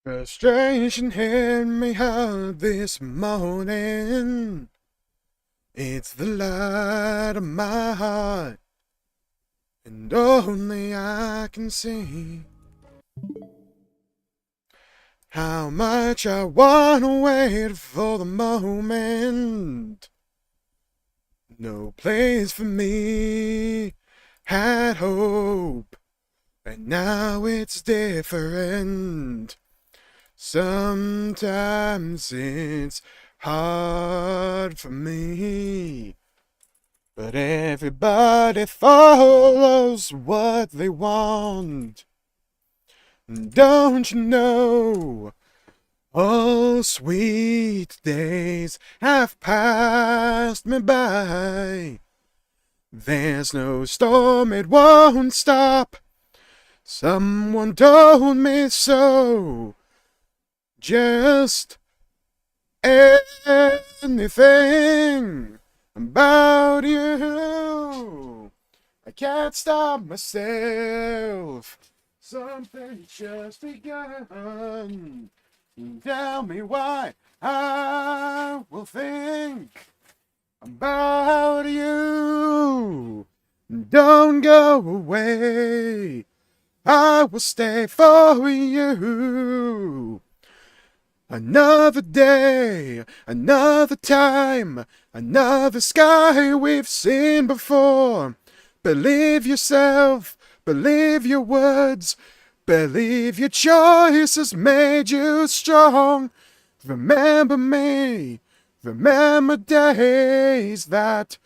Frustration hit me hard this morning. It's the light of my heart, and only I can see how much I wanna wait for the moment. No place for me, had hope, and now it's different. Sometimes it's hard for me, but everybody follows what they want. Don't you know? All sweet days have passed me by. There's no storm, it won't stop. Someone told me so. Just anything about you. I can't stop myself. Something's just begun. Tell me why I will think about you. Don't go away. I will stay for you. Another day, another time, another sky we've seen before. Believe yourself, believe your words, believe your choices made you strong. Remember me, remember days that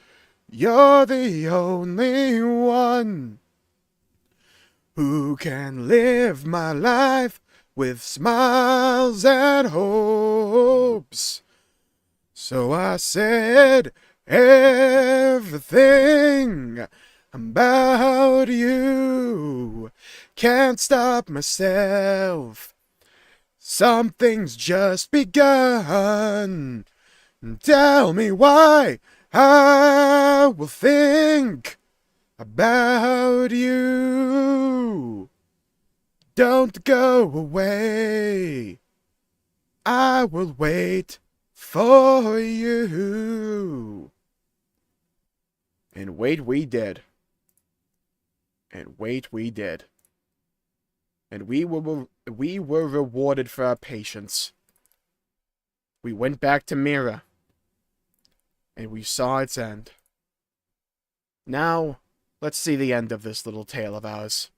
you're the only one who can live my life with smiles and hopes. So I said everything about you. Can't stop myself. Something's just begun. Tell me why I will think about you. Don't go away. I will wait for you. And wait we did. And wait we did. And we were rewarded for our patience. We went back to MIRA. And we saw its end. Now, let's see the end of this little tale of ours.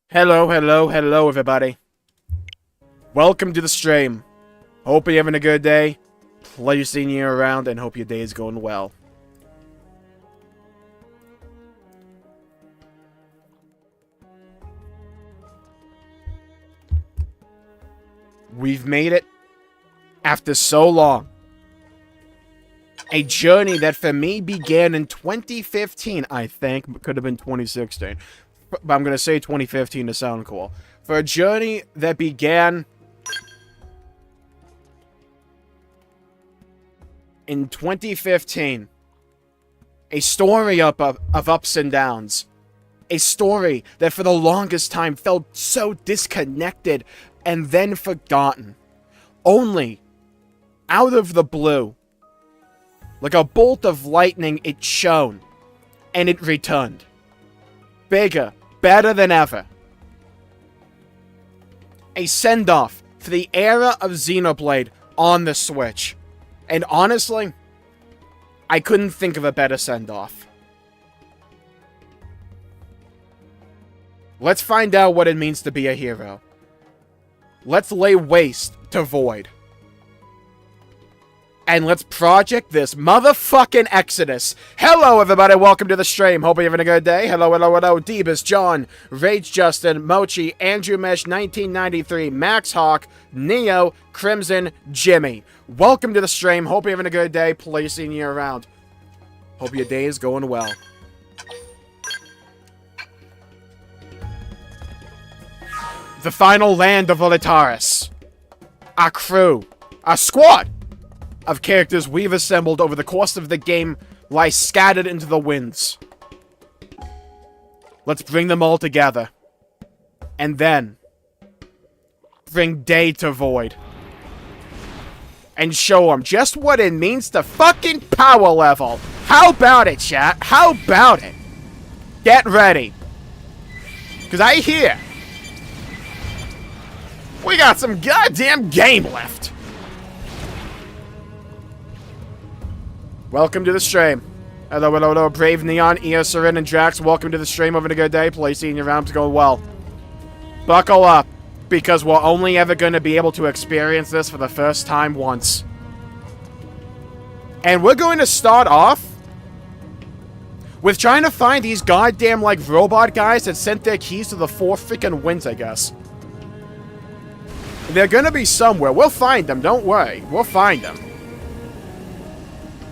Hello, hello, hello, everybody. Welcome to the stream. Hope you're having a good day. Pleasure seeing you around, and hope your day is going well. We've made it after so long. A journey that for me began in 2015, I think. Could have been 2016. But I'm going to say 2015 to sound cool. For a journey that began in 2015. A story of ups and downs. A story that for the longest time felt so disconnected and then forgotten. Only, out of the blue, like a bolt of lightning, it shone. And it returned. Bigger. Better than ever. A send-off for the era of Xenoblade on the Switch. And honestly, I couldn't think of a better send-off. Let's find out what it means to be a hero. Let's lay waste to Void. And let's project this motherfucking exodus. Hello, everybody. Welcome to the stream. Hope you're having a good day. Hello, hello, hello. Deebus, John, Rage Justin, Mochi, Andrew Mesh, 1993, Max Hawk, Neo, Crimson, Jimmy. Welcome to the stream. Hope you're having a good day. Pleasure seeing you around. Hope your day is going well. The final land of Volitaris. Our crew. Our squad of characters we've assembled over the course of the game lie scattered into the winds. Let's bring them all together. And then bring day to void. And show them just what it means to fucking power level. How about it, chat? How about it? Get ready. Because I hear we got some goddamn game left. Welcome to the stream. Hello, hello, hello. Brave Neon, Ea, Serin, and Drax. Welcome to the stream. Having a good day. Play senior rounds going well. Buckle up. Because we're only ever going to be able to experience this for the first time once. And we're going to start off with trying to find these goddamn, like, robot guys that sent their keys to the 4 freaking winds, I guess. They're gonna be somewhere. We'll find them, don't worry. We'll find them.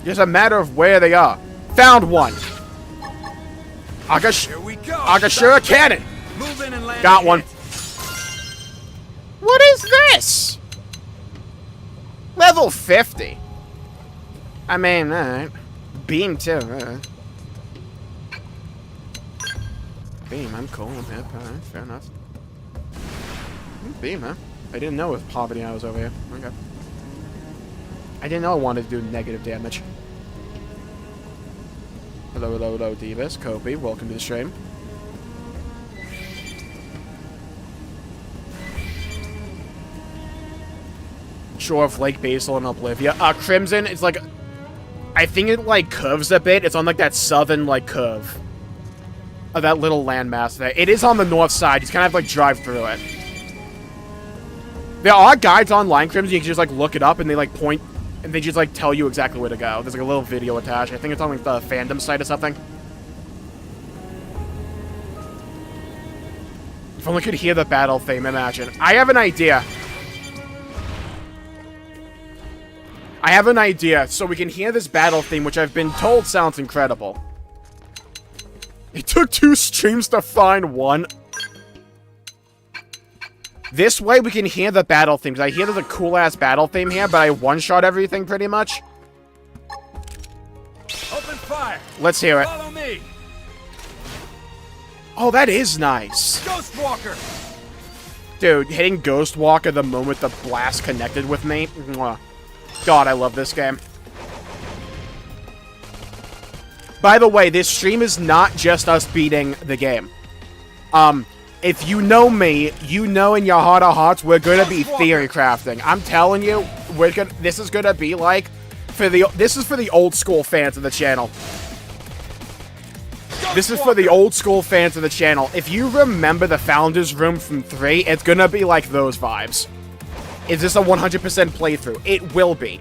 Just a matter of where they are. Found one. Agashura cannon. Move in and land. Got one. What is this? Level 50. I mean, alright. Beam too. Beam, I'm cool. I'm hip. Alright, fair enough. Beam, huh? I didn't know with poverty I was over here. Okay. I didn't know I wanted to do negative damage. Hello, hello, hello, Divas. Kobe, welcome to the stream. Shore of Lake Basil and Oblivia. Crimson, it's like... I think it, like, curves a bit. It's on, like, that southern, like, curve of that little landmass there. It is on the north side. You just kind of, like, drive through it. There are guides online, Crimson. You can just, like, look it up and they, like, point... And they just, like, tell you exactly where to go. There's, like, a little video attached. I think it's on, like, the fandom site or something. If only could hear the battle theme, imagine. I have an idea. I have an idea, so we can hear this battle theme, which I've been told sounds incredible. It took 2 streams to find one. This way we can hear the battle theme, because I hear there's a cool-ass battle theme here, but I one-shot everything pretty much. Open fire. Let's hear it. Follow me. Oh, that is nice. Ghost Walker. Dude, hitting Ghost Walker the moment the blast connected with me. Mwah. God, I love this game. By the way, this stream is not just us beating the game. If you know me, you know in your heart of hearts we're gonna be theory crafting. I'm telling you, this is gonna be like this is for the old school fans of the channel. This is for the old school fans of the channel. If you remember the Founders Room from 3, it's gonna be like those vibes. Is this a 100% playthrough? It will be.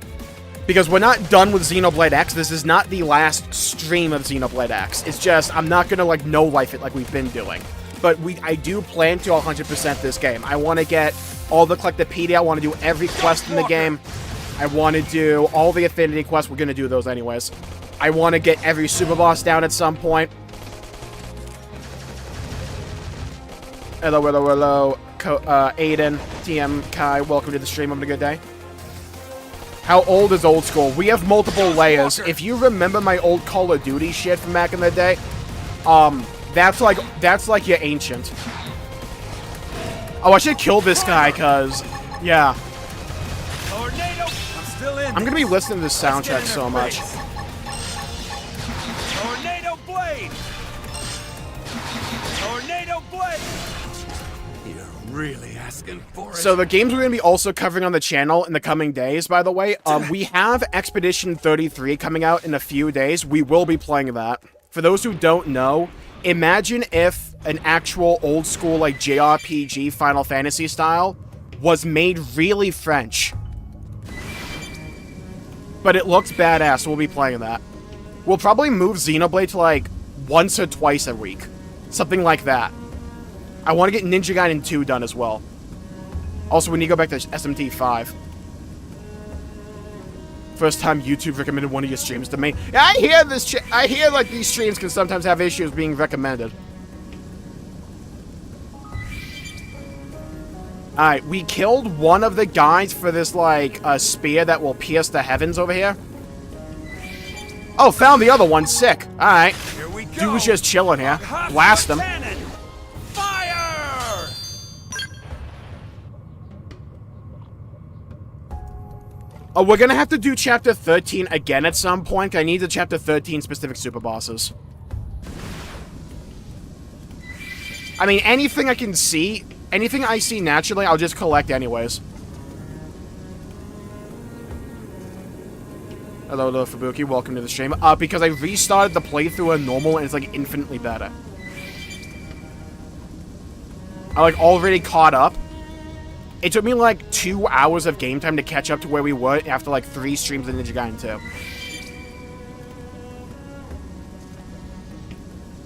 Because we're not done with Xenoblade X. This is not the last stream of Xenoblade X. It's just, I'm not gonna like no-life it like we've been doing. But I do plan to 100% this game. I want to get all the Collectopedia. I want to do every quest in the game. I want to do all the Affinity quests. We're going to do those anyways. I want to get every Super Boss down at some point. Hello, hello, hello. Aiden, TM, Kai, welcome to the stream. Having a good day. How old is old school? We have multiple layers. If you remember my old Call of Duty shit from back in the day, that's like your ancient. Oh, I should kill this guy, cause, yeah. I'm gonna be listening to this soundtrack so much. Tornado Blade. Tornado Blade. You're really asking for it. So the games we're gonna be also covering on the channel in the coming days, by the way, we have Expedition 33 coming out in a few days. We will be playing that. For those who don't know, imagine if an actual old school like JRPG Final Fantasy style was made really French. But it looks badass, so we'll be playing that. We'll probably move Xenoblade to like once or twice a week. Something like that. I want to get Ninja Gaiden 2 done as well. Also, we need to go back to SMT 5. First time YouTube recommended one of your streams to me. I hear this. I hear like these streams can sometimes have issues being recommended. All right, we killed one of the guys for this like spear that will pierce the heavens over here. Oh, found the other one. Sick. All right, dude was just chilling here. Blast him. Oh, we're gonna have to do Chapter 13 again at some point. I need the Chapter 13 specific super bosses. I mean, anything I can see, anything I see naturally, I'll just collect anyways. Hello, Fubuki. Welcome to the stream. Because I restarted the playthrough on normal and it's like infinitely better. I like already caught up. It took me like 2 hours of game time to catch up to where we were after like 3 streams of Ninja Gaiden 2.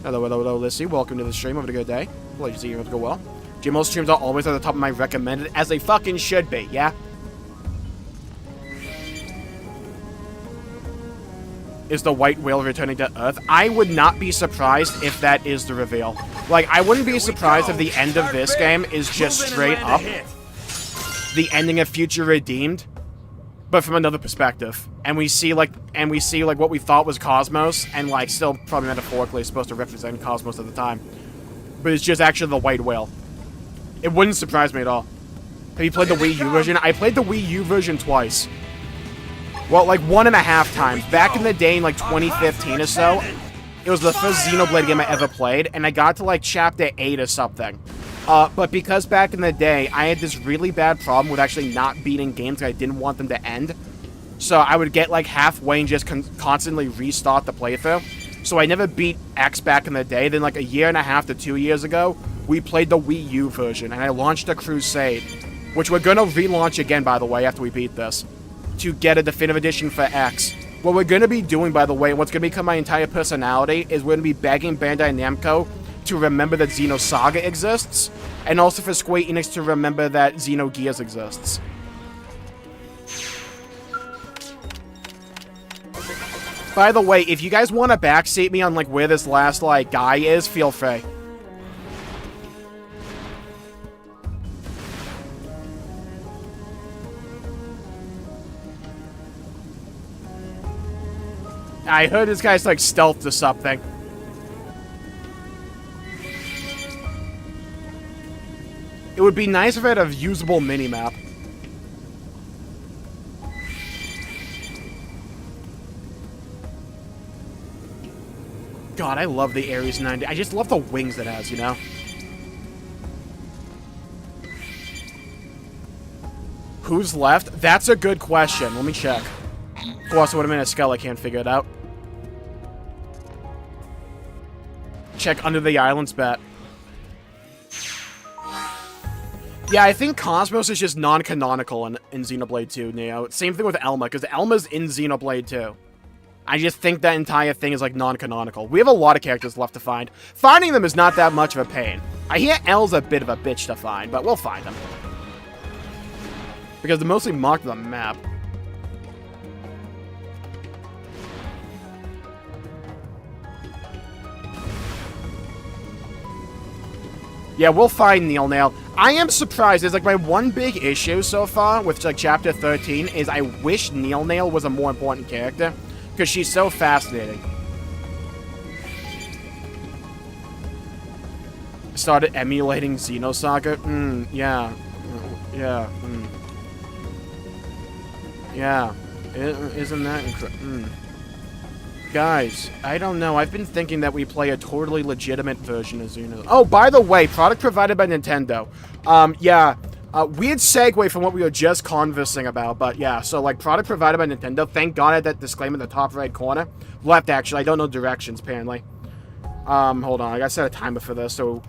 Hello, Lissy. Welcome to the stream. Have a good day. Glad you see you have to go well. Jmulls streams are always at the top of my recommended, as they fucking should be, yeah? Is the white whale returning to Earth? I would not be surprised if that is the reveal. Like, I wouldn't be surprised if the end of this game is just straight up the ending of Future Redeemed, but from another perspective. And we see like what we thought was Cosmos, and like still probably metaphorically supposed to represent Cosmos at the time. But it's just actually the white whale. It wouldn't surprise me at all. Have you played the Wii U version? I played the Wii U version twice. Well, like 1.5 times. Back in the day in like 2015 or so, it was the first Xenoblade game I ever played, and I got to like Chapter 8 or something. But because back in the day, I had this really bad problem with actually not beating games because I didn't want them to end. So I would get like halfway and just constantly restart the playthrough. So I never beat X back in the day. Then like 1.5 to 2 years ago, we played the Wii U version, and I launched a Crusade, which we're going to relaunch again, by the way, after we beat this, to get a definitive edition for X. What we're going to be doing, by the way, and what's going to become my entire personality, is we're going to be begging Bandai Namco to remember that Xenosaga exists, and also for Square Enix to remember that Xenogears exists. By the way, if you guys want to backseat me on like where this last like guy is, feel free. I heard this guy's like stealthed or something. It would be nice if I had a usable minimap. God, I love the Ares 90. I just love the wings it has, you know? Who's left? That's a good question. Let me check. Of course, when I'm in a skull, I can't figure it out. Check under the islands bet. Yeah, I think Cosmos is just non-canonical in Xenoblade 2, Neo. Same thing with Elma, because Elma's in Xenoblade 2. I just think that entire thing is, like, non-canonical. We have a lot of characters left to find. Finding them is not that much of a pain. I hear L's a bit of a bitch to find, but we'll find them. Because they're mostly marked on the map. Yeah, we'll find Neil Nail. I am surprised. It's like my one big issue so far with like Chapter 13 is I wish Neil Nail was a more important character because she's so fascinating. Started emulating Xenosaga. Yeah. Yeah. Yeah. Isn't that incredible? Guys, I don't know. I've been thinking that we play a totally legitimate version of Xenosaga. Oh, by the way, product provided by Nintendo. Yeah. Weird segue from what we were just conversing about, but yeah. So, like, product provided by Nintendo. Thank God I had that disclaimer in the top right corner. Left, actually. I don't know directions, apparently. Hold on. I gotta set a timer for this, so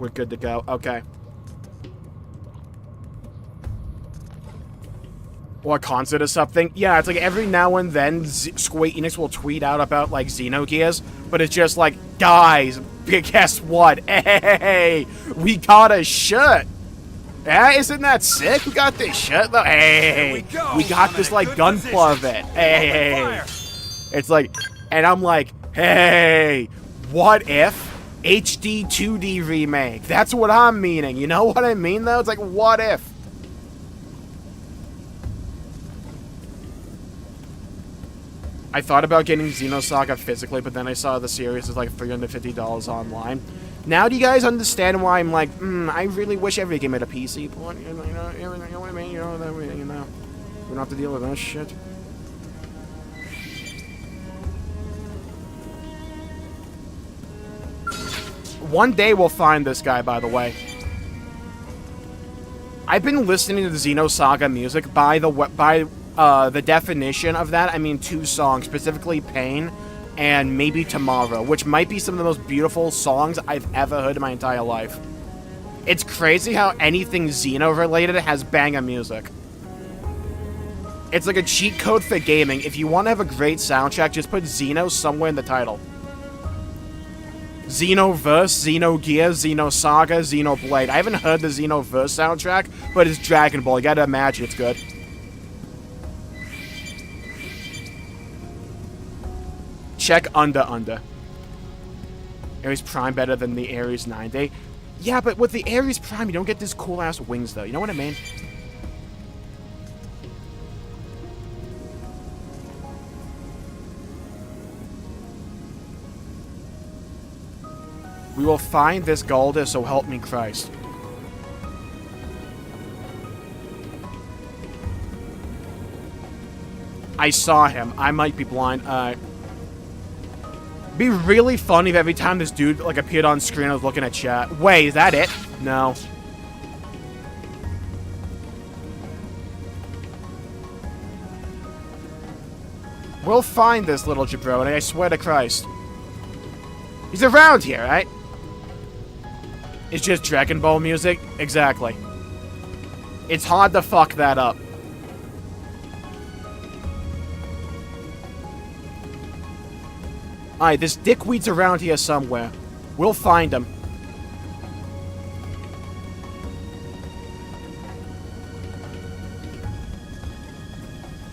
we're good to go. Okay. Or a concert or something. Yeah, it's like every now and then Square Enix will tweet out about like Xenogears, but it's just like, guys, guess what? Hey, we got a shirt. Yeah, isn't that sick? We got this shirt though. Hey, we got this like gunpla of it. Hey, it's like, and I'm like, hey, what if HD 2D remake? That's what I'm meaning. You know what I mean though? It's like, what if? I thought about getting Xenosaga physically, but then I saw the series is like $350 online. Now do you guys understand why I'm like, I really wish every game had a PC port, you know what I mean? You know what I mean? You know. We don't have to deal with that shit. One day we'll find this guy, by the way. I've been listening to the Xenosaga music. By the definition of that, I mean 2 songs, specifically Pain and maybe Tomorrow, which might be some of the most beautiful songs I've ever heard in my entire life. It's crazy how anything Xeno-related has banger music. It's like a cheat code for gaming. If you want to have a great soundtrack, just put Xeno somewhere in the title. Xenoverse, Xenogears, Xenosaga, Xenoblade. I haven't heard the Xenoverse soundtrack, but it's Dragon Ball. You gotta imagine it's good. Check Under. Ares Prime better than the Ares 9D. Yeah, but with the Ares Prime, you don't get this cool-ass wings, though. You know what I mean? We will find this Galder, so help me Christ. I saw him. I might be blind. Be really funny if every time this dude like appeared on screen, I was looking at chat. Wait, is that it? No. We'll find this little jabroni, I swear to Christ. He's around here, right? It's just Dragon Ball music? Exactly. It's hard to fuck that up. Alright, this dickweed's around here somewhere. We'll find him.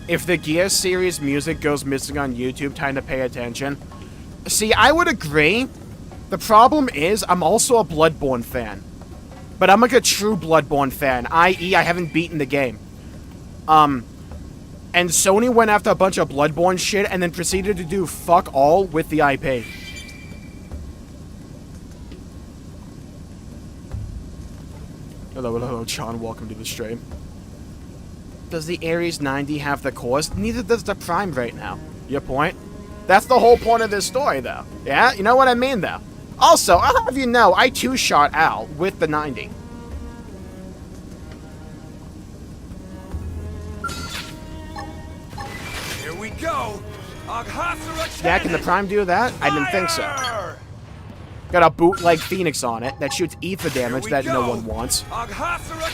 If the Gear series music goes missing on YouTube, time to pay attention. See, I would agree. The problem is, I'm also a Bloodborne fan. But I'm like a true Bloodborne fan, i.e. I haven't beaten the game. And Sony went after a bunch of Bloodborne shit and then proceeded to do fuck all with the IP. Hello, John. Welcome to the stream. Does the Ares 90 have the cores? Neither does the Prime right now. Your point? That's the whole point of this story, though. Yeah? You know what I mean, though? Also, I'll have you know, I too shot Al with the 90. Here we go. Yeah, can the Prime do that? I didn't think so. Got a bootleg Phoenix on it that shoots ether damage that no one wants.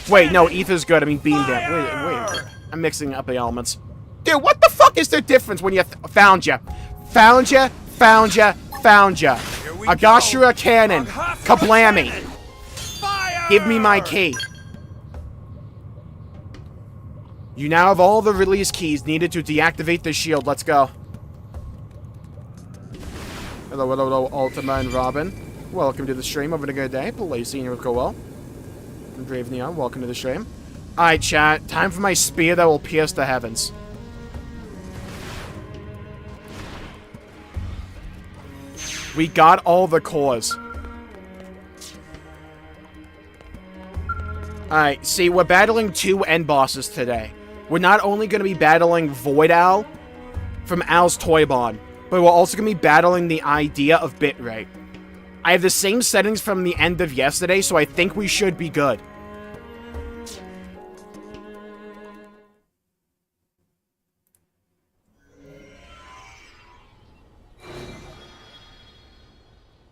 Wait, no, ether's good. I mean beam damage. Wait. I'm mixing up the elements. Dude, what the fuck is the difference when you found ya? Found ya. Agashura cannon. Kablammy. Give me my key. You now have all the release keys needed to deactivate the shield. Let's go. Hello, Ultima and Robin. Welcome to the stream. Having a good day. Play Senior with Coel. And Brave Neon, welcome to the stream. Alright, chat. Time for my spear that will pierce the heavens. We got all the cores. Alright, see, we're battling 2 end bosses today. We're not only going to be battling Void Owl from Al's Toy Barn, but we're also going to be battling the idea of bitrate. I have the same settings from the end of yesterday, so I think we should be good.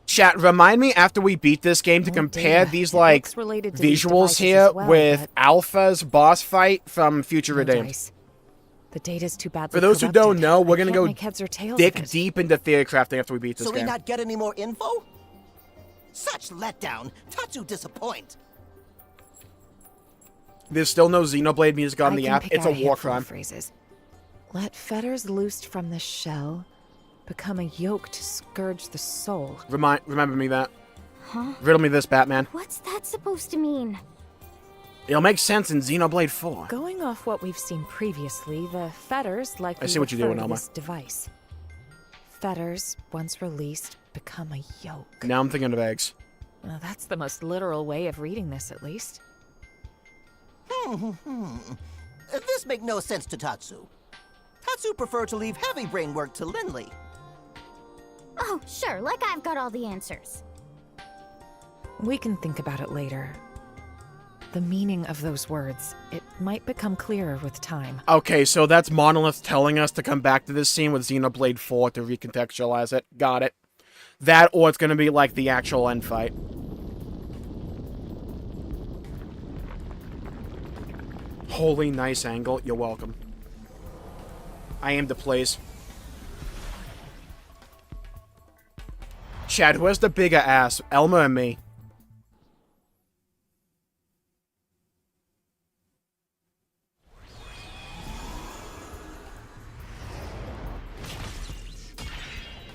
Chat, remind me after we beat this game to compare these, like, visuals here with Alpha's boss fight from Future Redeemed. The data's too badly For those who don't know, we're gonna go dick deep into theory crafting after we beat this game. So we not get any more info? Such letdown. Tatsu disappoint. There's still no Xenoblade music on the app. It's a war crime. Phrases. Let fetters loosed from the shell become a yoke to scourge the soul. Remember me that. Huh? Riddle me this, Batman. What's that supposed to mean? It'll make sense in Xenoblade 4. Going off what we've seen previously, the fetters likely I see what you're doing, Elma. this device. Fetters, once released, become a yoke. Now I'm thinking of eggs. Well, that's the most literal way of reading this, at least. This make no sense to Tatsu. Tatsu prefer to leave heavy brain work to Lindley. Oh, sure, like I've got all the answers. We can think about it later. The meaning of those words, it might become clearer with time. Okay, so that's Monolith telling us to come back to this scene with Xenoblade 4 to recontextualize it. Got it. That, or it's gonna be like the actual end fight. Holy nice angle. You're welcome. I aim to place. Chad, who has the bigger ass? Elma or me?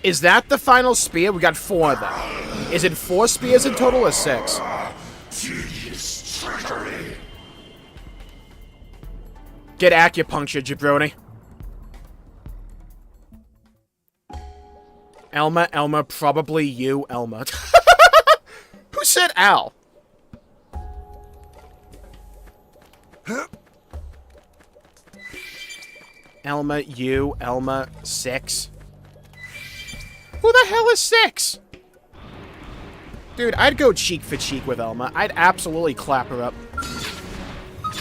Is that the final spear? We got 4 of them. Is it 4 spears in total or 6? Tedious trickery. Get acupuncture, jabroni. Elma, probably you, Elma. Who said Al? Elma, you, Elma, 6. Who the hell is 6? Dude, I'd go cheek for cheek with Elma. I'd absolutely clap her up.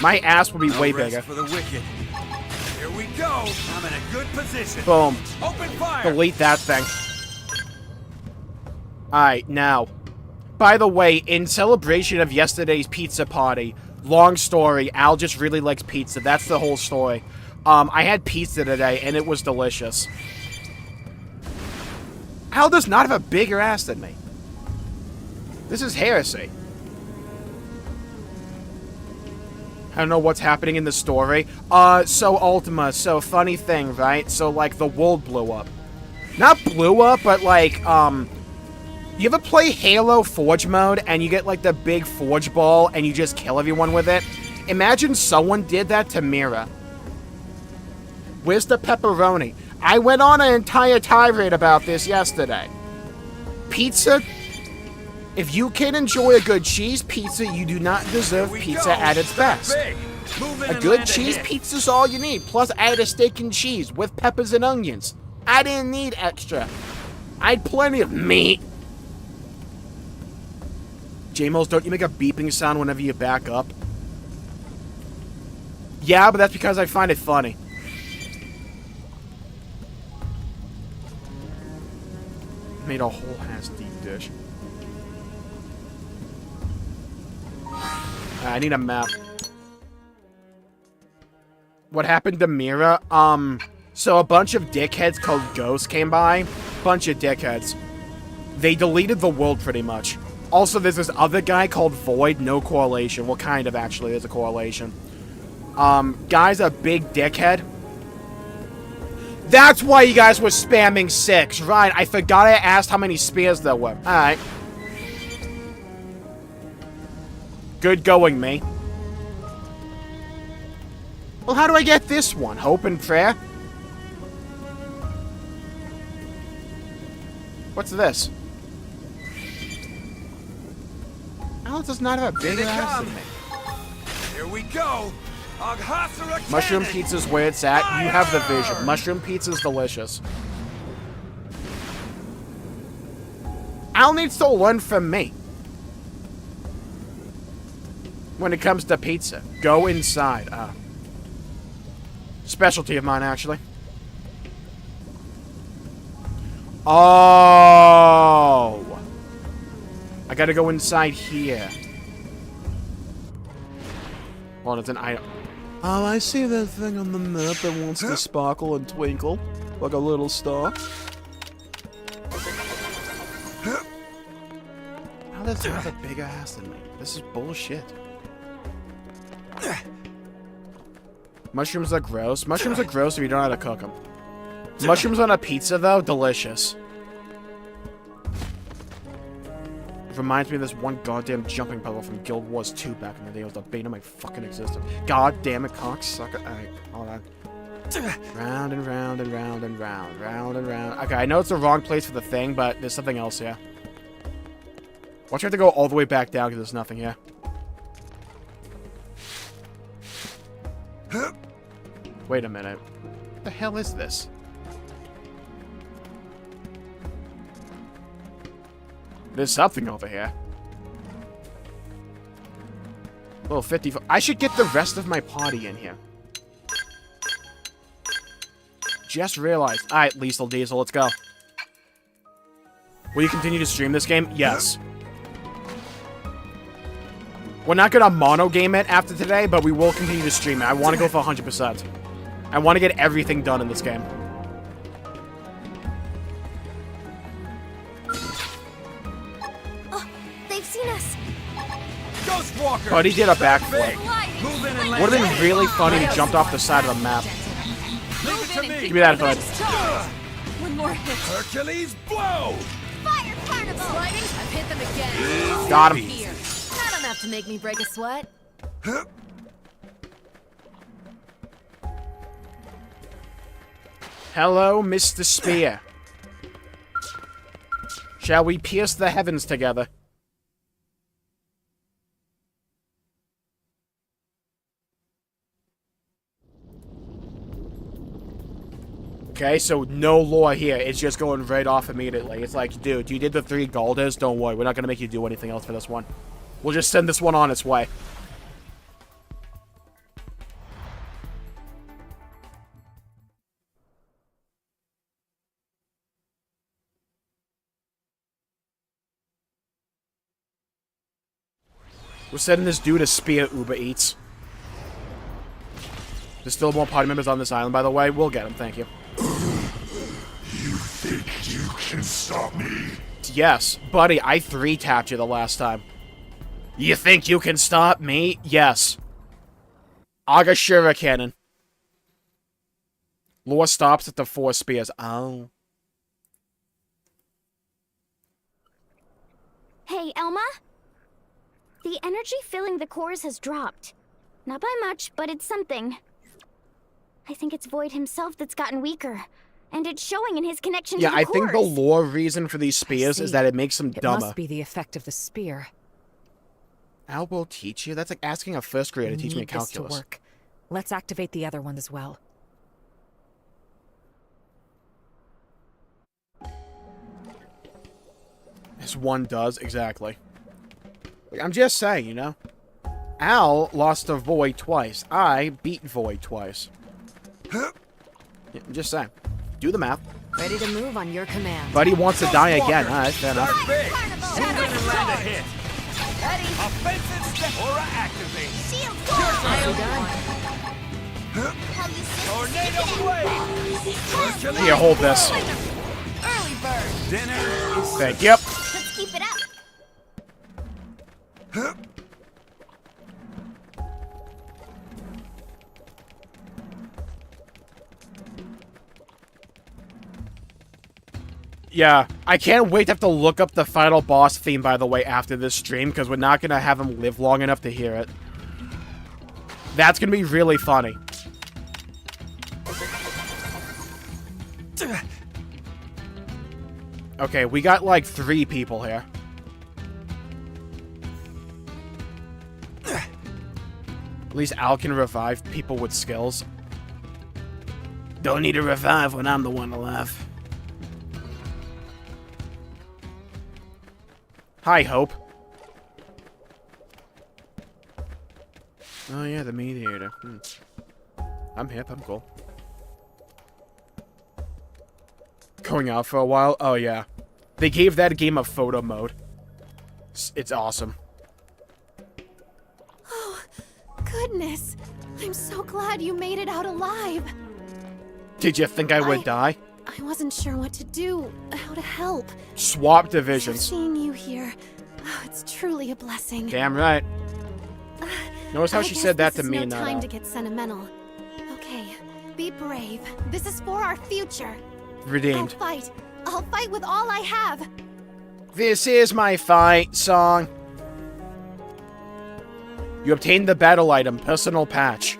My ass would be way bigger. For the wicked. Here we go. I'm in a good position. Boom. Open fire. Delete that thing. Alright, now. By the way, in celebration of yesterday's pizza party, long story, Al just really likes pizza. That's the whole story. I had pizza today, and it was delicious. Al does not have a bigger ass than me. This is heresy. I don't know what's happening in the story. So Ultima, so funny thing, right? So, like, the world blew up. Not blew up, but, like, you ever play Halo Forge mode, and you get, like, the big Forge ball, and you just kill everyone with it? Imagine someone did that to MIRA. Where's the pepperoni? I went on an entire tirade about this yesterday. Pizza? If you can enjoy a good cheese pizza, you do not deserve pizza at its best. A good cheese pizza's all you need. Plus, I had a steak and cheese with peppers and onions. I didn't need extra. I had plenty of meat. Jmulls, don't you make a beeping sound whenever you back up? Yeah, but that's because I find it funny. Made a whole ass deep dish. I need a map. What happened to MIRA? So a bunch of dickheads called Ghosts came by. Bunch of dickheads. They deleted the world pretty much. Also, there's this other guy called Void. No correlation. Well, kind of, actually. There's a correlation. Guy's a big dickhead. That's why you guys were spamming 6. Right, I forgot I asked how many spears there were. Alright. Good going, me. Well, how do I get this one? Hope and prayer? What's this? Al does not have a bigger ass than me. Here we go. Mushroom pizza's where it's at. You have the vision. Mushroom pizza's delicious. Al needs to learn from me. When it comes to pizza. Go inside. Specialty of mine, actually. Oh! I gotta go inside here. Well, it's an item. Oh, I see that thing on the map that wants to sparkle and twinkle. Like a little star. How does it have a bigger ass than me? This is bullshit. Mushrooms are gross. Mushrooms are gross if you don't know how to cook them. Mushrooms on a pizza, though, delicious. It reminds me of this one goddamn jumping puzzle from Guild Wars 2 back in the day. It was the bane of my fucking existence. God damn it, cocksucker. Alright, hold on. Round and round and round and round. Round and round. Okay, I know it's the wrong place for the thing, but there's something else here. Watch, I have to go all the way back down because there's nothing here. Wait a minute. What the hell is this? There's something over here. Well, 50. I should get the rest of my party in here. Just realized. Alright, Lethal Diesel, let's go. Will you continue to stream this game? Yes. We're not gonna mono game it after today, but we will continue to stream it. I want to go for 100%. I want to get everything done in this game. Oh, they've seen us. Ghost Walker! But he did a backflip. Move in and Would have been really funny if he jumped off the side of the map. Leave it to me! Give me that hood. One more hit. Hercules, blow! Fire carnival. Sliding? I've hit them again. Got him. Here. Not enough to make me break a sweat. Hello, Mr. Spear. Shall we pierce the heavens together? Okay, so no lore here. It's just going right off immediately. It's like, dude, you did the 3 Galders. Don't worry, we're not going to make you do anything else for this one. We'll just send this one on its way. We're sending this dude a spear Uber Eats. There's still more party members on this island, by the way. We'll get them, thank you. You think you can stop me? Yes, buddy, I 3-tapped you the last time. You think you can stop me? Yes. Agashira cannon. Lore stops at the 4 spears. Oh. Hey, Elma? The energy filling the cores has dropped. Not by much, but it's something. I think it's Void himself that's gotten weaker. And it's showing in his connection to the Yeah, I cores. think the lore reason for these spears is that it makes them It dumber. must be the effect of the spear. Al will teach you? That's like asking a first grader to teach me Need this to calculus. work. Let's activate the other one as well. This one does, exactly. Like, I'm just saying, you know? Al lost to Void twice. I beat Void twice. Yeah, I'm just saying. Do the math. Ready to move on your command. Buddy wants to die again. Alright, fair enough. Start big! Carnival. Move in and land a hit! Offensive step! Aura activate! Shield I'm done. How you sit, Tornado stick it. blade! Hercules, Here, hold this. Early bird. dinner is Thank you. Let's keep it up. Yeah, I can't wait to have to look up the final boss theme, by the way, after this stream, because we're not going to have him live long enough to hear it. That's going to be really funny. Okay, we got like 3 people here. At least Al can revive people with skills. Don't need to revive when I'm the one alive. Hi, Hope. Oh yeah, the mediator. I'm hip, I'm cool. Going out for a while? Oh yeah. They gave that game a photo mode. It's awesome. Oh, goodness. I'm so glad you made it out alive. Did you think I would die? I wasn't sure what to do, how to help. Swap So divisions. seeing you here, oh, it's truly a blessing. Damn right. Notice how I she guess said that this to is me no and not time Al. to get sentimental. Okay, be brave. This is for our future. Redeemed. I'll fight with all I have. This is my fight song. You obtained the battle item, personal patch.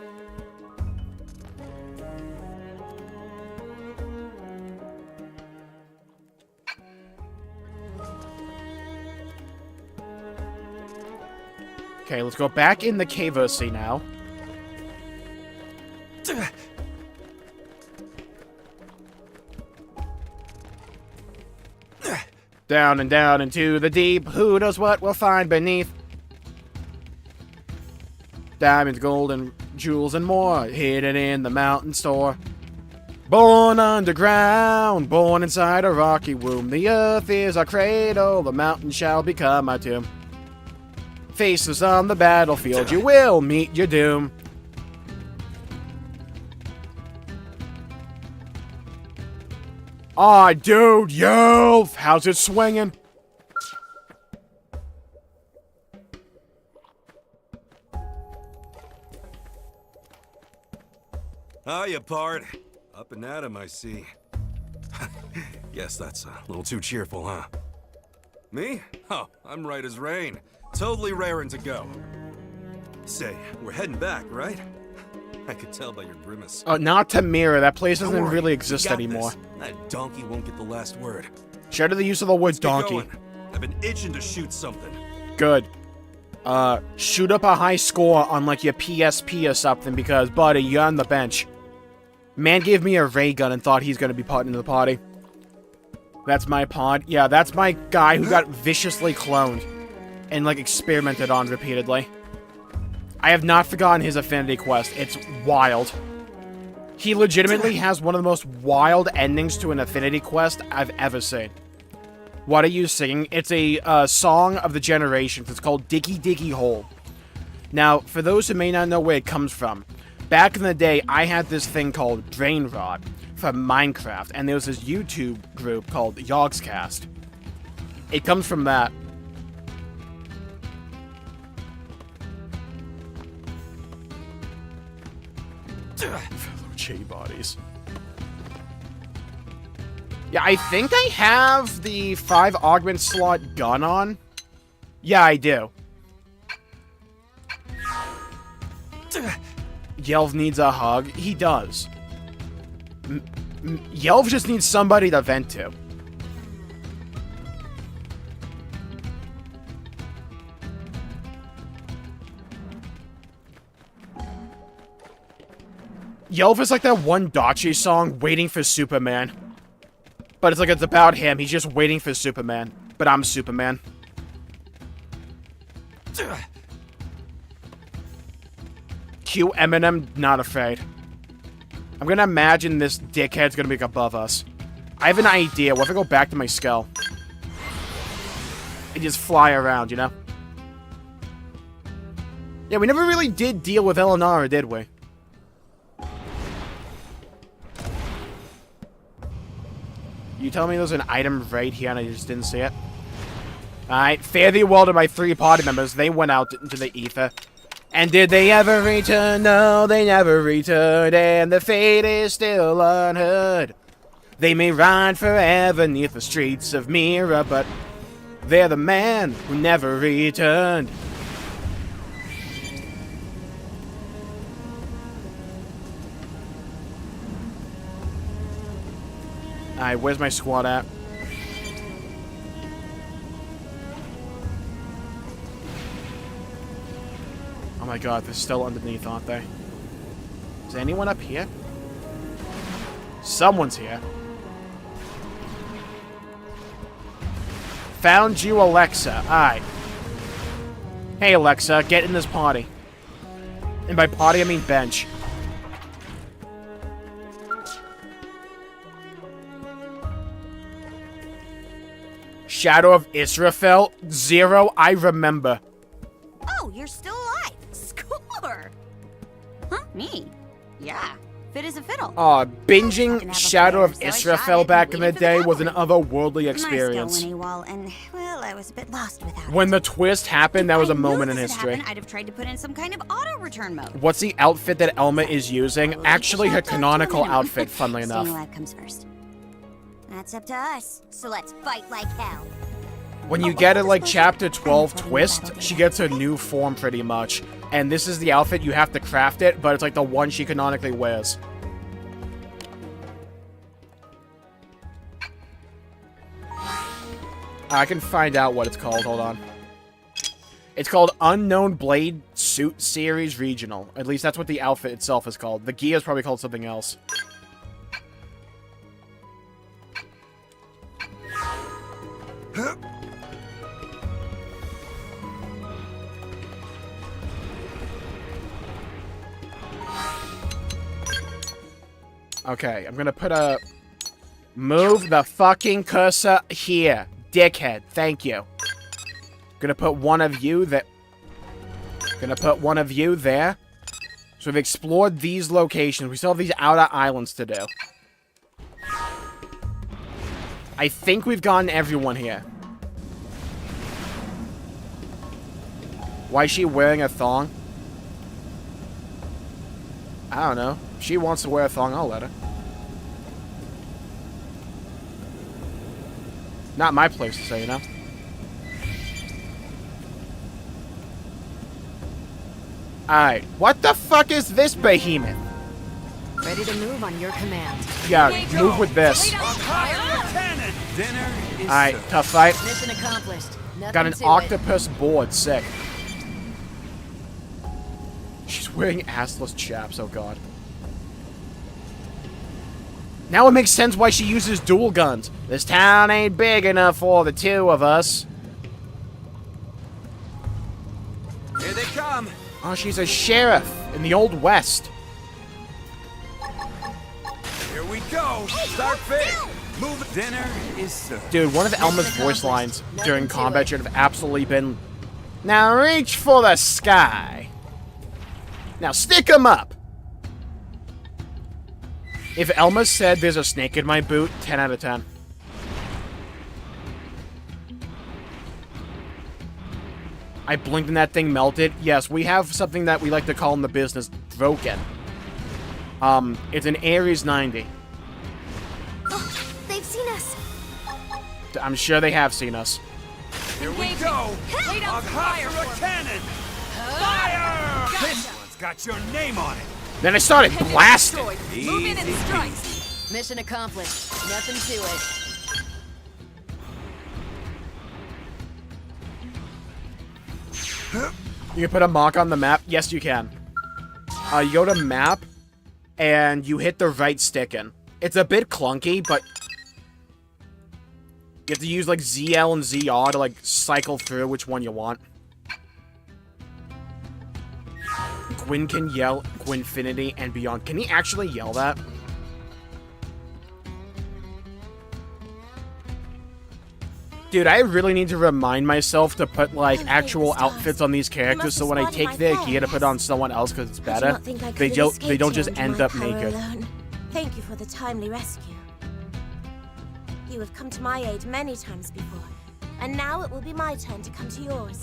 Okay, let's go back in the Cavercy now. Down and down into the deep. Who knows what we'll find beneath? Diamonds, gold, and jewels and more, hidden in the mountain store. Born underground, born inside a rocky womb. The earth is our cradle, the mountain shall become our tomb. Faces on the battlefield, you will meet your doom. Aw, dude, yo! How's it swinging? Hiya, Pard. Up and at 'em, I see. Guess that's a little too cheerful, huh? Me? Oh, I'm right as rain. Totally raring to go. Say, we're heading back, right? I could tell by your grimace. Not to MIRA. That place doesn't Don't worry, really we exist got anymore. this. That donkey won't get the last word. Shout out the use of the word Let's get donkey. going. I've been itching to shoot something. Good. Shoot up a high score on, like, your PSP or something, because, buddy, you're on the bench. Man gave me a ray gun and thought he's gonna be part into the party. That's my pod. Yeah, that's my guy who got viciously cloned and, like, experimented on repeatedly. I have not forgotten his affinity quest. It's wild. He legitimately has one of the most wild endings to an affinity quest I've ever seen. What are you singing? It's a song of the generations. It's called Diggy Diggy Hole. Now, for those who may not know where it comes from, back in the day, I had this thing called Drain Rod from Minecraft, and there was this YouTube group called Yogscast. It comes from that. Fellow J-bodies. Yeah, I think I have the 5 augment slot gun on. Yeah, I do. Yelv needs a hug. He does. Yelv just needs somebody to vent to. Yelv is like that one Dachi song, Waiting for Superman. But it's like it's about him. He's just waiting for Superman. But I'm Superman. Cue Eminem, not afraid. I'm gonna imagine this dickhead's gonna be above us. I have an idea. What if I go back to my skull? And just fly around, you know? Yeah, we never really did deal with Eleonora, did we? You telling me there's an item right here and I just didn't see it? Alright, fare thee well to my 3 party members. They went out into the ether. And did they ever return? No, they never returned. And the fate is still unheard. They may ride forever neath the streets of MIRA, but they're the man who never returned. Alright, where's my squad at? Oh my god, they're still underneath, aren't they? Is anyone up here? Someone's here. Found you, Alexa. Alright. Hey, Alexa, get in this party. And by party, I mean bench. Shadow of Israfel? 0, I remember. Oh, you're still alive. Score! Huh? Me? Yeah. Fit as a fiddle. Binging Shadow of Israfel back in the day was an otherworldly experience. My skill wall, and, well, I was a bit lost without it. When the twist happened, that was a If I knew moment in this had history. happened, I'd have tried to put in some kind of auto-return mode. What's the outfit that Elma is using? Actually, her canonical outfit, funnily enough. Staying alive comes first. That's up to us, so let's fight like hell. When you get it like chapter 12 twist, she gets a new form pretty much. And this is the outfit, you have to craft it, but it's like the one she canonically wears. I can find out what it's called, hold on. It's called Unknown Blade Suit Series Regional. At least that's what the outfit itself is called. The gear is probably called something else. Okay, I'm gonna put a... Move the fucking cursor here. Dickhead. Thank you. Gonna put one of you there. Gonna put one of you there. So we've explored these locations. We still have these outer islands to do. I think we've gotten everyone here. Why is she wearing a thong? I don't know. If she wants to wear a thong, I'll let her. Not my place to say, you know? Alright, what the fuck is this behemoth? Ready to move on your command. Yeah, move with this. Alright, tough fight. Mission accomplished. Nothing Got an to octopus board, sick. She's wearing assless chaps, oh god. Now it makes sense why she uses dual guns. This town ain't big enough for the two of us. Here they come. Oh, she's a sheriff in the Old West. Here we go. Start big. Move. Dinner is served. Dude, one of Elma's voice lines during combat should have absolutely been, "Now reach for the sky. Now stick 'em up." If Elma said there's a snake in my boot, 10 out of 10. I blinked and that thing melted. Yes, we have something that we like to call in the business broken. It's an Ares 90. Oh, they've seen us. I'm sure they have seen us. Here we go. Lay down On some hot fire for a for cannon. Fire! Gotcha. This one's got your name on it. Then I started blasting. Move in and strike. Mission accomplished. Nothing to it. You can put a mock on the map? Yes, you can. You go to map, and you hit the right stick in. It's a bit clunky, but you have to use, like, ZL and ZR to, like, cycle through which one you want. Gwyn can yell Gwynfinity and beyond. Can he actually yell that? Dude, I really need to remind myself to put, like, actual outfits on these characters so when I take their gear to put on someone else because it's better, they don't just end up naked. Thank you for the timely rescue. You have come to my aid many times before, and now it will be my turn to come to yours.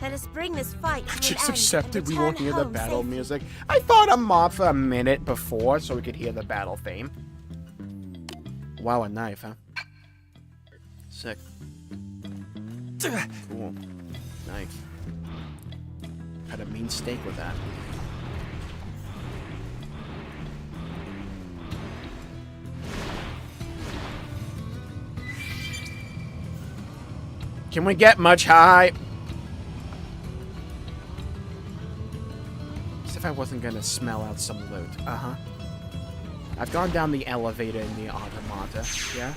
Let us bring this fight to an Just end accepted and we return won't hear the home battle safely. music. I thought a mod for a minute before so we could hear the battle theme. Wow, a knife, huh? Sick. Cool. Nice. Had a mean steak with that. Can we get much high? As if I wasn't gonna smell out some loot. Uh-huh. I've gone down the elevator in the automata, yeah?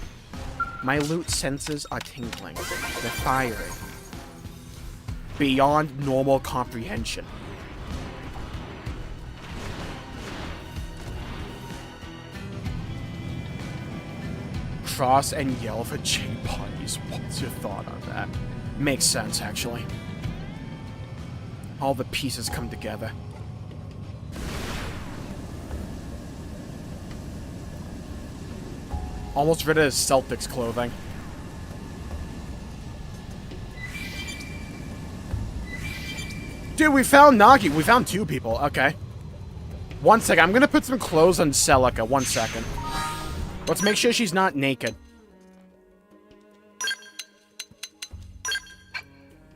My loot senses are tingling. They're firing. Beyond normal comprehension. Cross and yell for chain parties. What's your thought on that? Makes sense, actually. All the pieces come together. Almost rid of his Celtics clothing. Dude, we found Nagi. We found two people. Okay. One second. I'm gonna put some clothes on Celica. 1 second. Let's make sure she's not naked.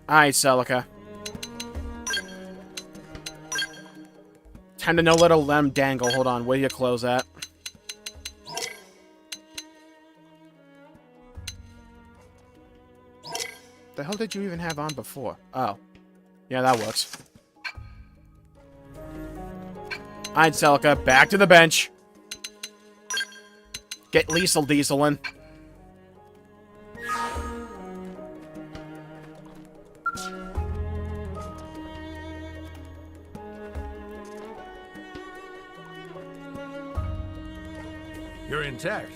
Alright, Celica. Time to no little let him dangle. Hold on. Where are your clothes at? The hell did you even have on before? Oh. Yeah, that works. Alright, Celica. Back to the bench. Get Liesel Diesel in. You're intact.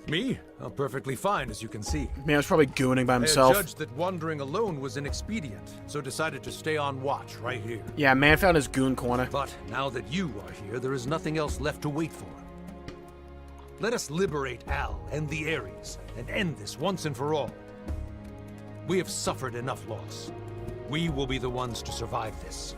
Me? I'm perfectly fine, as you can see. Man, was probably gooning by I himself. judged that wandering alone was inexpedient, so decided to stay on watch right here. Yeah, man found his goon corner. But now that you are here, there is nothing else left to wait for. Let us liberate Al and the Ares, and end this once and for all. We have suffered enough loss. We will be the ones to survive this.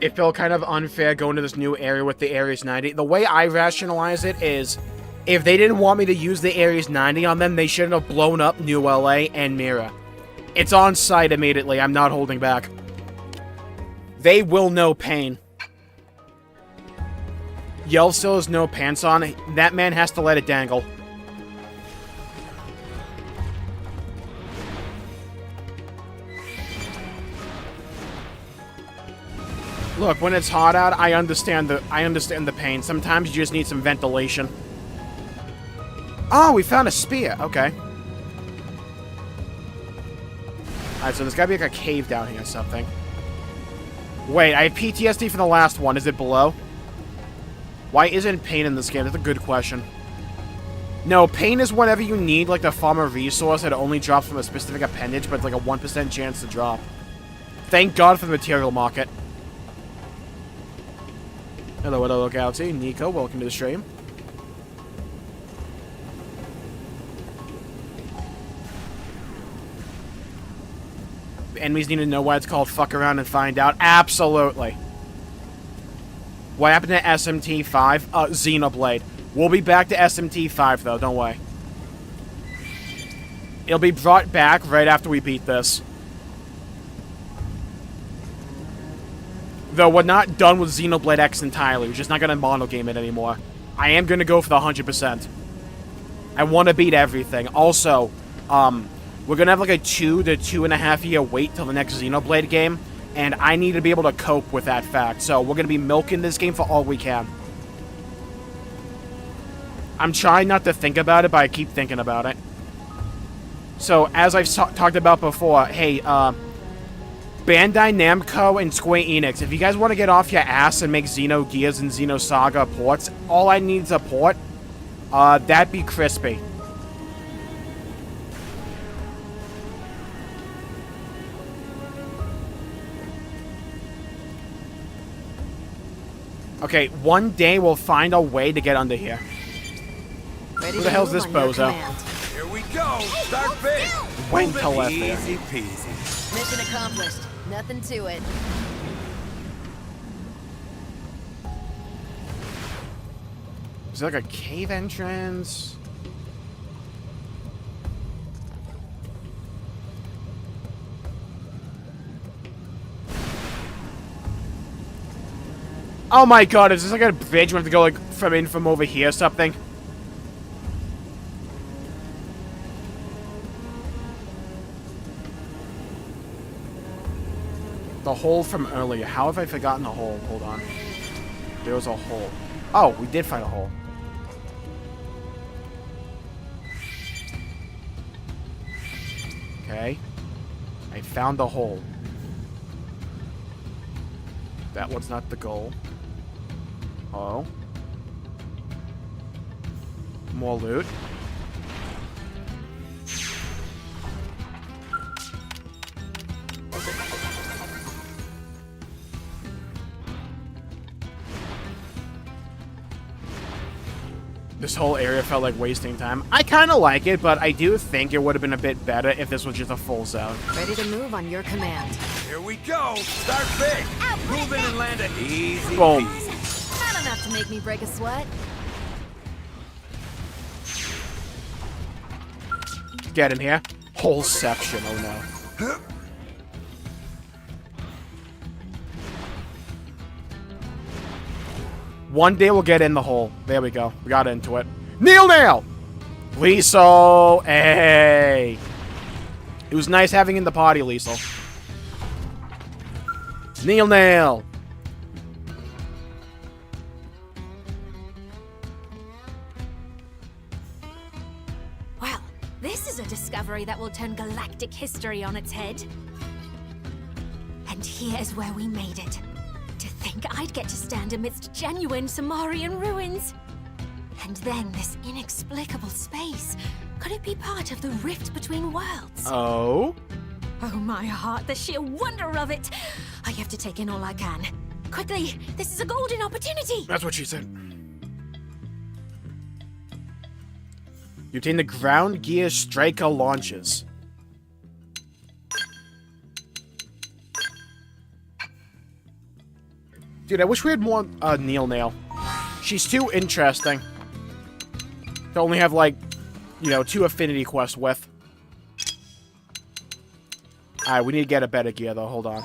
It felt kind of unfair going to this new area with the Ares 90. The way I rationalize it is, if they didn't want me to use the Ares 90 on them, they shouldn't have blown up New LA and MIRA. It's on site immediately. I'm not holding back. They will know pain. Yell still has no pants on. That man has to let it dangle. Look, when it's hot out, I understand the pain. Sometimes you just need some ventilation. Oh, we found a spear. Okay. Alright, so there's gotta be like a cave down here or something. Wait, I have PTSD from the last one. Is it below? Why isn't pain in this game? That's a good question. No, pain is whenever you need, like, to farm a resource that only drops from a specific appendage, but it's like a 1% chance to drop. Thank God for the material market. Hello, hello, Galaxy. Nico, welcome to the stream. Enemies need to know why it's called fuck around and find out. Absolutely. What happened to SMT5? Xenoblade. We'll be back to SMT5, though. Don't worry. It'll be brought back right after we beat this. Though we're not done with Xenoblade X entirely. We're just not going to monogame it anymore. I am going to go for the 100%. I want to beat everything. Also, we're going to have like a 2 to 2.5 year wait till the next Xenoblade game, and I need to be able to cope with that fact. So we're going to be milking this game for all we can. I'm trying not to think about it, but I keep thinking about it. So, as I've talked about before, hey, Bandai Namco and Square Enix, if you guys want to get off your ass and make Xenogears and Xenosaga ports, all I need is a port. That'd be crispy. Okay, one day we'll find a way to get under here. Who the hell's this bozo? Here we go! Start big! Went to left there. Easy peasy. Mission accomplished. Nothing to it. Is there like a cave entrance? Oh my god, is this like a bridge we have to go like from over here or something? The hole from earlier. How have I forgotten the hole? Hold on. There was a hole. Oh, we did find a hole. Okay. I found the hole. That one's not the goal. Oh. More loot. This whole area felt like wasting time. I kind of like it, but I do think it would have been a bit better if this was just a full zone. Ready to move on your command. Here we go! Start big! Move in and land it easy Boom. peasy. Not enough to make me break a sweat. Get in here. Holeception, oh no. One day we'll get in the hole. There we go. We got into it. Kneel nail! Liesel! Hey! It was nice having you in the party, Liesel. Kneel nail! Well, this is a discovery that will turn galactic history on its head. And here's where we made it. To think I'd get to stand amidst genuine Sumerian ruins. And then this inexplicable space. Could it be part of the rift between worlds? Oh? Oh, my heart, the sheer wonder of it! I have to take in all I can. Quickly, this is a golden opportunity! That's what she said. You obtain the ground gear striker launches. Dude, I wish we had more Neil Nail. She's too interesting to only have, like, you know, 2 affinity quests with. Alright, we need to get a better gear, though. Hold on.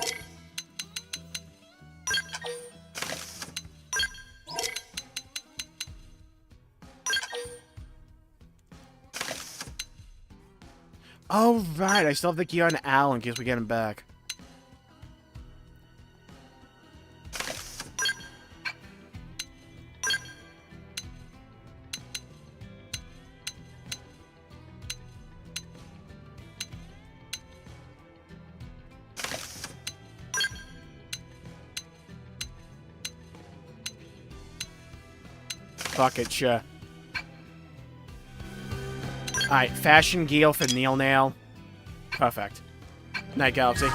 Oh, right. I still have the gear on Al in case we get him back. Fuck it, sure. Alright, Fashion Gale for Neil Nail. Perfect. Night Galaxy.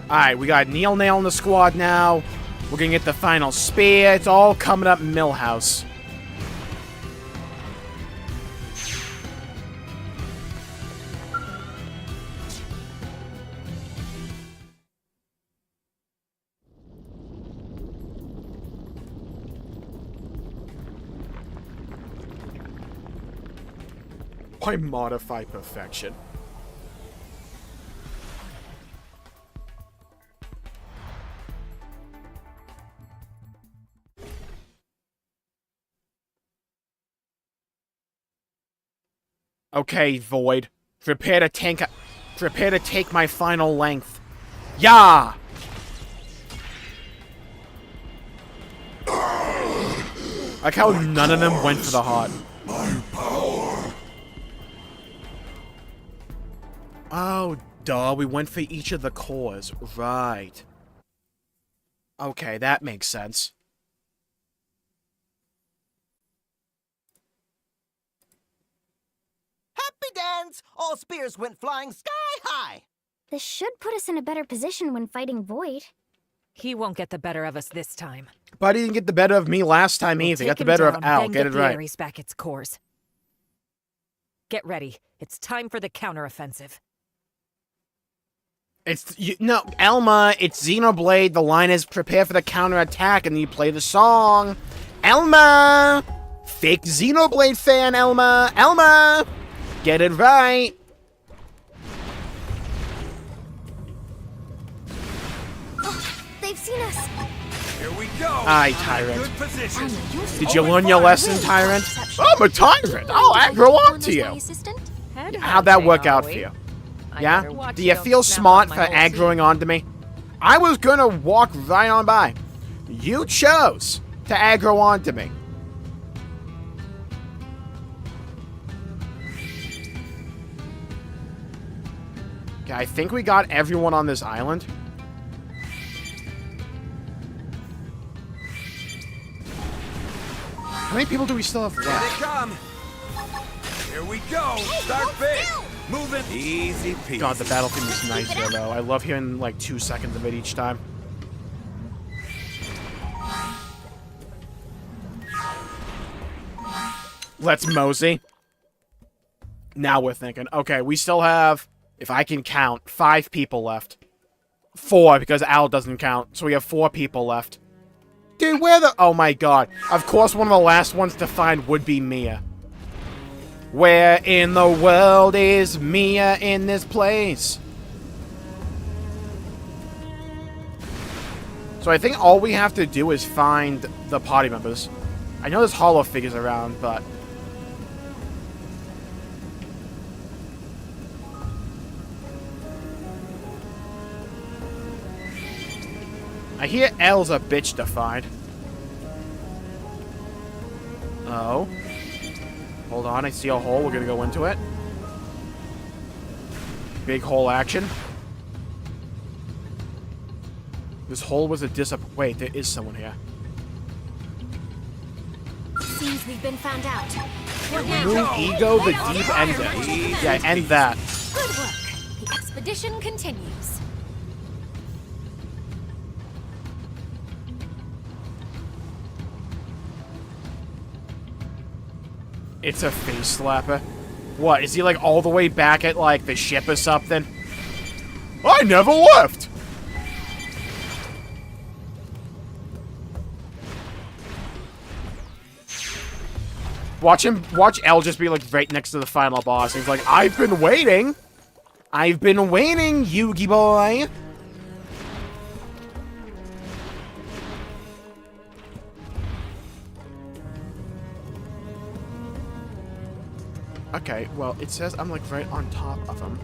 Alright, we got Neil Nail in the squad now. We're gonna get the final spear. It's all coming up Millhouse. Why modify perfection? Okay, Void. Prepare to take my final length. Yeah! Like how none of them went for the heart. My power. Oh, duh. We went for each of the cores. Right. Okay, that makes sense. Happy dance! All spears went flying sky high! This should put us in a better position when fighting Void. He won't get the better of us this time. But he didn't get the better of me last time either. He got the better of Al. Get it right. Ares back its cores. Get ready. It's time for the counteroffensive. No, Elma, it's Xenoblade. The line is prepare for the counterattack, and you play the song. Elma! Fake Xenoblade fan, Elma! Elma! Get it right. They've seen us. Here we go. Aye, Tyrant. Good position. Did you learn your lesson, Tyrant? I'm a Tyrant. I'll aggro on to you. How'd that work out for you? Yeah? Do you feel smart for aggroing onto me? I was gonna walk right on by. You chose to aggro onto me. Okay, I think we got everyone on this island. How many people do we still have Here they left? come. Here we go. Start big. Moving. Easy peasy. God, the battle theme is nice here, though. I love hearing, like, 2 seconds of it each time. Let's mosey. Now we're thinking. Okay, we still have, if I can count, 5 people left. 4, because Al doesn't count. So we have 4 people left. Dude, where the... Oh, my God. Of course, one of the last ones to find would be Mia. Where in the world is Mia in this place? So I think all we have to do is find the party members. I know there's hollow figures around, but... I hear L's a bitch to find. Oh. Hold on, I see a hole. We're gonna go into it. Big hole action. This hole was a wait, there is someone here. Seems we've been found out. What Moon now? Ego, the deep ending. Yeah, end that. Good work. The expedition continues. It's a face slapper. What, is he like all the way back at like the ship or something? I never left! Watch L just be like right next to the final boss. He's like, I've been waiting! I've been waiting, Yugi boy! Okay, well, it says I'm like right on top of him.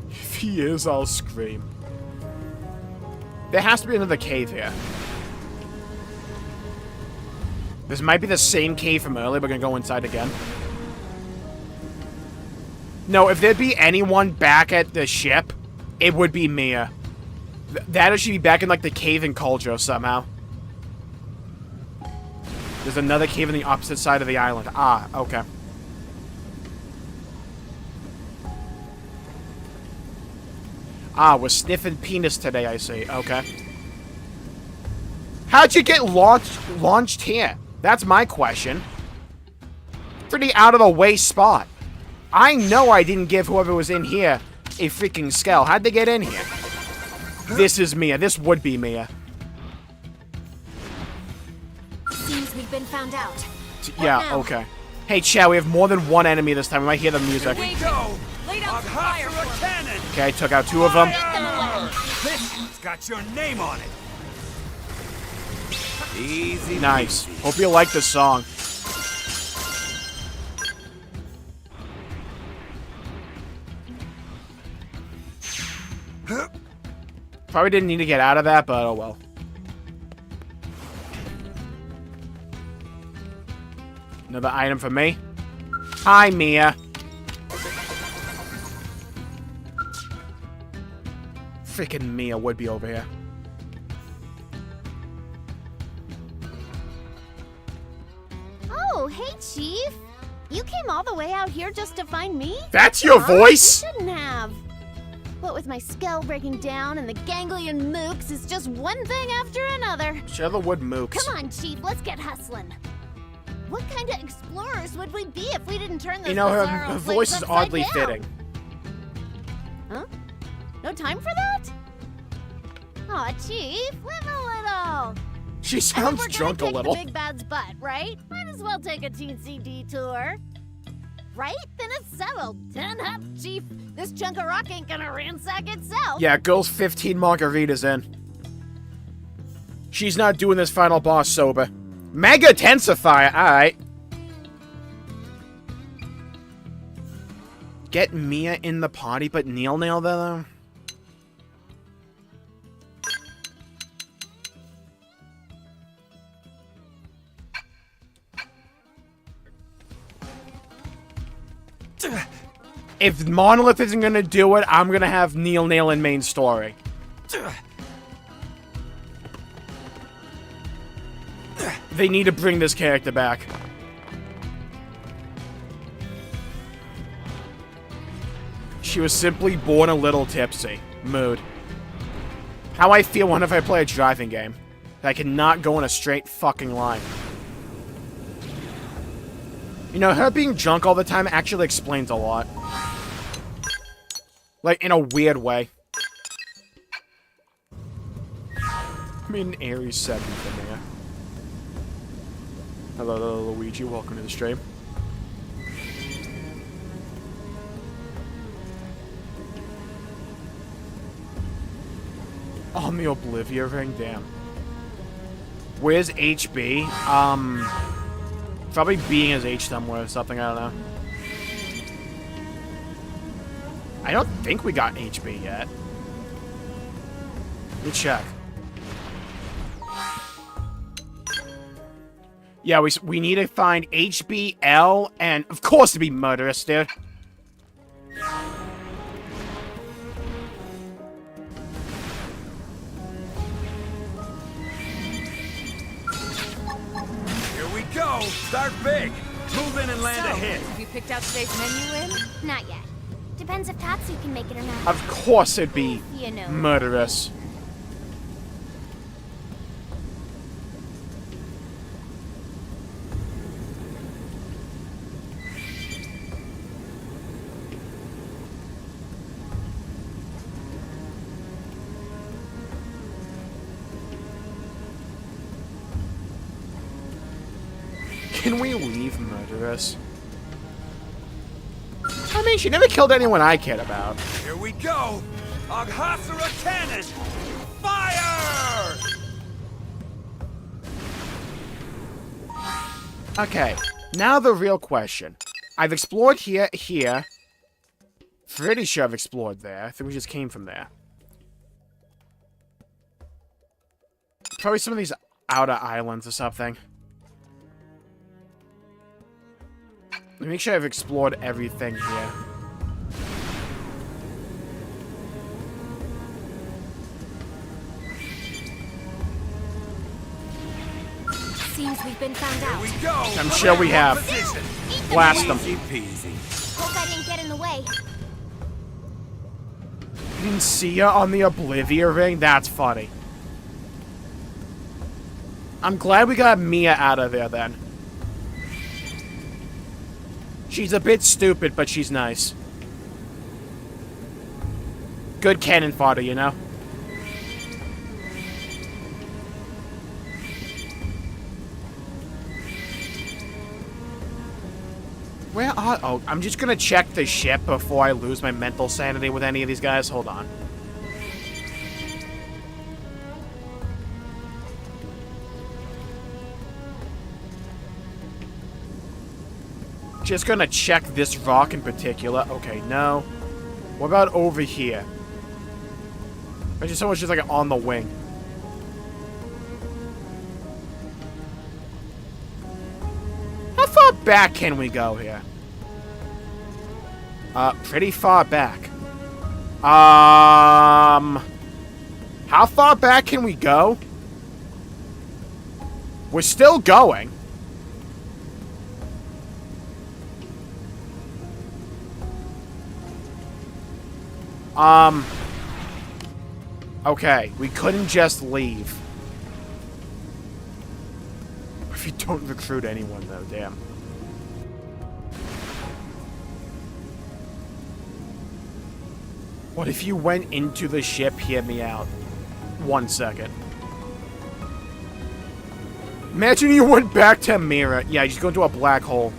If he is, I'll scream. There has to be another cave here. This might be the same cave from earlier. We're gonna go inside again. No, if there'd be anyone back at the ship, it would be Mia. That or she'd be back in, like, the cave in Culture somehow. There's another cave on the opposite side of the island. Ah, okay. Ah, we're sniffing penis today, I see. Okay. How'd you get launched here? That's my question. Pretty out-of-the-way spot. I know I didn't give whoever was in here a freaking skull. How'd they get in here? This is Mia. This would be Mia. Seems we've been found out. Yeah, okay. Hey, Chow, we have more than one enemy this time. We might hear the music. Go! On fire a cannon! Okay, took out two of them. This got your name on it. Easy. Nice. Hope you like this song. Probably didn't need to get out of that, but oh well. Another item for me. Hi, Mia. Freaking Mia would be over here. Oh, hey, Chief. You came all the way out here just to find me? That's your voice? You shouldn't have. What with my skull breaking down and the ganglion mooks is just one thing after another. Sherwood mooks. Come on, Chief, let's get hustling. What kind of explorers would we be if we didn't turn this You know, her bizarro voice place is upside oddly down? fitting. Huh? No time for that? Aw, Chief, live a little. She sounds drunk a little. The big bad's butt, right? Might as well take a teensy detour. Right? Then it's settled. 10 up, Chief. This chunk of rock ain't gonna ransack itself. Yeah, girl's 15 margaritas in. She's not doing this final boss sober. Mega Tensifier, alright. Get Mia in the party, but Nail there, though? If Monolith isn't gonna do it, I'm gonna have Nail in main story. They need to bring this character back. She was simply born a little tipsy. Mood. How I feel whenever I play a driving game. I cannot go in a straight fucking line. You know, her being drunk all the time actually explains a lot. Like, in a weird way. I mean, Aries 7 for me. Hello, Luigi. Welcome to the stream. On the Oblivia ring? Damn. Where's HB? Probably being his H somewhere or something, I don't know. I don't think we got HB yet. Let me check. Yeah, we need to find HB, L, and of course to be murderous, dude. go! Start big! Move in and land a hit! Have you picked out today's menu in? Not yet. Depends if Tatsu can make it or not. Of course it'd be You know. murderous. Can we leave murderous? I mean, she never killed anyone I cared about. Here we go! Aghasura cannon! Fire! Okay, now the real question. I've explored here. Pretty sure I've explored there. I think we just came from there. Probably some of these outer islands or something. Let me make sure I've explored everything here. Seems we've been found out. Here we go! I'm sure we have. Blast them. Easy peasy. Hope I didn't get in the way. You didn't see her on the Oblivion ring? That's funny. I'm glad we got Mia out of there then. She's a bit stupid, but she's nice. Good cannon fodder, you know? Where are... Oh, I'm just gonna check the ship before I lose my mental sanity with any of these guys. Hold on. Just gonna check this rock in particular. Okay, no. What about over here? Imagine someone's just like on the wing. How far back can we go here? Pretty far back. How far back can we go? We're still going. Okay, we couldn't just leave. If you don't recruit anyone, though, damn. What if you went into the ship? Hear me out. 1 second. Imagine you went back to MIRA. Yeah, you just go into a black hole.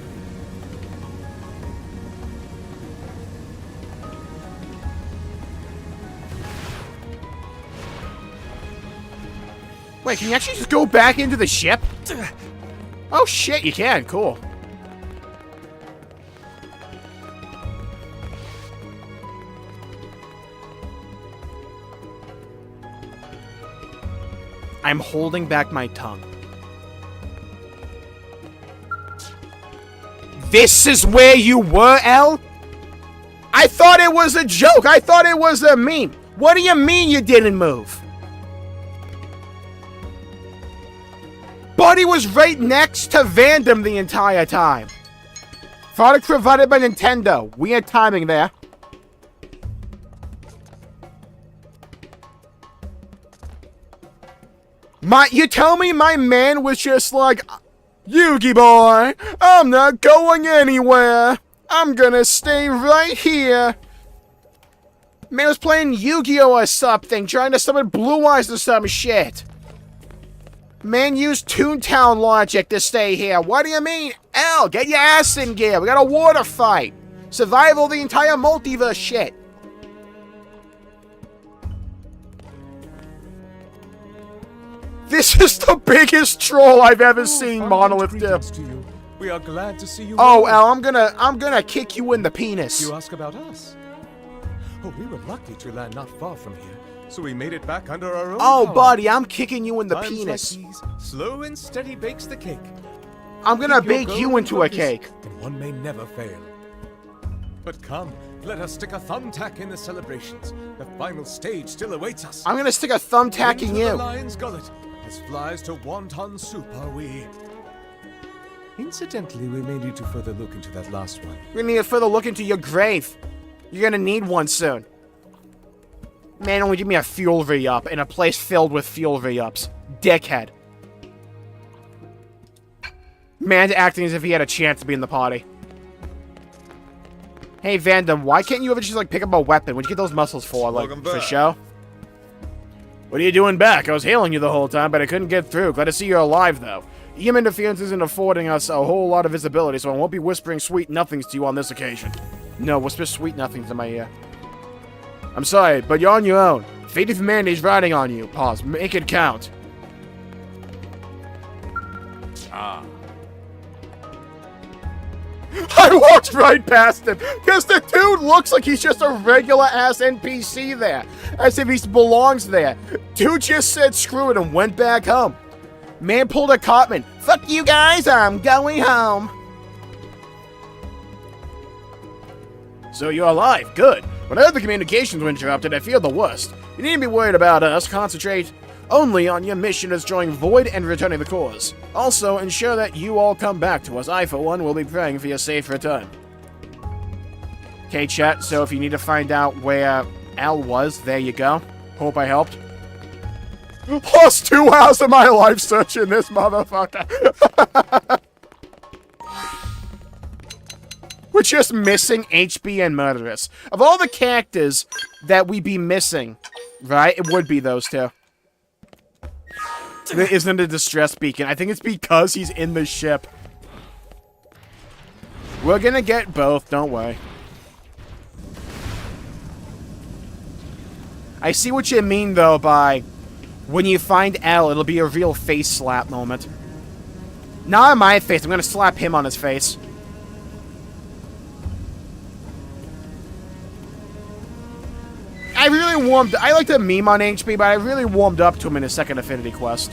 Wait, can you actually just go back into the ship? Oh shit, you can. Cool. I'm holding back my tongue. This is where you were, Elle? I thought it was a joke. I thought it was a meme. What do you mean you didn't move? Buddy was right next to Vandom the entire time. Product provided by Nintendo. Weird timing there. You tell me my man was just like, Yugi boy, I'm not going anywhere. I'm gonna stay right here. Man was playing Yu-Gi-Oh or something, trying to summon Blue Eyes or some shit. Man used Toontown logic to stay here. What do you mean? Elle, get your ass in gear. We got a war to fight. Survival of the entire multiverse shit. This is the biggest troll I've ever seen, Monolith do. We are glad to see you. Oh, Elle, I'm gonna kick you in the penis. You ask about us? Oh, we were lucky to land not far from here, so we made it back under our own Oh, power. buddy, I'm kicking you in the Times penis. like these, slow and steady bakes the cake. I'm gonna Keep your bake goal you in into a focus, cake. And one may never fail. But come, let us stick a thumbtack in the celebrations. The final stage still awaits us. I'm gonna stick a thumbtack in Into you. the lion's gullet, as flies to wonton soup are we. Incidentally, we may need to further look into that last one. We're gonna need to further look into your grave. You're gonna need one soon. Man, only give me a fuel re-up in a place filled with fuel re-ups. Dickhead. Man acting as if he had a chance to be in the party. Hey, Vandam, why can't you ever just, like, pick up a weapon? What'd you get those muscles for? Like, for show? What are you doing back? I was hailing you the whole time, but I couldn't get through. Glad to see you're alive, though. EM interference isn't affording us a whole lot of visibility, so I won't be whispering sweet nothings to you on this occasion. No, whisper sweet nothings in my ear. I'm sorry, but you're on your own. Fate of humanity's riding on you. Pause. Make it count. Ah. I walked right past him, because the dude looks like he's just a regular-ass NPC there, as if he belongs there. Dude just said screw it and went back home. Man pulled a Cartman. Fuck you guys, I'm going home. So you're alive, good. When I heard the communications were interrupted, I feared the worst. You needn't be worried about us, concentrate only on your mission as destroying Void and returning the cores. Also, ensure that you all come back to us. I, for one, will be praying for your safe return. Okay, chat, so if you need to find out where Al was, there you go. Hope I helped. Lost 2 hours of my life searching this motherfucker. We're just missing HB and Murderous. Of all the characters that we be missing, right, it would be those two. There isn't a distress beacon. I think it's because he's in the ship. We're gonna get both, don't worry. I see what you mean, though, by when you find L, it'll be a real face slap moment. Not on my face. I'm gonna slap him on his face. I really warmed... I like to meme on HB, but I really warmed up to him in his second Affinity quest.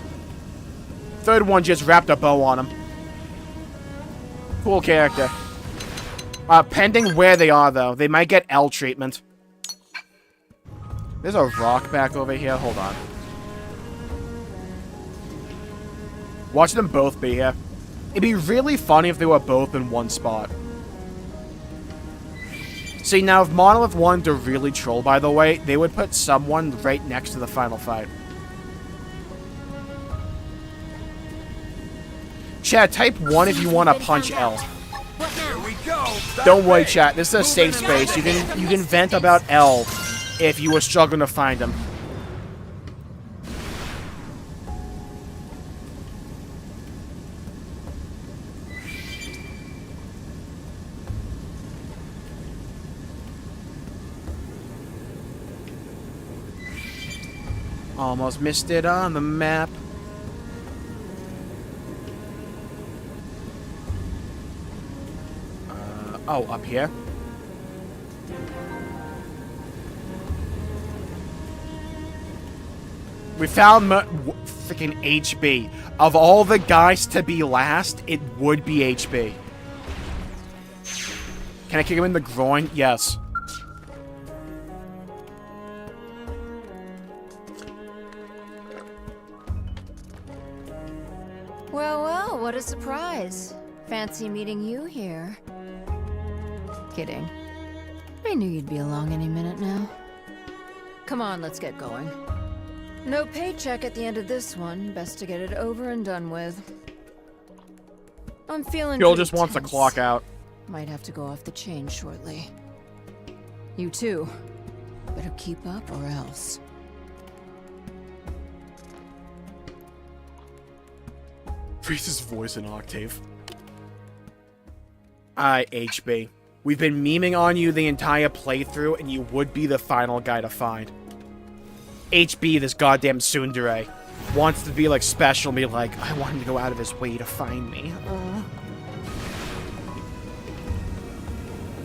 Third one just wrapped a bow on him. Cool character. Pending where they are, though. They might get L treatment. There's a rock back over here. Hold on. Watch them both be here. It'd be really funny if they were both in one spot. See, now if Monolith wanted to really troll, by the way, they would put someone right next to the final fight. Chat, type 1 if you want to punch L. Here we go. Don't worry, chat. This is a safe space. You can vent about L if you were struggling to find him. Almost missed it on the map. Oh, up here. We found freaking HB. Of all the guys to be last, it would be HB. Can I kick him in the groin? Yes. Well, well, what a surprise. Fancy meeting you here. Kidding. I knew you'd be along any minute now. Come on, let's get going. No paycheck at the end of this one. Best to get it over and done with. I'm feeling Joel just wants to clock out. Might have to go off the chain shortly. You too. Better keep up or else. Raise his voice an octave. HB. We've been memeing on you the entire playthrough, and you would be the final guy to find. HB, this goddamn tsundere, wants to be, like, special, be like, I want him to go out of his way to find me.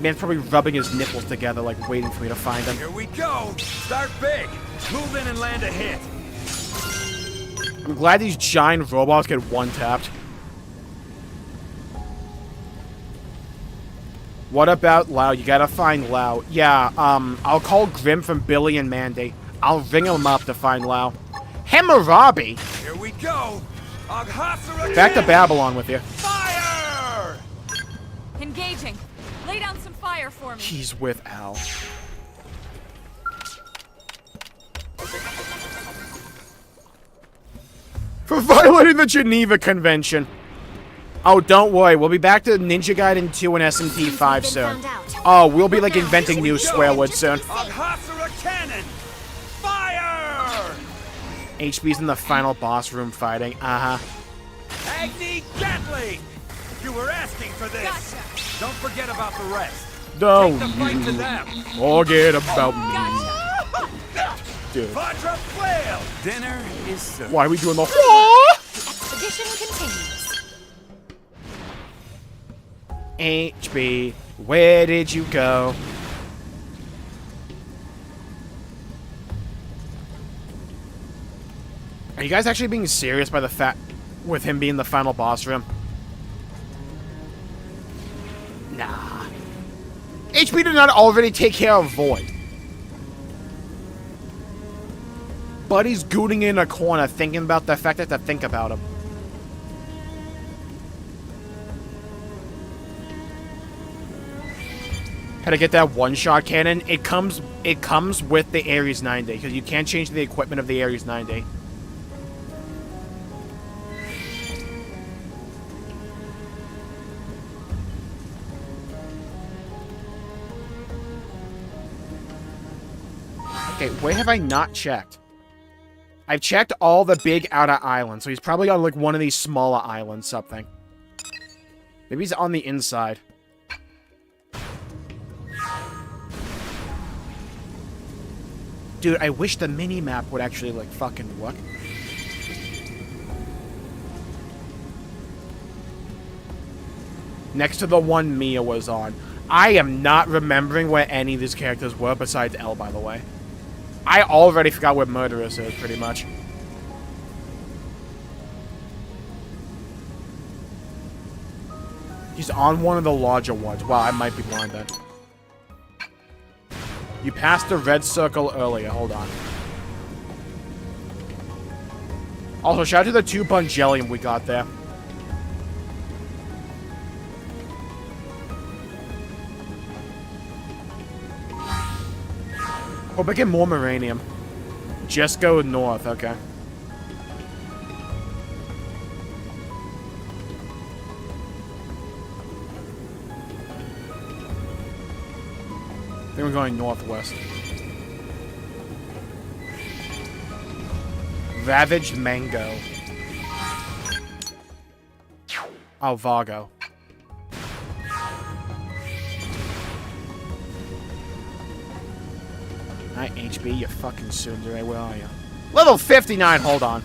Man's probably rubbing his nipples together, like, waiting for me to find him. Here we go. Start big. Move in and land a hit. I'm glad these giant robots get one-tapped. What about Lau? You gotta find Lau. Yeah, I'll call Grim from Billy and Mandy. I'll ring him up to find Lau. Hammurabi! Here we go. Back to Babylon with you. Fire! Engaging. Lay down some fire for me. He's with Al. For violating the Geneva Convention. Oh, don't worry. We'll be back to Ninja Gaiden 2 and SMT 5 soon. Oh, we'll be like inventing new swear words soon. Cannon! Fire! HB's in the final boss room fighting. Uh-huh. Agni Gatling! You were asking for this. Gotcha. Don't forget about the rest. Don't Take the fight to you them. forget about me. Dude. Quadra flail! Dinner is served. Why are we doing the Expedition continues. HB, where did you go? Are you guys actually being serious by the fact with him being the final boss room? Nah. HB did not already take care of Void. Buddy's gooning in a corner thinking about the fact that I have to think about him. How to get that one-shot cannon? It comes with the Ares 9D, because you can't change the equipment of the Ares 9D. Okay, where have I not checked? I've checked all the big outer islands, so he's probably on like one of these smaller islands, something. Maybe he's on the inside. Dude, I wish the mini-map would actually, like, fucking work. Next to the one Mia was on. I am not remembering where any of these characters were, besides Elle, by the way. I already forgot where Murderous is, pretty much. He's on one of the larger ones. Wow, I might be blind then. You passed the red circle earlier. Hold on. Also, shout out to the 2 Bungelium we got there. Hope I get more Moranium. Just go north, okay. I think we're going northwest. Ravaged Mango. Oh, Vago. Hi, HB, you fucking tsundere. Where are you? Level 59, hold on.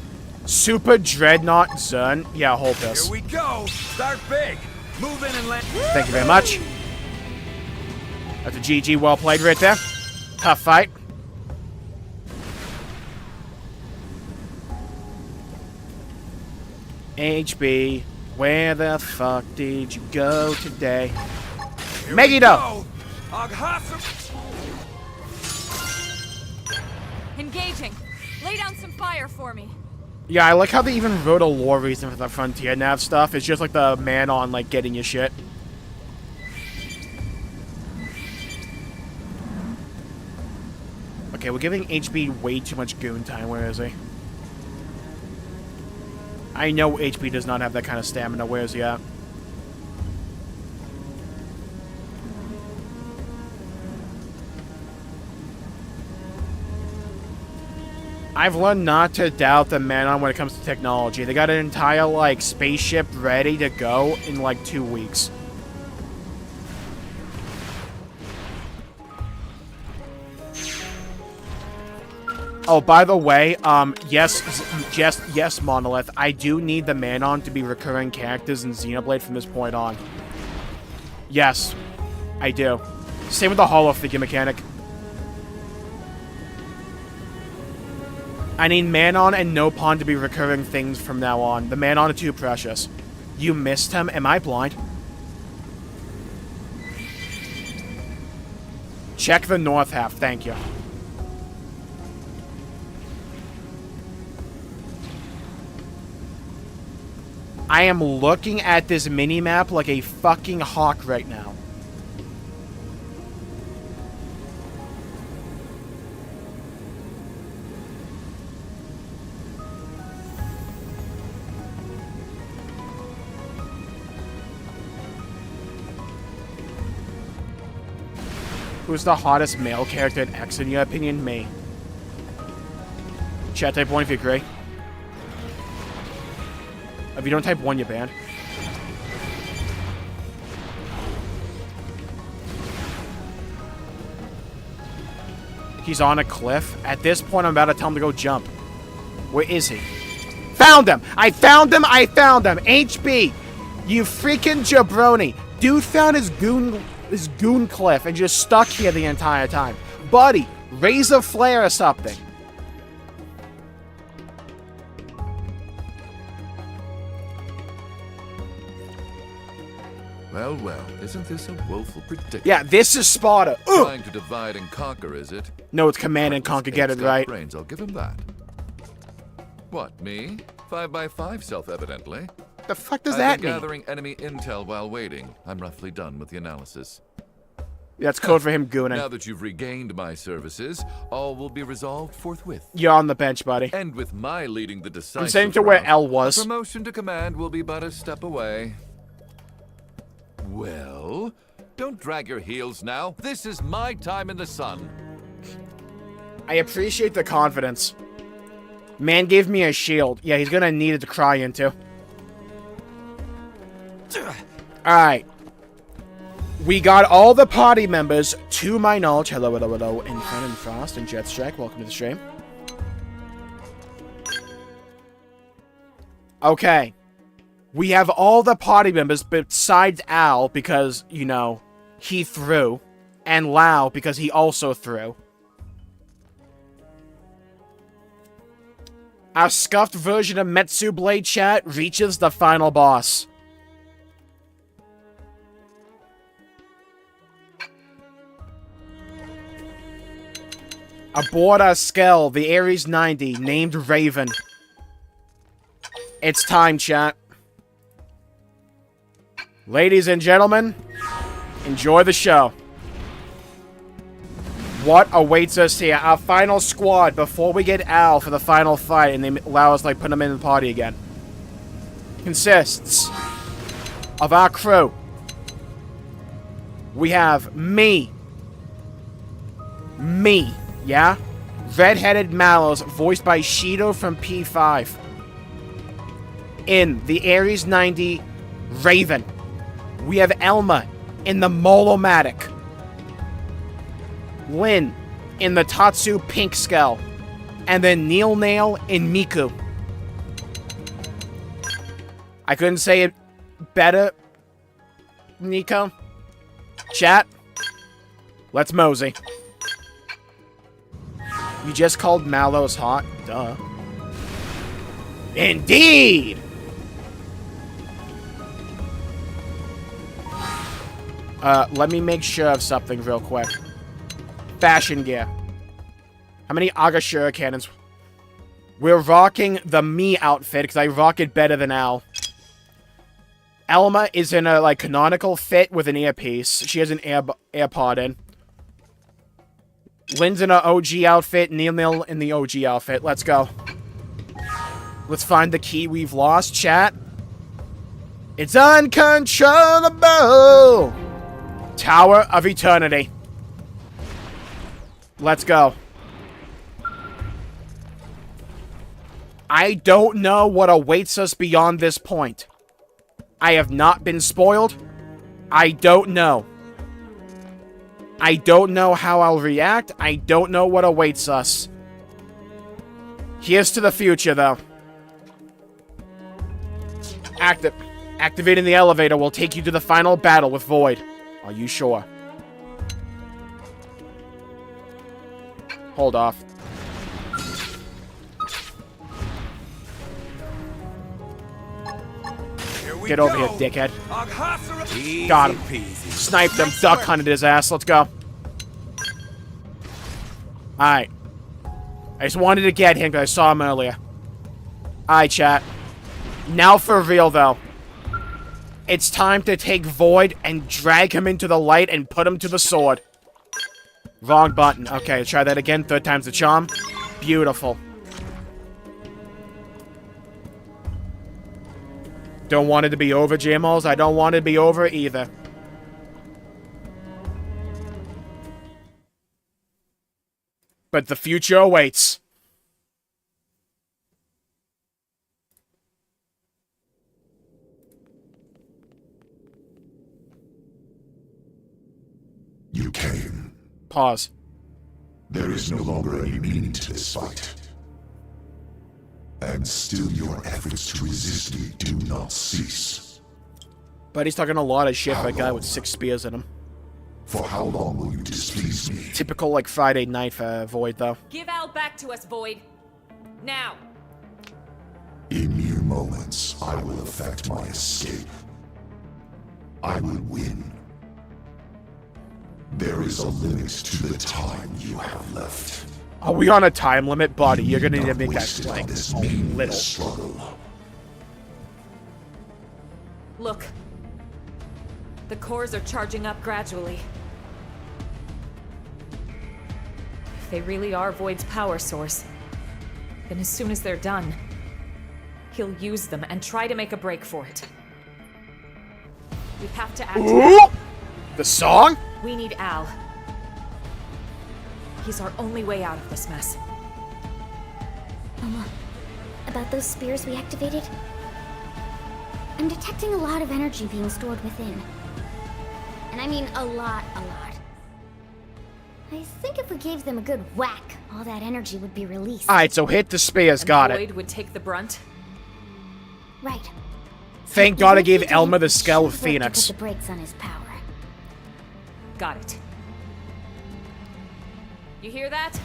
Super Dreadnought Zern. Yeah, hold this. Here we go. Start big. Move in and land. Thank you very much. That's a GG, well played right there. Tough fight. HB, where the fuck did you go today? Megiddo! Engaging. Lay down some fire for me. Yeah, I like how they even wrote a lore reason for the Frontier Nav stuff. It's just like the man on, like, getting your shit. Okay, we're giving HB way too much goon time. Where is he? I know HB does not have that kind of stamina. Where is he at? I've learned not to doubt the Manon when it comes to technology. They got an entire, like, spaceship ready to go in, like, 2 weeks. Oh, by the way, yes, Monolith, I do need the Manon to be recurring characters in Xenoblade from this point on. Yes, I do. Same with the Hollow Figure mechanic. I need Manon and Nopon to be recurring things from now on. The Manon are too precious. You missed him? Am I blind? Check the north half, thank you. I am looking at this mini-map like a fucking hawk right now. Who's the hottest male character in X, in your opinion? Me. Chat, type 1 if you agree. If you don't type 1, you're banned. He's on a cliff. At this point, I'm about to tell him to go jump. Where is he? Found him! I found him! I found him! HB! You freaking jabroni! Dude found his goon cliff and just stuck here the entire time. Buddy, raise a flare or something. Well, well, isn't this a woeful predicament? Yeah, this is Sparta. Trying to divide and conquer, is it? No, it's command and conquer. Get it right. Brains, I'll give him that. What, me? 5x5, self-evidently. The fuck does that mean? Gathering enemy intel while waiting. I'm roughly done with the analysis. That's code for him gooning. Now that you've regained my services, all will be resolved forthwith. You're on the bench, buddy. And with my leading the decisive I'm saying to where L was. A promotion to command will be but a step away. Well, don't drag your heels now. This is my time in the sun. I appreciate the confidence. Man gave me a shield. Yeah, he's gonna need it to cry into. Alright. We got all the party members, to my knowledge. Hello, hello, hello, Infern and Frost and Jetstrike. Welcome to the stream. Okay. We have all the party members besides Al because, you know, he threw. And Lau because he also threw. Our scuffed version of Metsu Blade chat reaches the final boss. Aboard our Skell, the Ares 90, named Raven. It's time, chat. Ladies and gentlemen, enjoy the show. What awaits us here? Our final squad before we get Al for the final fight and they allow us to put him in the party again. Consists of our crew. We have me. Yeah? Red-headed Mallows, voiced by Shido from P5. In the Ares 90, Raven. We have Elma in the Molomatic. Lynn in the Tatsu Pink Skull. And then Neil Nail in Miku. I couldn't say it better, Nico. Chat, let's mosey. You just called Mallows hot? Duh. Indeed! Let me make sure of something real quick. Fashion gear. How many Agashura cannons? We're rocking the me outfit, because I rock it better than Al. Elma is in a, like, canonical fit with an earpiece. She has an AirPod in. Lynn's in an OG outfit. Neil in the OG outfit. Let's go. Let's find the key we've lost, chat. It's uncontrollable! Tower of Eternity. Let's go. I don't know what awaits us beyond this point. I have not been spoiled. I don't know. I don't know how I'll react. I don't know what awaits us. Here's to the future, though. Activating the elevator will take you to the final battle with Void. Are you sure? Hold off. Get over here, dickhead. Got him. Sniped him. Duck hunted his ass. Let's go. Alright. I just wanted to get him because I saw him earlier. Alright, chat. Now for real, though. It's time to take Void and drag him into the light and put him to the sword. Wrong button. Okay, try that again. 3rd time's the charm. Beautiful. Don't want it to be over, Jmulls. I don't want it to be over either. But the future awaits. You came. Pause. There is no longer any meaning to this fight. And still your efforts to resist me do not cease. But he's talking a lot of shit for a guy with 6 spears in him. For how long will you displease me? Typical, like, Friday night for Void, though. Give Al back to us, Void. Now. In mere moments, I will effect my escape. I will win. There is a limit to the time you have left. Are we on a time limit, buddy? You're gonna need to make that, like, this a little. struggle. Look. The cores are charging up gradually. If they really are Void's power source, then as soon as they're done, he'll use them and try to make a break for it. We have to act now. The song? We need Al. He's our only way out of this mess. Mama, about those spears we activated? I'm detecting a lot of energy being stored within. And I mean a lot, a lot. I think if we gave them a good whack, all that energy would be released. Alright, so hit the spears, got Void it. would take the brunt. Right. Thank God I gave Elma the Skull of Phoenix. To put the brakes on his power. Got it. You hear that?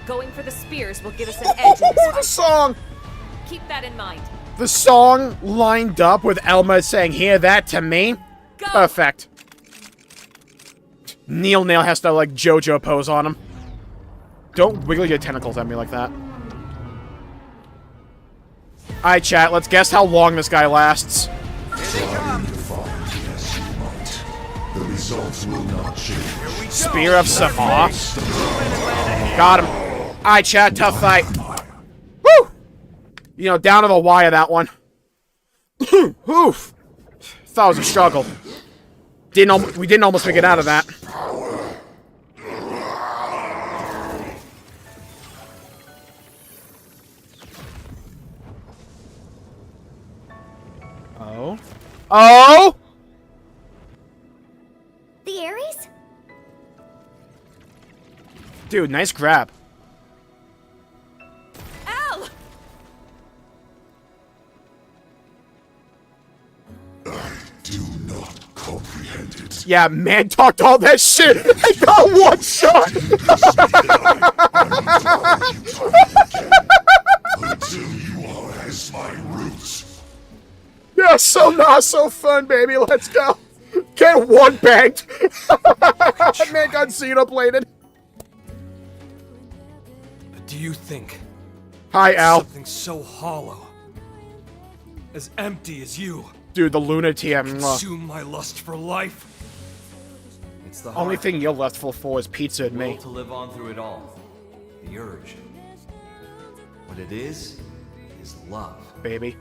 Going for the spears will give us an edge in this fight. The song! Keep that in mind. The song lined up with Elma saying, hear that to me? Go. Perfect. Neil has to, like, JoJo pose on him. Don't wiggle your tentacles at me like that. Alright, chat, let's guess how long this guy lasts. The results will not change. Spear of Samar. Got him. Alright, chat, tough fight. Woo! You know, down to the wire, that one. Oof. Thought it was a struggle. We didn't almost make it out of that. Oh. Oh! The Ares? Dude, nice grab. Al! I do not comprehend it. Yeah, man talked all that shit. I got one shot. Until you are as my roots. Yeah, so not so fun, baby. Let's go. Get one banked. Man got Xenobladed. Do you think? Hi, Al. Something so hollow, as empty as you. Dude, the lunatic. Consume my lust for life. It's the Only heart. thing you're left for is pizza and me. Will to live on through it all. The urge. What it is love. Baby.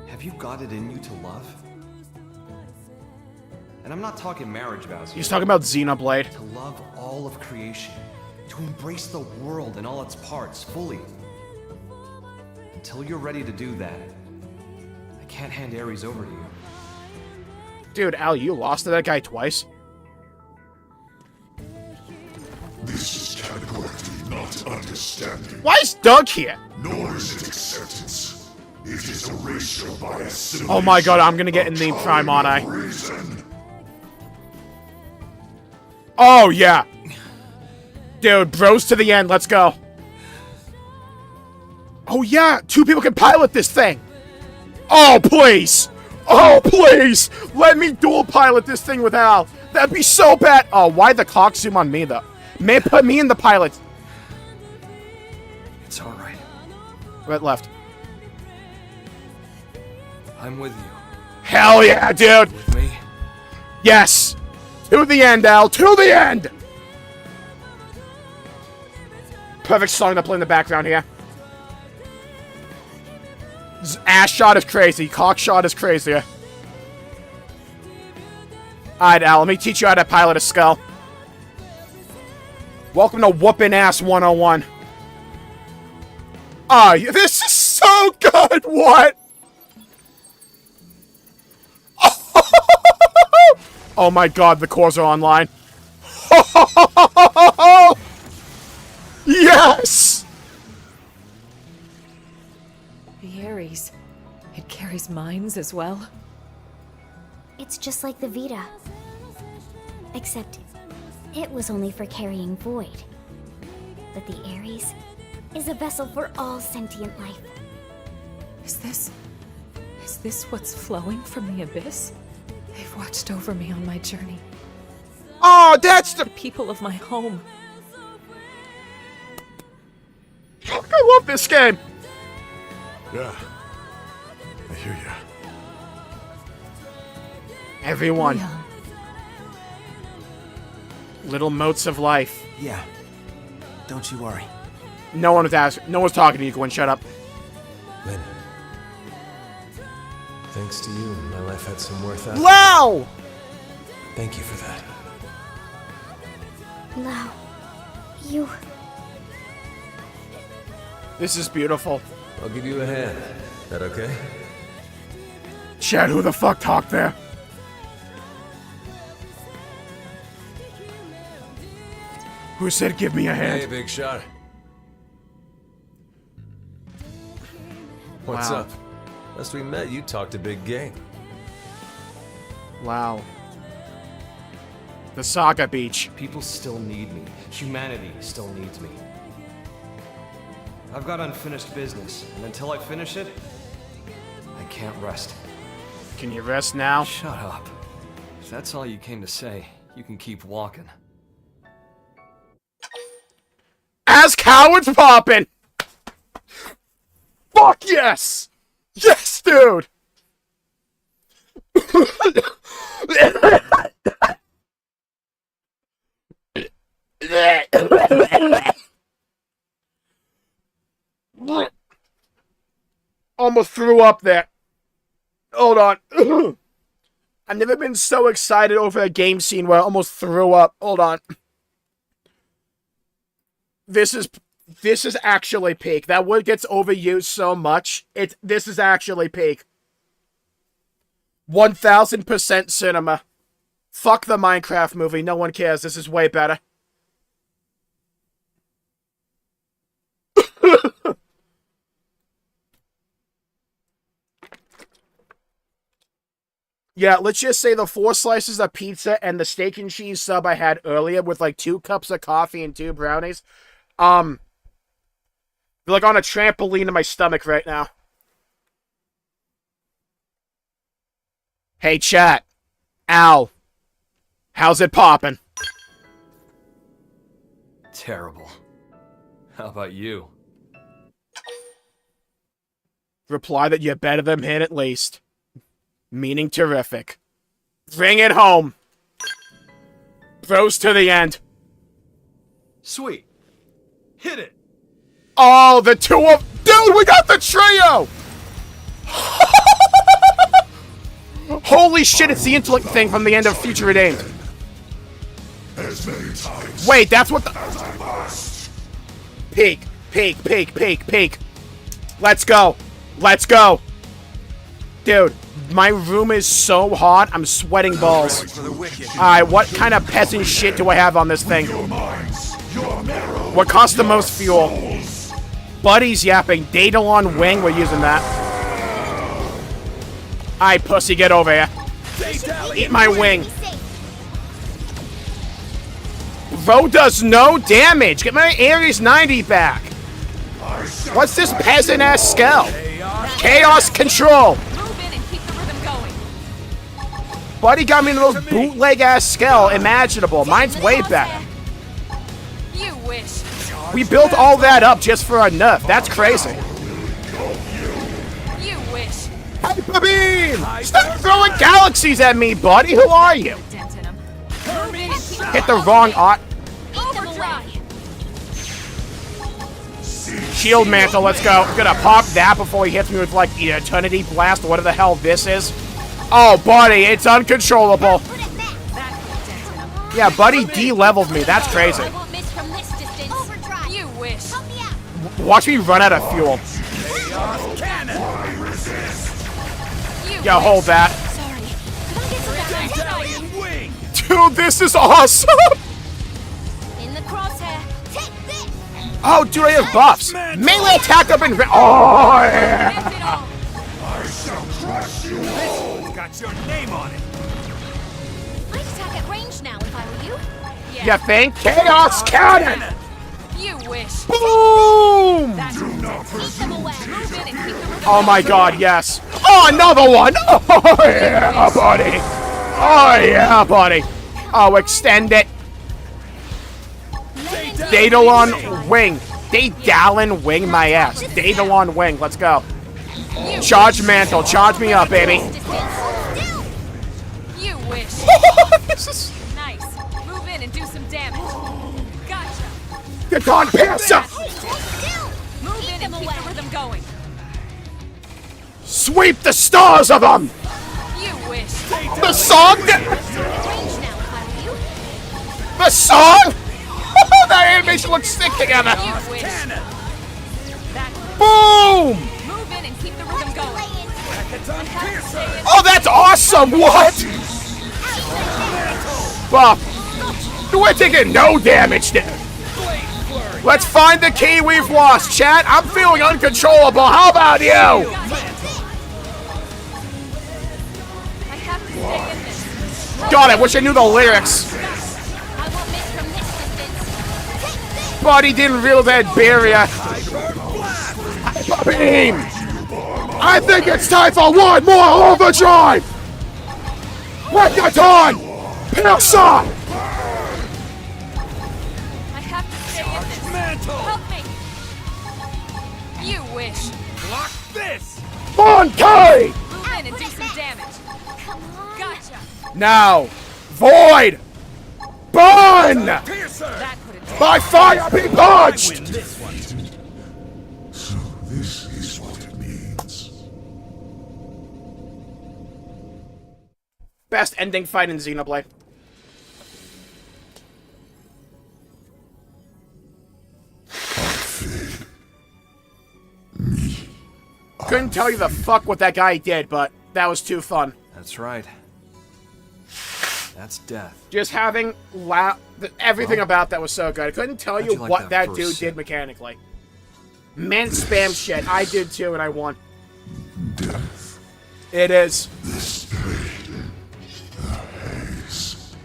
Have you got it in you to love? And I'm not talking marriage vows here. He's talking about Xenoblade. To love all of creation. To embrace the world in all its parts fully. Until you're ready to do that, I can't hand Ares over to you. Dude, Al, you lost to that guy twice. This is categorically not understanding. Why is Doug here? Nor is it acceptance. It is erasure by assimilation. Oh my god, I'm gonna get in the prime, aren't I? Oh, yeah. Dude, bros to the end, let's go. Oh yeah, 2 people can pilot this thing. Oh, please. Oh, please. Let me dual pilot this thing with Al. That'd be so bad. Oh, why the cock zoom on me, though? May put me in the pilot. It's alright. Right, left. I'm with you. Hell yeah, dude! With me? Yes! To the end, Al! To the end! Perfect song to play in the background here. Ass shot is crazy. Cock shot is crazier. Alright, Al, let me teach you how to pilot a skull. Welcome to Whoopin' Ass 101. Ah, this is so good! What? Oh my god, the cores are online. Yes! The Ares. It carries mines as well. It's just like the Vita. Except, it was only for carrying void. But the Ares is a vessel for all sentient life. Is this what's flowing from the abyss? They've watched over me on my journey. Oh, that's the people of my home. I love this game. Yeah. I hear you. Everyone. Leon. Little motes of life. Yeah. Don't you worry. No one was asking. No one's talking to you, Gwen. Shut up. Lynn. Thanks to you, my life had some worth out. Wow! Thank you for that. Lau, you... This is beautiful. I'll give you a hand. That okay? Chad, who the fuck talked there? Who said give me a hand? Hey, big shot. What's Wow. up? Last we met, you talked a big game. Wow. The Saga Beach. People still need me. Humanity still needs me. I've got unfinished business, and until I finish it, I can't rest. Can you rest now? Shut up. If that's all you came to say, you can keep walking. As cowards poppin'! Fuck yes! Yes, dude! Almost threw up there. Hold on. I've never been so excited over a game scene where I almost threw up. Hold on. This is actually peak. That word gets overused so much. This is actually peak. 1000% cinema. Fuck the Minecraft movie. No one cares. This is way better. Yeah, let's just say the 4 slices of pizza and the steak and cheese sub I had earlier with like 2 cups of coffee and 2 brownies. They're like on a trampoline in my stomach right now. Hey, chat. Al. How's it poppin'? Terrible. How about you? Reply that you're better than him at least. Meaning terrific. Bring it home. Bros to the end. Sweet. Hit it. Oh, the 2 of... Dude, we got the trio! Holy shit, it's the intellect thing from the end of Future Redeemed. Wait, that's what the... Peak, peak, peak, peak, peak. Let's go. Let's go. Dude, my room is so hot, I'm sweating balls. Alright, what kind of peasant shit do I have on this thing? What costs the most fuel? Buddy's yapping. Daedalon Wing, we're using that. Alright, pussy, get over here. Eat my wing. Ro does no damage. Get my Ares 90 back. What's this peasant-ass spell? Chaos control. Buddy got me into those bootleg-ass spell imaginable. Mine's way better. You wish. We built all that up just for a nerf. That's crazy. You wish. Happy Beam! Stop throwing galaxies at me, buddy! Who are you? Hit the wrong Shield mantle, let's go. I'm gonna pop that before he hits me with, like, the Eternity Blast, or whatever the hell this is. Oh, buddy, it's uncontrollable. Yeah, buddy D-leveled me. That's crazy. You wish. Watch me run out of fuel. Yo, hold that. Dude, this is awesome! In the crosshair. Oh, dude, I have buffs. Melee attack up in... Oh, yeah! I shall crush you all. Got your name on it. I'd attack at range now if I were you. You think? Chaos Cannon! You wish. Boom! Oh my god, yes. Oh, another one! Oh, yeah, buddy. Oh, yeah, buddy. Oh, extend it. Daedalon Wing. Daedalon Wing my ass. Daedalon Wing, let's go. Charge Mantle, charge me up, baby. You wish. This is... Nice. Move in and do some damage. Gotcha. Get on, Piercer! Move in and keep the rhythm going. Sweep the stars of them! You wish. The song? The song? That animation looks sick together. Boom! Move in and keep the rhythm going. Oh, that's awesome! What? Well, we're taking no damage there. Let's find the key we've lost, chat. I'm feeling uncontrollable. How about you? God, I wish I knew the lyrics. Buddy didn't real that barrier. Beam! I think it's time for one more overdrive! Megaton! Piercer! I have to stay in this. Help me. You wish. Block this. Monkey! Move in and do some damage. Come on. Gotcha. Now, Void! Burn! By fire be punched! So this is what it means. Best ending fight in Xenoblade. Couldn't tell you the fuck what that guy did, but that was too fun. That's right. That's death. Just having everything about that was so good. I couldn't tell you like what that that first dude scene? did mechanically. Man spam shit. I did too, and I won. Death. It is. This pain. The haze.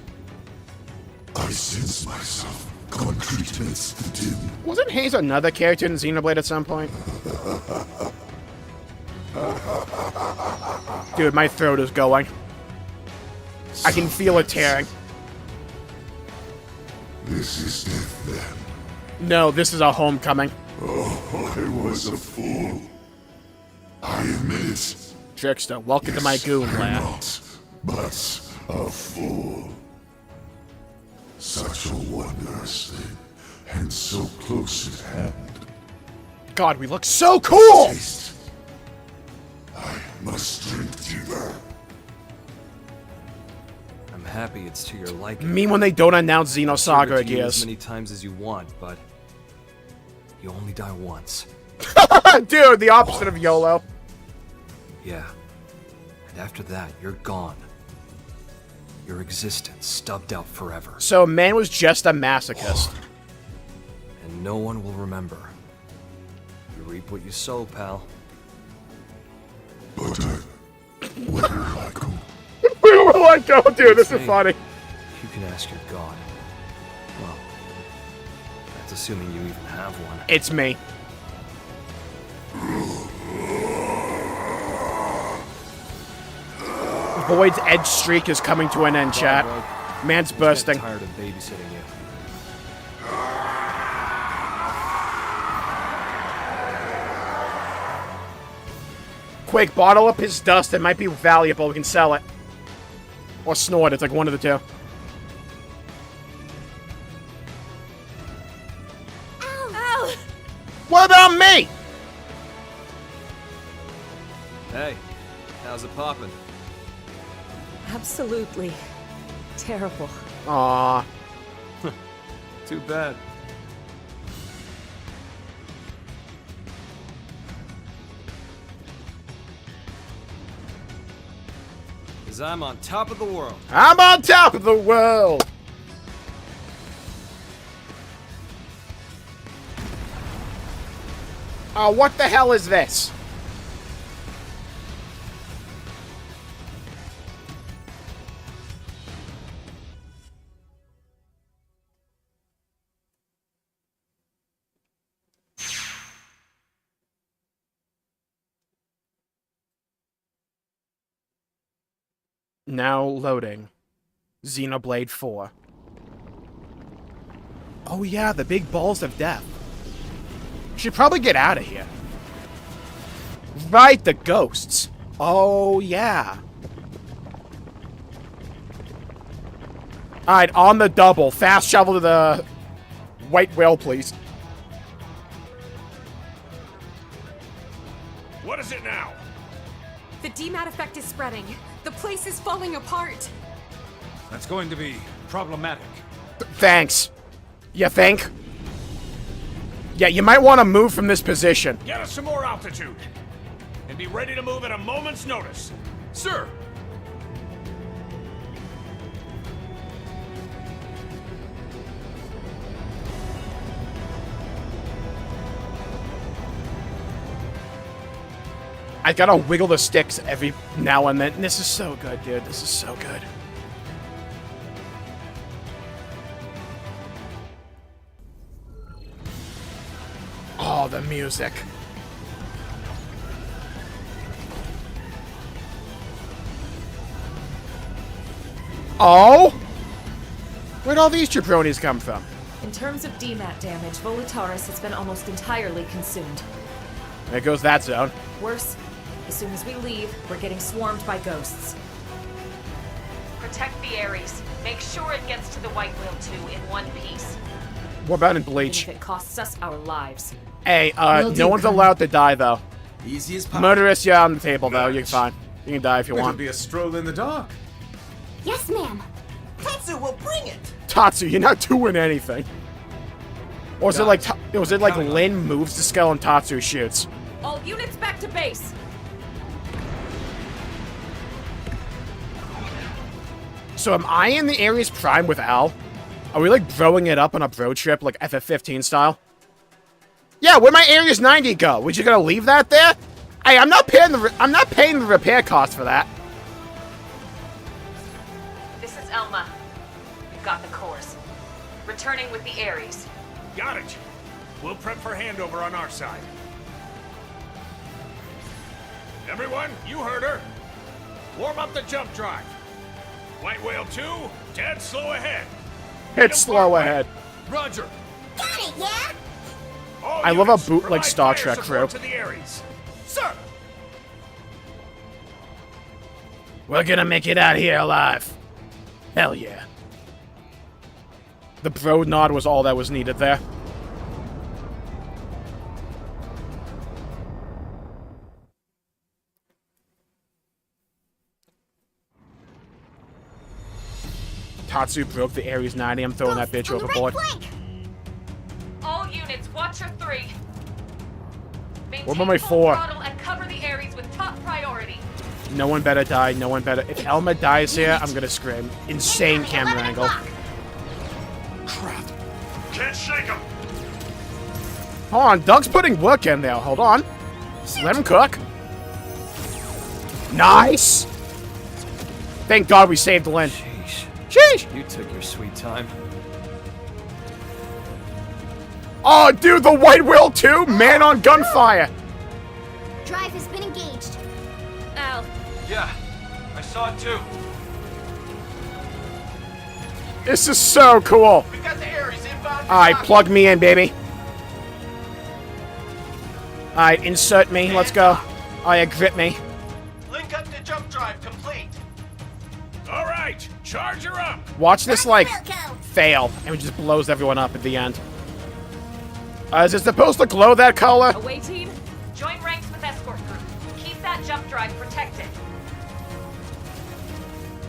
I sense myself. Concrete amidst the dim. Wasn't Hayes another character in Xenoblade at some point? Dude, my throat is going. I can feel it tearing. This is death then. No, this is a homecoming. Oh, I was a fool. I admit it. Trickster, welcome to my goon lab. Not, but a fool. Such a wondrous thing, and so close at hand. God, we look so cool! I must drink deeper. I'm happy it's to your liking. Me when they don't announce Xenosaga Serve it to you Gears. as many times as you want, but you only die once. Dude, the opposite of YOLO. Yeah. And after that, you're gone. Your existence stubbed out forever. So man was just a masochist. And no one will remember. You reap what you sow, pal. But where will I go? Where will I go, dude? This is funny. You can ask your god. Well, that's assuming you even have one. It's me. Void's edge streak is coming to an end, chat. Man's bursting. Tired of babysitting you. quick, bottle up his dust. It might be valuable. We can sell it. Or snort. It's like one of the two. Ow! What about me? Hey, how's it poppin'? Absolutely terrible. Aww. Too bad. Cause I'm on top of the world. I'm on top of the world. Oh, what the hell is this? Now loading. Xenoblade 4. Oh yeah, the big balls of death. Should probably get out of here. Right, the ghosts. Oh yeah. Alright, on the double. Fast travel to the white whale, please. What is it now? The DMAT effect is spreading. The place is falling apart. That's going to be problematic. Thanks. You think? Yeah, you might want to move from this position. Get us some more altitude. And be ready to move at a moment's notice. Sir! I gotta wiggle the sticks every now and then. This is so good, dude. This is so good. Oh, the music. Oh? Where'd all these jabronis come from? In terms of DMAT damage, Volataris has been almost entirely consumed. There goes that zone. Worse, as soon as we leave, we're getting swarmed by ghosts. Protect the Ares. Make sure it gets to the White Whale 2 in one piece. What about in Bleach? Even if it costs us our lives. Hey, no one's allowed to die, though. Easy as pie. Murderous, yeah, on the table, though. You're fine. You can die if you It'll want. be a stroll in the dark. Yes, ma'am. Tatsu will bring it. Tatsu, you're not doing anything. Or is it like, Lin moves the scale and Tatsu shoots? All units back to base. So am I in the Ares Prime with Al? Are we like throwing it up on a bro trip like FF15 style? Yeah, where'd my Ares 90 go? We just gonna leave that there? Hey, I'm not paying the repair cost for that. This is Elma. We've got the cores. Returning with the Ares. Got it. We'll prep for handover on our side. Everyone, you heard her. Warm up the jump drive. White Whale 2, dead slow ahead. It's slow ahead. Roger. Got it, yeah? I love a bootleg Star Trek crew. To the Ares. Sir. We're gonna make it out here alive. Hell yeah. The bro nod was all that was needed there. Tatsu broke the Ares 90. I'm throwing that bitch overboard. All units, Watcher 3. What about my 4? Throttle and cover the Ares with top priority. No one better die. No one better. If Elma dies here, I'm gonna scream. Insane camera angle. Crap. Can't shake him. Hold on. Doug's putting work in there. Hold on. Just let him cook. Nice. Thank God we saved Lynn. Sheesh. You took your sweet time. Oh, dude, the White Whale 2? Man on gunfire. Drive has been engaged. Al. Yeah, I saw it too. This is so cool. We've got the Ares inbound. Alright, plug me in, baby. Alright, insert me. Let's go. Oh yeah, grip me. Charge her up! Watch this, like, fail, and it just blows everyone up at the end. Is it supposed to glow that color? Away team, join ranks with escort group. Keep that jump drive protected.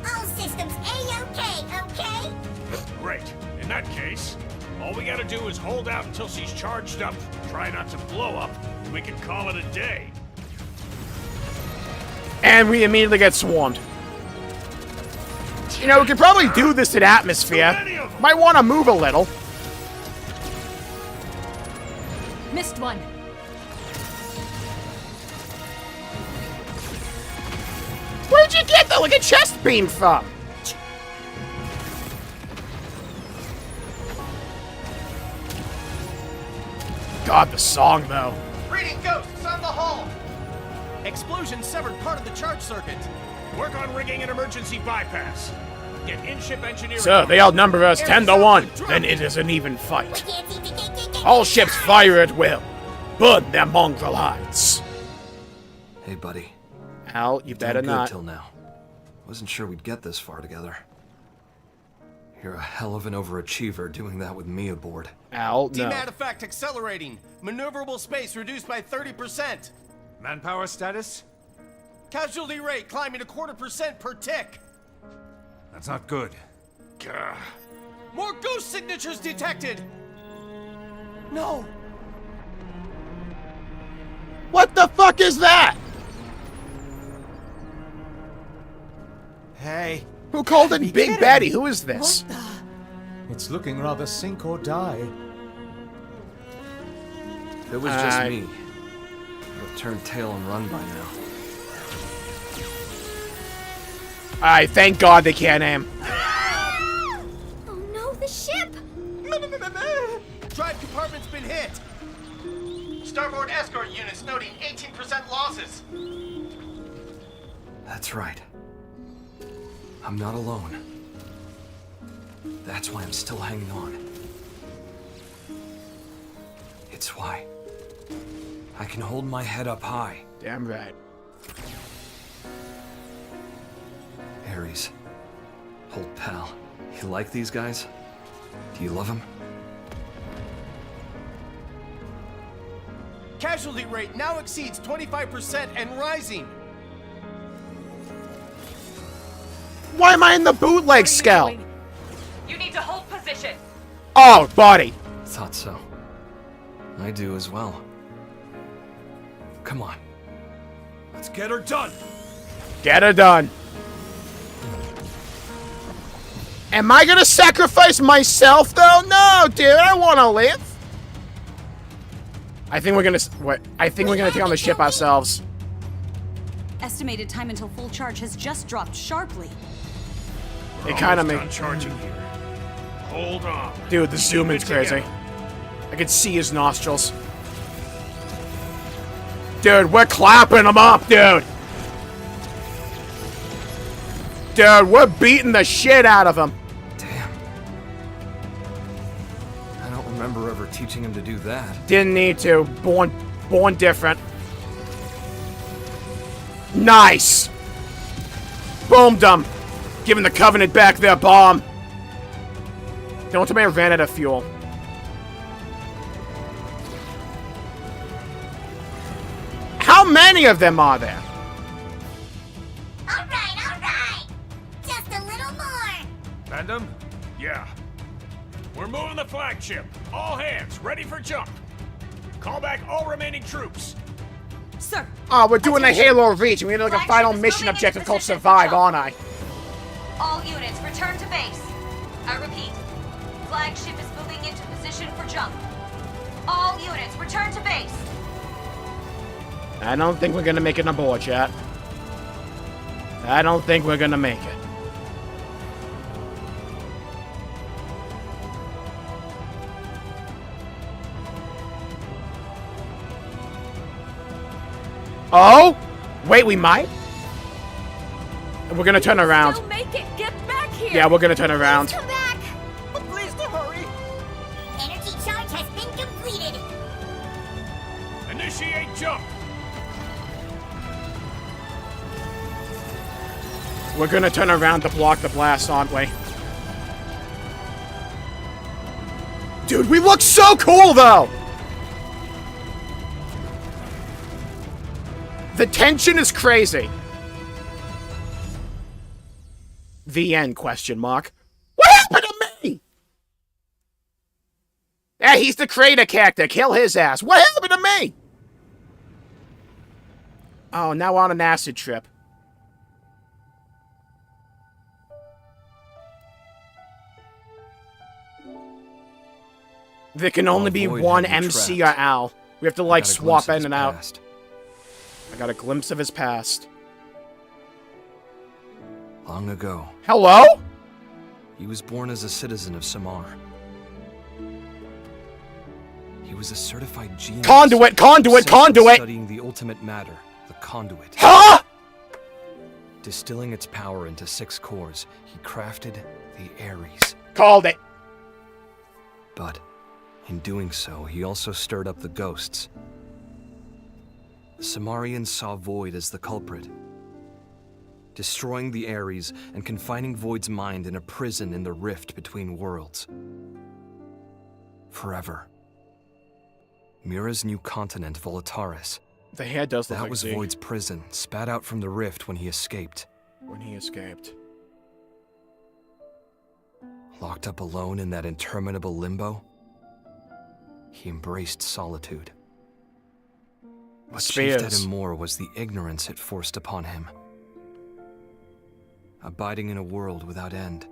All systems A-OK, okay? Great. In that case, all we gotta do is hold out until she's charged up, try not to blow up, and we can call it a day. And we immediately get swarmed. You know, we could probably do this in atmosphere. Might want to move a little. Missed one. Where'd you get the, like, a chest beam from? God, the song, though. Reading ghosts on the hull! Explosion severed part of the charge circuit. Work on rigging an emergency bypass. Get in-ship engineering. Sir, they outnumber us 10 to 1. Then it is an even fight. All ships fire at will. Burn their mongrel hides. Hey, buddy. Al, you better Done good not. till now. Wasn't sure we'd get this far together. You're a hell of an overachiever doing that with me aboard. Al, no. DMAT effect accelerating. Maneuverable space reduced by 30%. Manpower status? Casualty rate climbing 0.25% per tick. That's not good. Gah. More ghost signatures detected. No. What the fuck is that? Hey. Who called it Big Betty? Who is this? It's looking rather sink or die. If it was just me, I'd have turned tail and run by now. Alright, thank God they can't aim. Oh no, the ship! Drive compartment's been hit. Starboard escort units noting 18% losses. That's right. I'm not alone. That's why I'm still hanging on. It's why I can hold my head up high. Damn right. Ares, old pal, you like these guys? Do you love them? Casualty rate now exceeds 25% and rising. Why am I in the bootleg skull? You need to hold position. Oh, body. Thought so. I do as well. Come on. Let's get her done. Get her done. Am I gonna sacrifice myself, though? No, dude, I wanna live. I think we're gonna... What? I think we're gonna take on the ship ourselves. Estimated time until full charge has just dropped sharply. It kind of Almost makes... done charging here. Hold on. Dude, the zoom Keep is it crazy. together. I could see his nostrils. Dude, we're clapping him up, dude. Dude, we're beating the shit out of him. Damn. I don't remember ever teaching him to do that. Didn't need to. Born different. Nice. Boomed them. Giving the Covenant back their bomb. Don't tell me I ran out of fuel. How many of them are there? All right. Just a little more. Random? Yeah. We're moving the flagship. All hands, ready for jump. Call back all remaining troops. Sir. Oh, we're doing a Halo Reach, and we need like a final mission objective called Survive, aren't I? All units, return to base. I repeat, flagship is moving into position for jump. All units, return to base. I don't think we're gonna make it on board, chat. I don't think we're gonna make it. Oh? Wait, we might? We're gonna turn around. Still make it. Get back here. Yeah, we're gonna turn around. Come back. Please do hurry. Energy charge has been completed. Initiate jump. We're gonna turn around to block the blast, aren't we? Dude, we look so cool, though! The tension is crazy. The end, question mark. What happened to me? Yeah, he's the creator character. Kill his ass. What happened to me? Oh, now on an acid trip. There can only be one MC or Al. We have to, like, swap in and out. I got a glimpse of his past. Long ago. Hello? He was born as a citizen of Samar. He was a certified genius. Conduit! Conduit! Conduit! Studying the ultimate matter, the conduit. Huh? Distilling its power into 6 cores, he crafted the Ares. Called it. But in doing so, he also stirred up the ghosts. The Samarians saw Void as the culprit, destroying the Ares and confining Void's mind in a prison in the rift between worlds. Forever. MIRA's new continent, Volataris. The hair does look like that was Z. Void's prison, spat out from the rift when he escaped. Locked up alone in that interminable limbo, he embraced solitude. What chafed at him more was the ignorance it forced upon him. Abiding in a world without end,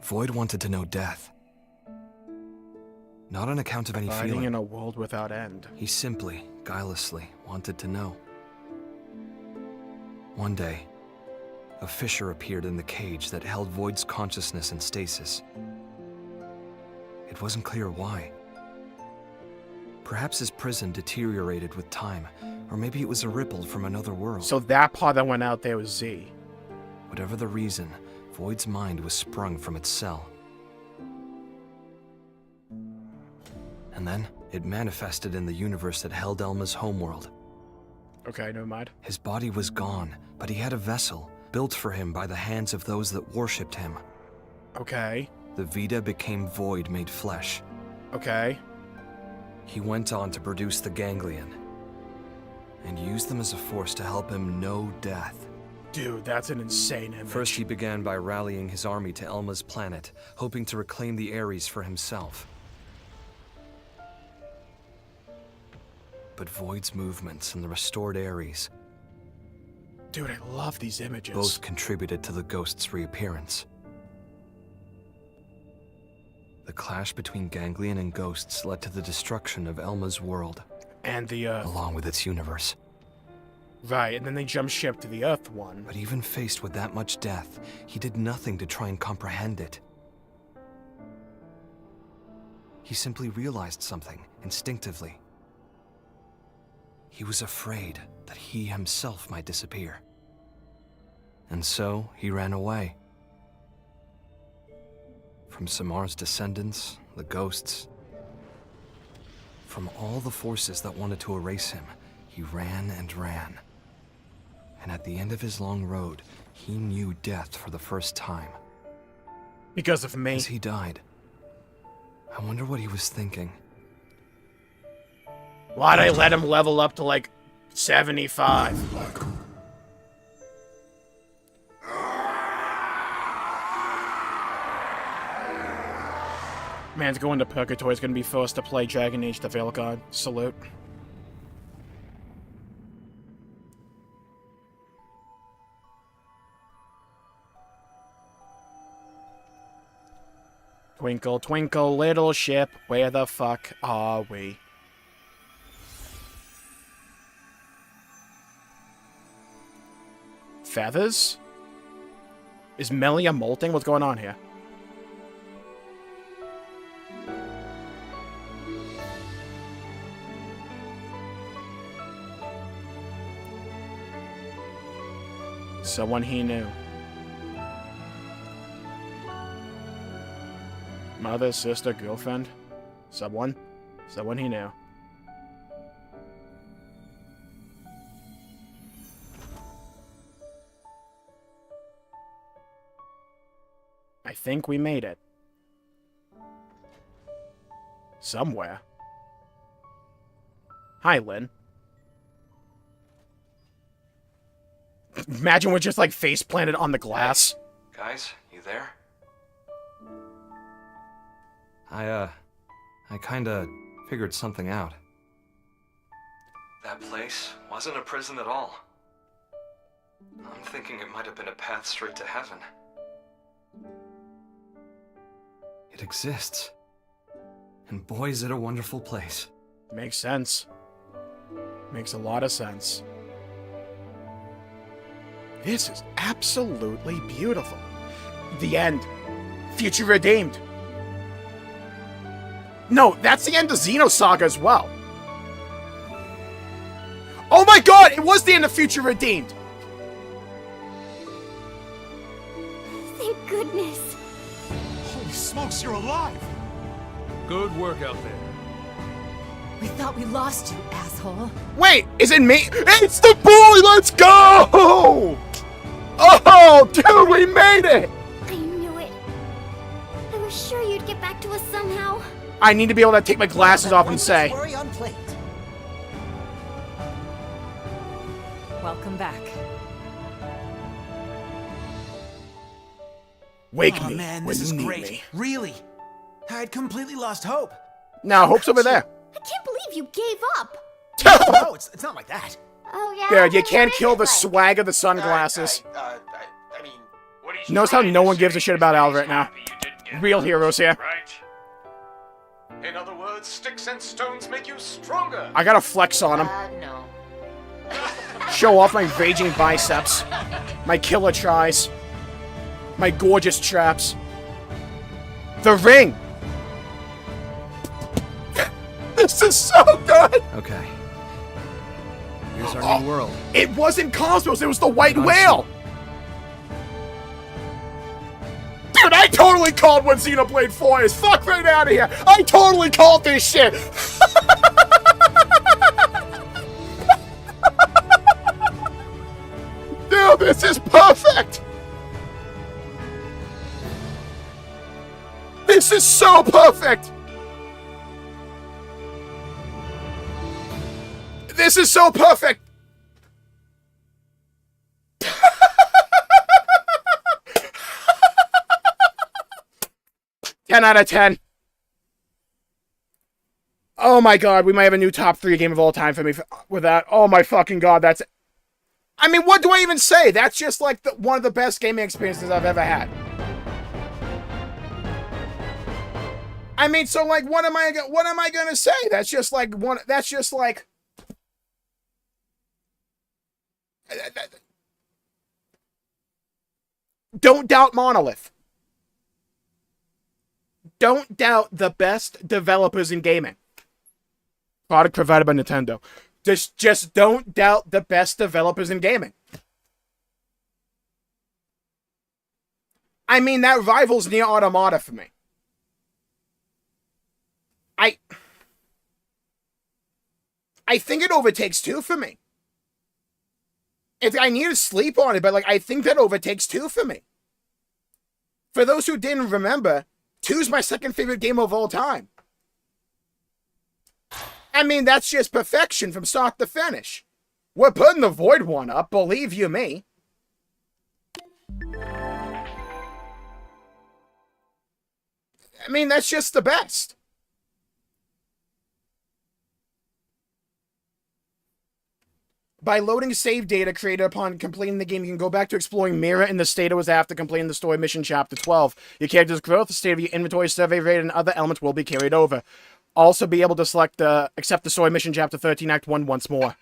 Void wanted to know death. Not on account of any feeling. Abiding in a world without end. He simply, guilelessly, wanted to know. One day, a fissure appeared in the cage that held Void's consciousness in stasis. It wasn't clear why. Perhaps his prison deteriorated with time, or maybe it was a ripple from another world. So that part that went out there was Z. Whatever the reason, Void's mind was sprung from its cell. And then, it manifested in the universe that held Elma's homeworld. Okay, never mind. His body was gone, but he had a vessel, built for him by the hands of those that worshipped him. Okay. The Vita became Void made flesh. Okay. He went on to produce the Ganglion, and used them as a force to help him know death. Dude, that's an insane image. First, he began by rallying his army to Elma's planet, hoping to reclaim the Ares for himself. But Void's movements and the restored Ares... Dude, I love these images. Both contributed to the ghost's reappearance. The clash between Ganglion and ghosts led to the destruction of Elma's world. And the Earth. Along with its universe. Right, and then they jump ship to the Earth one. But even faced with that much death, he did nothing to try and comprehend it. He simply realized something, instinctively. He was afraid that he himself might disappear. And so, he ran away. From Samar's descendants, the ghosts. From all the forces that wanted to erase him, he ran and ran. And at the end of his long road, he knew death for the first time. Because of me. As he died, I wonder what he was thinking. Why'd I let him level up to, like, 75? Man's going to Purgatory is going to be forced to play Dragon Age the Veil God. Salute. Twinkle, twinkle, little ship, where the fuck are we? Feathers? Is Melia molting? What's going on here? Someone he knew. Mother, sister, girlfriend? Someone? Someone he knew. think we made it. Somewhere. Hi, Lynn. Imagine we're just, like, face planted on the glass. Guys, you there? I kinda figured something out. That place wasn't a prison at all. I'm thinking it might have been a path straight to heaven. It exists. And boy, is it a wonderful place. Makes sense. Makes a lot of sense. This is absolutely beautiful. The end. Future redeemed. No, that's the end of Xenosaga as well. Oh my god, it was the end of Future Redeemed. Thank goodness. Holy smokes, you're alive! Good work out there. We thought we lost you, asshole. Wait, is it me? It's the boy! Let's go! Oh, dude, we made it! I knew it. I was sure you'd get back to us somehow. I need to be able to take my glasses off and say, Welcome back. wake Oh me man, when this is you need great. me. Really. I'd completely lost hope. Now, Hope's over there. I can't believe you gave up. No, it's not like that. Oh yeah. Good, you can't kill the swag of the sunglasses. I mean, what he's Notice how trying no to one gives a say shit is about that Al he's right now. happy you didn't get Real hurt, heroes here. Right? In other words, sticks and stones make you stronger. I gotta flex on him. No. Show off my raging biceps. My killer tries. My gorgeous traps. The ring! This is so good! Okay. Here's our new world. It wasn't Cosmos, it was the white whale! Dude, I totally called what Xenoblade 4 is! Fuck right out of here! I totally called this shit! Dude, this is perfect! This is so perfect! This is so perfect! 10 out of 10. Oh my god, we might have a new top 3 game of all time for me with that. Oh my fucking god, that's... I mean, what do I even say? That's just like one of the best gaming experiences I've ever had. I mean, so like, what am I gonna say? That's just like one. That's just like. Don't doubt Monolith. Don't doubt the best developers in gaming. Product provided by Nintendo. Just don't doubt the best developers in gaming. I mean, that rivals Nier Automata for me. I think it overtakes 2 for me. I need to sleep on it, but like I think that overtakes 2 for me. For those who didn't remember, 2's my second favorite game of all time. I mean, that's just perfection from start to finish. We're putting the Void one up, believe you me. I mean, that's just the best. By loading save data created upon completing the game, you can go back to exploring MIRA in the state it was after completing the story mission chapter 12. Your character's growth, the state of your inventory, survey rate, and other elements will be carried over. Also be able to select accept the story mission chapter 13 act 1 once more.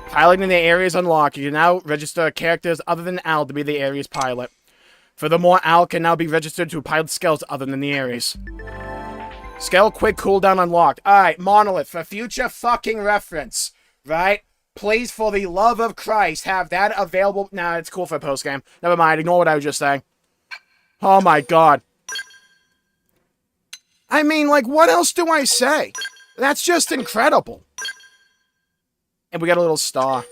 Piloting the areas unlocked. You can now register characters other than Al to be the area's pilot. Furthermore, Al can now be registered to pilot Skells other than the Ares. Skell quick cooldown unlocked. Alright, Monolith, for future fucking reference, right? Please, for the love of Christ, have that available. Nah, it's cool for a post-game. Never mind, ignore what I was just saying. Oh my god. I mean, like, what else do I say? That's just incredible. And we got a little star.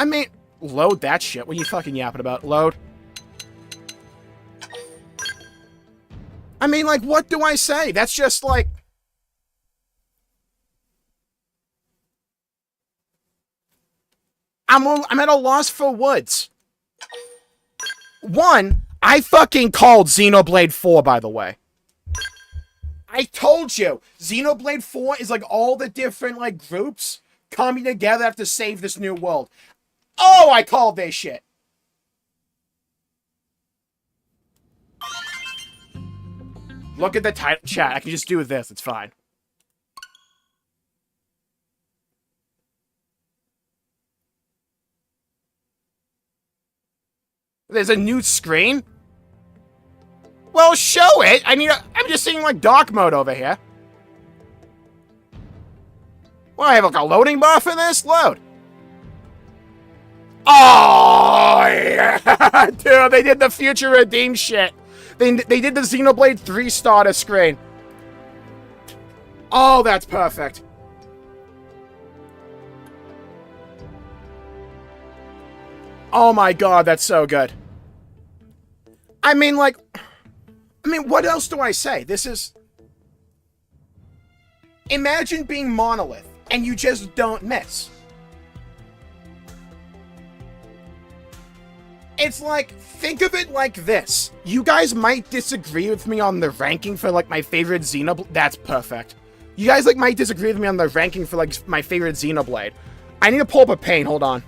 I mean, load that shit. What are you fucking yapping about? Load. I mean, like, what do I say? That's just like... I'm at a loss for words. One, I fucking called Xenoblade 4, by the way. I told you, Xenoblade 4 is like all the different, like, groups coming together to save this new world. Oh, I called this shit. Look at the title chat. I can just do this. It's fine. There's a new screen? Well, show it! I mean, I'm just seeing, like, dark mode over here. Well, I have, like, a loading bar for this? Load. Oh, yeah! Dude, they did the Future Redeem shit. They did the Xenoblade 3 starter screen. Oh, that's perfect. Oh my god, that's so good. I mean, like... I mean, what else do I say? This is... Imagine being Monolith, and you just don't miss. It's like, think of it like this. You guys might disagree with me on the ranking for, like, my favorite Xenoblade. That's perfect. You guys, like, might disagree with me on the ranking for, like, my favorite Xenoblade. I need to pull up a pane, hold on.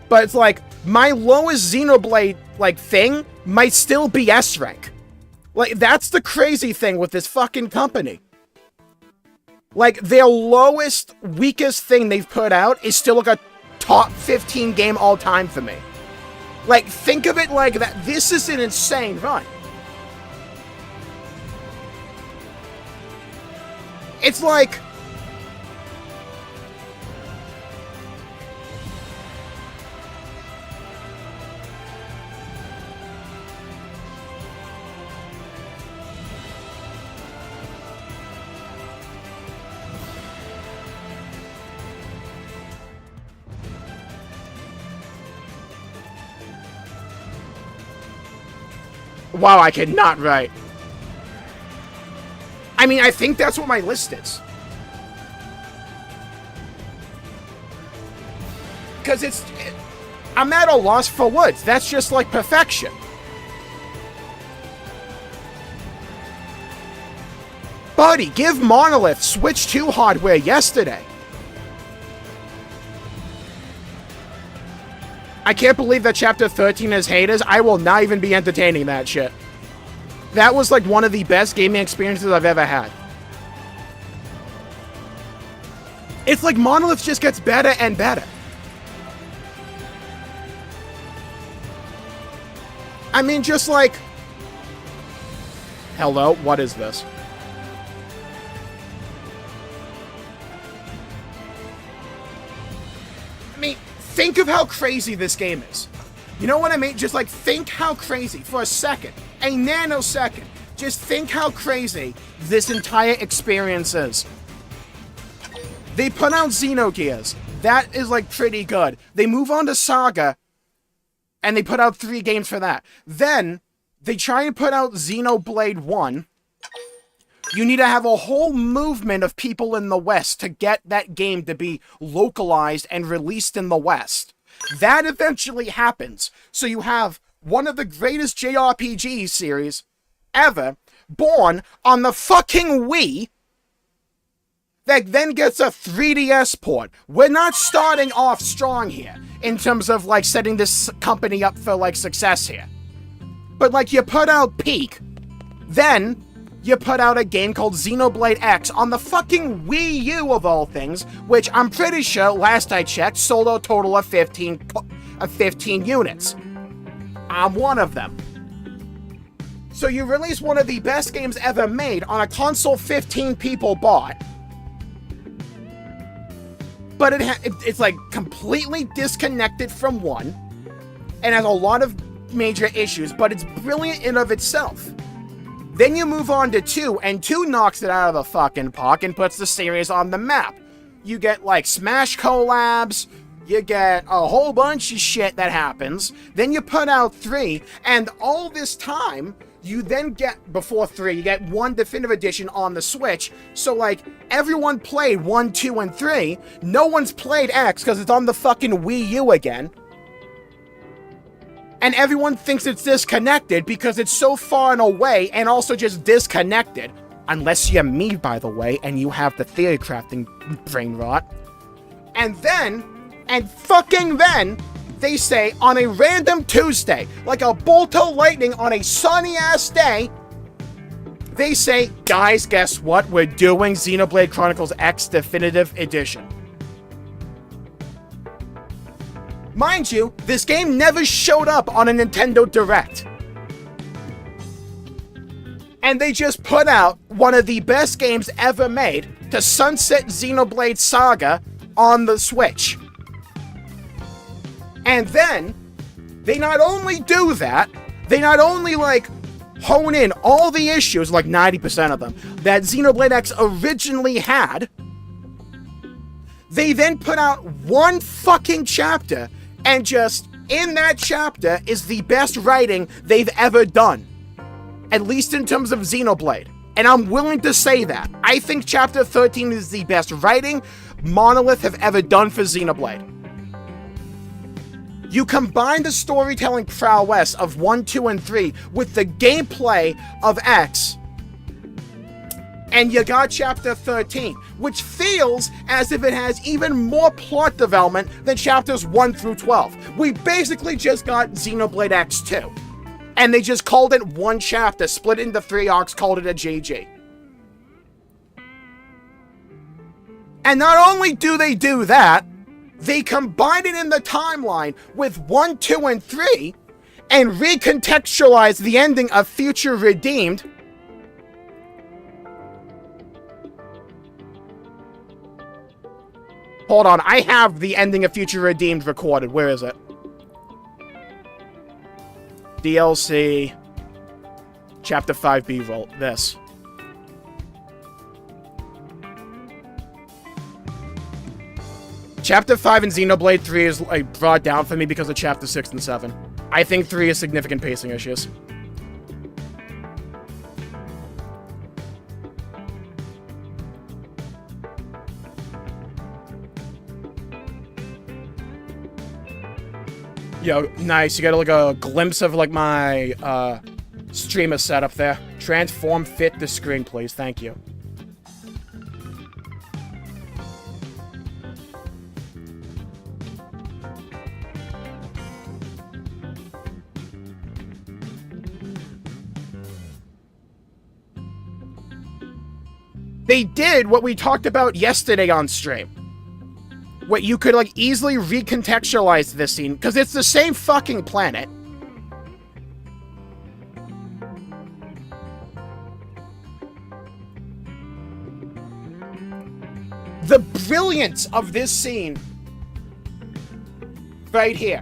But it's like, my lowest Xenoblade, like, thing might still be S rank. Like, that's the crazy thing with this fucking company. Like, their lowest, weakest thing they've put out is still, like, a top 15 game all time for me. Like, think of it like that. This is an insane run. It's like... Wow, I cannot write. I mean, I think that's what my list is. Because I'm at a loss for words. That's just like perfection. Buddy, give Monolith Switch 2 hardware yesterday. I can't believe that Chapter 13 has haters. I will not even be entertaining that shit. That was like one of the best gaming experiences I've ever had. It's like Monolith just gets better and better. I mean, just like... Hello? What is this? I mean... Think of how crazy this game is. You know what I mean? Just like, think how crazy, for a second, a nanosecond, just think how crazy this entire experience is. They put out Xenogears. That is, like, pretty good. They move on to Saga, and they put out 3 games for that. Then, they try and put out Xenoblade 1. You need to have a whole movement of people in the West to get that game to be localized and released in the West. That eventually happens. So you have one of the greatest JRPG series ever, born on the fucking Wii, that then gets a 3DS port. We're not starting off strong here, in terms of, like, setting this company up for, like, success here. But, like, you put out Peak, then... you put out a game called Xenoblade X on the fucking Wii U of all things, which I'm pretty sure, last I checked, sold a total of 15 units. I'm one of them. So you release one of the best games ever made on a console 15 people bought, but it's like completely disconnected from 1, and has a lot of major issues, but it's brilliant in of itself. Then you move on to 2, and 2 knocks it out of the fucking park and puts the series on the map. you get, like, Smash collabs, you get a whole bunch of shit that happens, then you put out 3, and all this time, you then get, before 3, you get 1 definitive edition on the Switch, so, like, everyone played 1, 2, and 3, no one's played X, because it's on the fucking Wii U again, and everyone thinks it's disconnected because it's so far and away, and also just disconnected. Unless you're me, by the way, and you have the theory crafting brain rot. And then, they say on a random Tuesday, like a bolt of lightning on a sunny-ass day, they say, guys, guess what? We're doing Xenoblade Chronicles X Definitive Edition. Mind you, this game never showed up on a Nintendo Direct. And they just put out one of the best games ever made to sunset Xenoblade Saga on the Switch. And then, they not only do that, they not only, like, hone in all the issues, like 90% of them, that Xenoblade X originally had, they then put out 1 fucking chapter, and just, in that chapter, is the best writing they've ever done. At least in terms of Xenoblade. And I'm willing to say that. I think Chapter 13 is the best writing Monolith have ever done for Xenoblade. You combine the storytelling prowess of 1, 2, and 3 with the gameplay of X, and you got Chapter 13, which feels as if it has even more plot development than Chapters 1 through 12. We basically just got Xenoblade X2. And they just called it 1 chapter, split it into 3 arcs, called it a GG. And not only do they do that, they combine it in the timeline with 1, 2, and 3, and recontextualize the ending of Future Redeemed. Hold on, I have the ending of Future Redeemed recorded. Where is it? DLC, Chapter 5 B-roll, this. Chapter 5 in Xenoblade 3 is, like, brought down for me because of Chapter 6 and 7. I think 3 has significant pacing issues. Yo, nice. You got like a glimpse of like my streamer setup there. Transform fit the screen, please. Thank you. They did what we talked about yesterday on stream. What you could, like, easily recontextualize this scene, because it's the same fucking planet. The brilliance of this scene right here,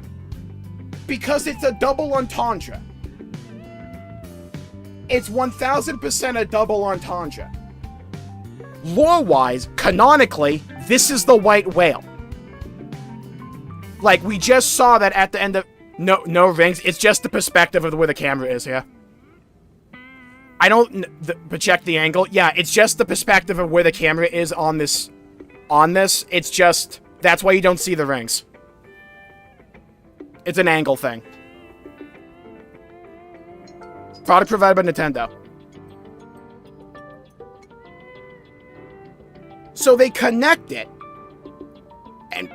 because it's a double entendre. It's 1000% a double entendre. Lore-wise, canonically, this is the white whale. Like, we just saw that at the end of... No rings. It's just the perspective of where the camera is here. I don't... But check the angle. Yeah, it's just the perspective of where the camera is on this. It's just... That's why you don't see the rings. It's an angle thing. Product provided by Nintendo. So they connect it. And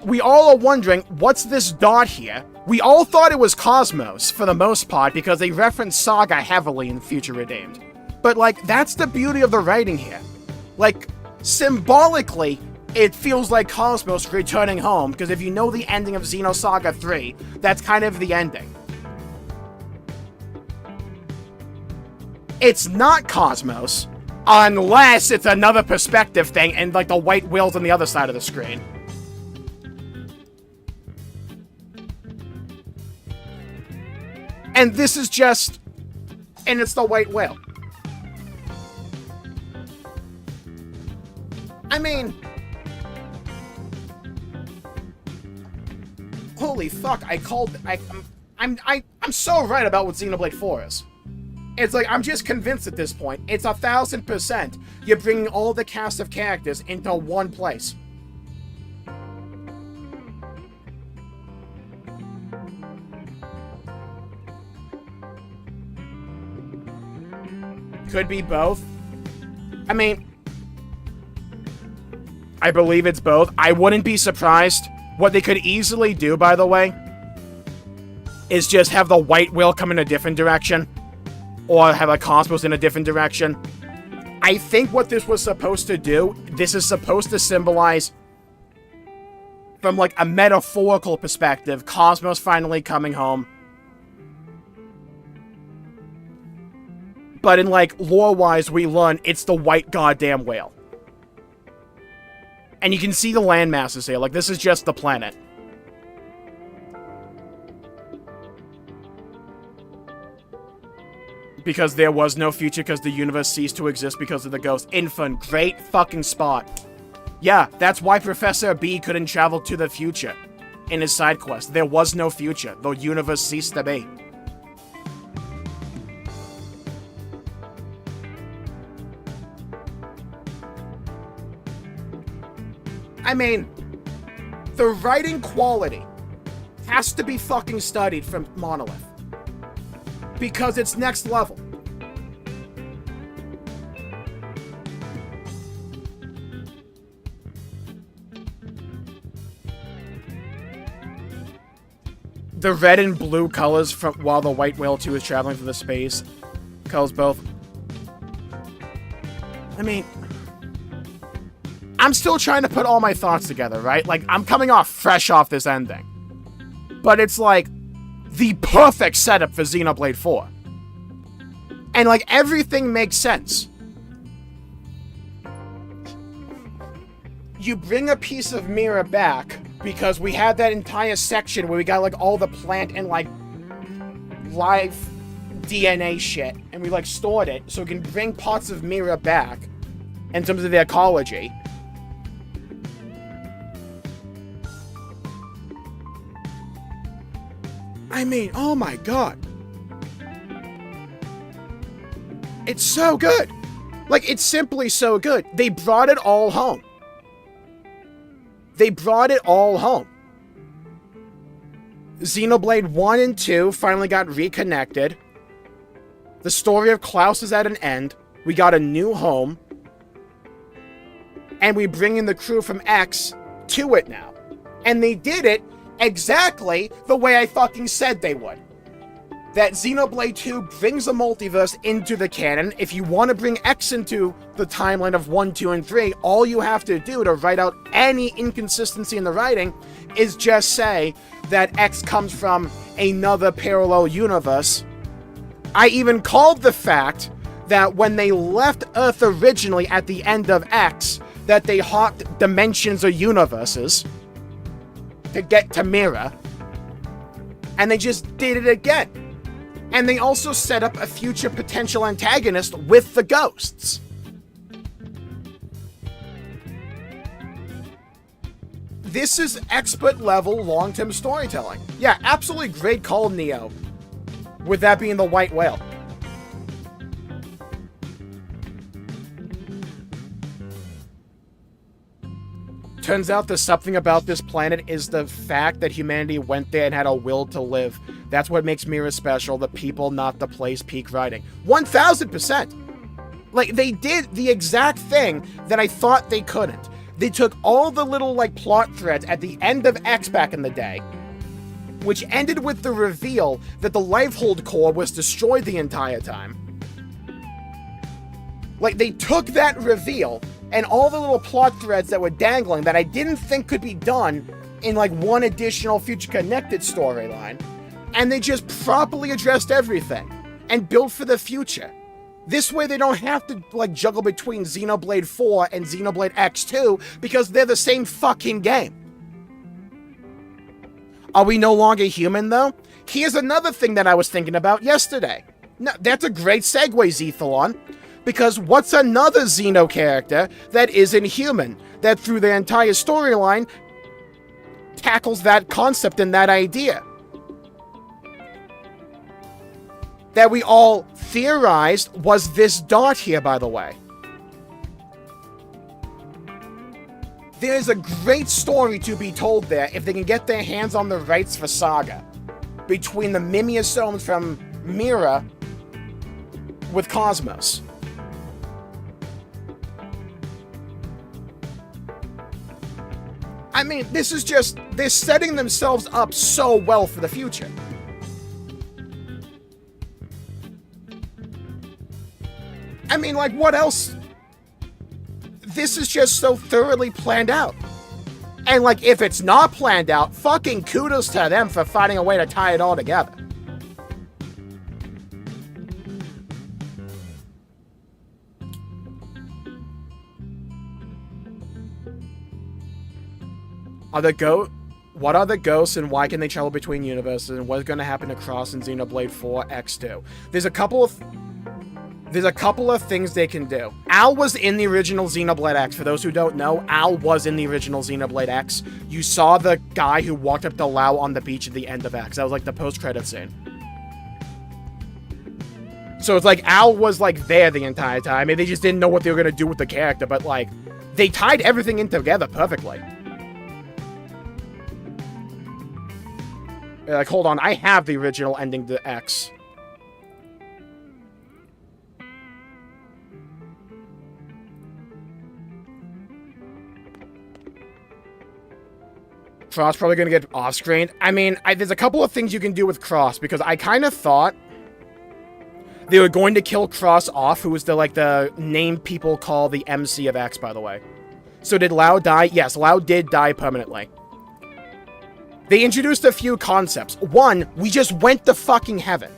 we all are wondering, what's this dot here? We all thought it was Cosmos, for the most part, because they reference Saga heavily in Future Redeemed. But, like, that's the beauty of the writing here. Like, symbolically, it feels like Cosmos returning home, because if you know the ending of Xenosaga 3, that's kind of the ending. It's not Cosmos, unless it's another perspective thing, and, like, the white whale's on the other side of the screen. And this is just... And it's the white whale. I mean... holy fuck, I'm so right about what Xenoblade 4 is. It's like, I'm just convinced at this point. It's 1000%. You're bringing all the cast of characters into one place. Could be both. I mean, I believe it's both. I wouldn't be surprised. What they could easily do, by the way, is just have the white whale come in a different direction. Or have a cosmos in a different direction. I think what this was supposed to do, this is supposed to symbolize, from like a metaphorical perspective, Cosmos finally coming home. But in like lore-wise, we learn it's the white goddamn whale. And you can see the land masses here, like this is just the planet. Because there was no future because the universe ceased to exist because of the ghost. Infant, great fucking spot. Yeah, that's why Professor B couldn't travel to the future in his side quest. There was no future. The universe ceased to be. I mean, the writing quality has to be fucking studied from Monolith. Because it's next level. The red and blue colors from while the white whale 2 is traveling through the space colors both. I mean, I'm still trying to put all my thoughts together, right? Like, I'm coming off fresh off this ending. But it's like the perfect setup for Xenoblade 4. And, like, everything makes sense. You bring a piece of MIRA back, because we had that entire section where we got, like, all the plant and, like, live DNA shit, and we, like, stored it, so we can bring parts of MIRA back in terms of the ecology. I mean, oh my god. It's so good. Like, it's simply so good. They brought it all home. They brought it all home. Xenoblade 1 and 2 finally got reconnected. The story of Klaus is at an end. We got a new home. And we bring in the crew from X to it now. And they did it exactly the way I fucking said they would. That Xenoblade 2 brings the multiverse into the canon. If you want to bring X into the timeline of 1, 2, and 3, all you have to do to write out any inconsistency in the writing is just say that X comes from another parallel universe. I even called the fact that when they left Earth originally at the end of X, that they hopped dimensions or universes to get to MIRA, and they just did it again. And they also set up a future potential antagonist with the ghosts. This is expert level long-term storytelling. Yeah, absolutely great call, Neo. With that being the white whale. Turns out there's something about this planet is the fact that humanity went there and had a will to live. That's what makes MIRA special. The people, not the place. Peak writing. 1000%. Like, they did the exact thing that I thought they couldn't. They took all the little, like, plot threads at the end of X back in the day, which ended with the reveal that the Lifehold core was destroyed the entire time. Like, they took that reveal and all the little plot threads that were dangling that I didn't think could be done in, like, one additional future connected storyline, and they just properly addressed everything and built for the future. This way they don't have to, like, juggle between Xenoblade 4 and Xenoblade X2 because they're the same fucking game. Are we no longer human, though? Here's another thing that I was thinking about yesterday. No, that's a great segue, Zethalon. Because what's another Xeno character that isn't human, that through the entire storyline tackles that concept and that idea that we all theorized was this dot here, by the way. There's a great story to be told there if they can get their hands on the rights for Saga. Between the mimeosomes from MIRA with Cosmos. I mean, this is just... They're setting themselves up so well for the future. I mean, like, what else? This is just so thoroughly planned out. And, like, if it's not planned out, fucking kudos to them for finding a way to tie it all together. What are the ghosts and why can they travel between universes, and what's going to happen to Cross in Xenoblade 4 X2? There's a couple of things they can do. Al was in the original Xenoblade X. For those who don't know, Al was in the original Xenoblade X. You saw the guy who walked up to Lao on the beach at the end of X. That was like the post-credit scene. So it's like Al was like there the entire time. I mean, they just didn't know what they were going to do with the character, but like, they tied everything in together perfectly. Like, hold on, I have the original ending to X. Cross probably gonna get off-screen. I mean, there's a couple of things you can do with Cross, because I kind of thought they were going to kill Cross off, who was the name people call the MC of X, by the way. So did Lao die? Yes, Lao did die permanently. They introduced a few concepts. One, we just went to fucking heaven.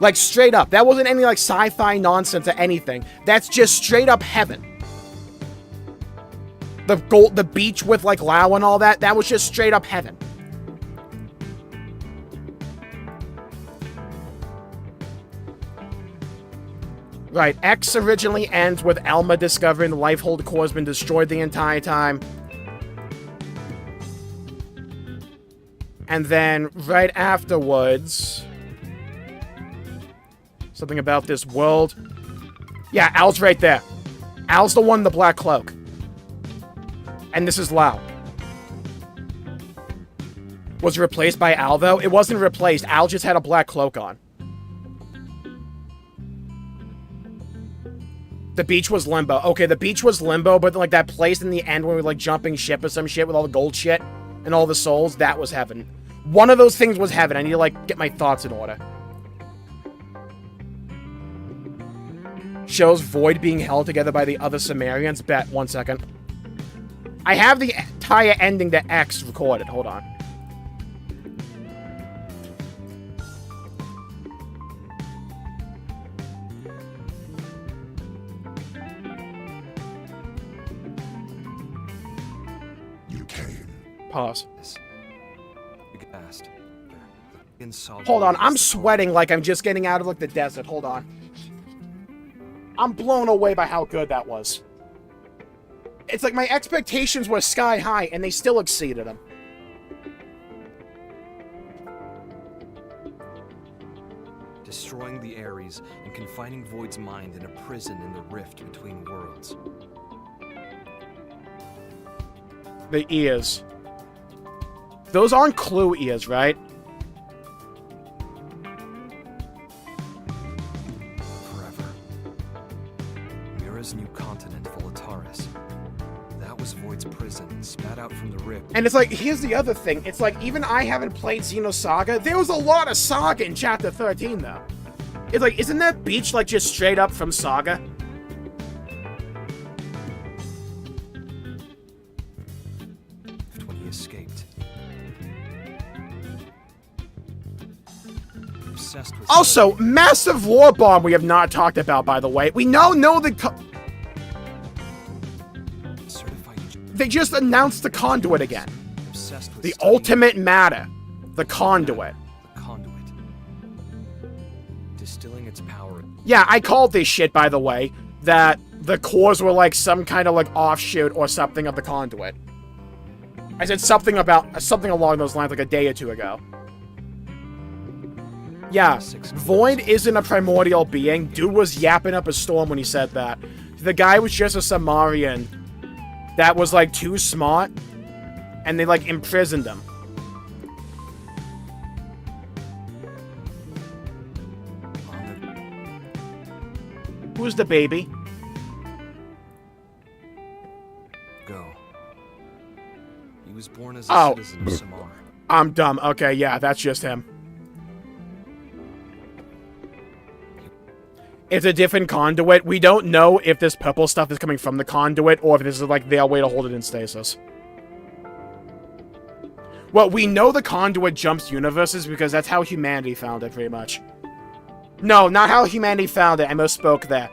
Like, straight up. That wasn't any, like, sci-fi nonsense or anything. That's just straight up heaven. The beach with, like, Lao and all that, that was just straight up heaven. Right, X originally ends with Alma discovering the Lifehold core has been destroyed the entire time. And then, right afterwards... something about this world. Yeah, Al's right there. Al's the one in the black cloak. And this is Lao. Was it replaced by Al, though? It wasn't replaced. Al just had a black cloak on. The beach was Limbo. Okay, the beach was Limbo, but like that place in the end where we were like jumping ship or some shit with all the gold shit and all the souls, that was heaven. One of those things was heaven. I need to like get my thoughts in order. Shows Void being held together by the other Sumerians. Bet, 1 second. I have the entire ending to X recorded. Hold on. You came. Pause. Asked. Hold on, I'm sweating like I'm just getting out of like the desert. Hold on. I'm blown away by how good that was. It's like my expectations were sky high and they still exceeded them. Destroying the Ares and confining Void's mind in a prison in the rift between worlds. The ears. Those aren't clue ears, right? Forever. Mira's new continent, Volataris. That was Void's prison, spat out from the rift. And it's like, here's the other thing. It's like, even I haven't played Xenosaga. There was a lot of Saga in Chapter 13, though. It's like, isn't that beach, like, just straight up from Saga? When he escaped. Obsessed with Also, massive war bomb we have not talked about, by the way. We now know the... They just announced the conduit again. The ultimate matter. The conduit. The conduit. Distilling its power. Yeah, I called this shit, by the way, that the cores were like some kind of like offshoot or something of the conduit. I said something about something along those lines like a day or two ago. Yeah, Void isn't a primordial being. Dude was yapping up a storm when he said that. The guy was just a Samarian that was, like, too smart, and they, like, imprisoned him. Who's the baby? Go. He was born as a citizen of Samar. I'm dumb. Okay, yeah, that's just him. It's a different conduit. We don't know if this purple stuff is coming from the conduit or if this is like their way to hold it in stasis. Well, we know the conduit jumps universes because that's how humanity found it, pretty much. No, not how humanity found it. I misspoke there.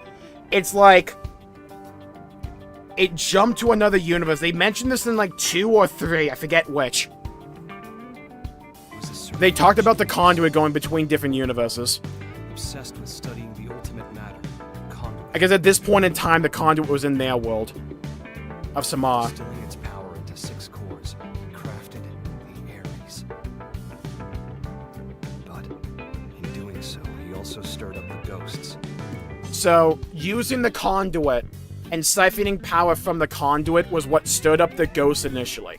It's like it jumped to another universe. They mentioned this in like 2 or 3. I forget which. They talked about the conduit going between different universes. Obsessed with studying the ultimate matter, conduit. I guess at this point in time, the conduit was in their world of Samar. Distilling its power into 6 cores, crafted the Ares. But in doing so, he also stirred up the ghosts. So, using the conduit and siphoning power from the conduit was what stirred up the ghosts initially.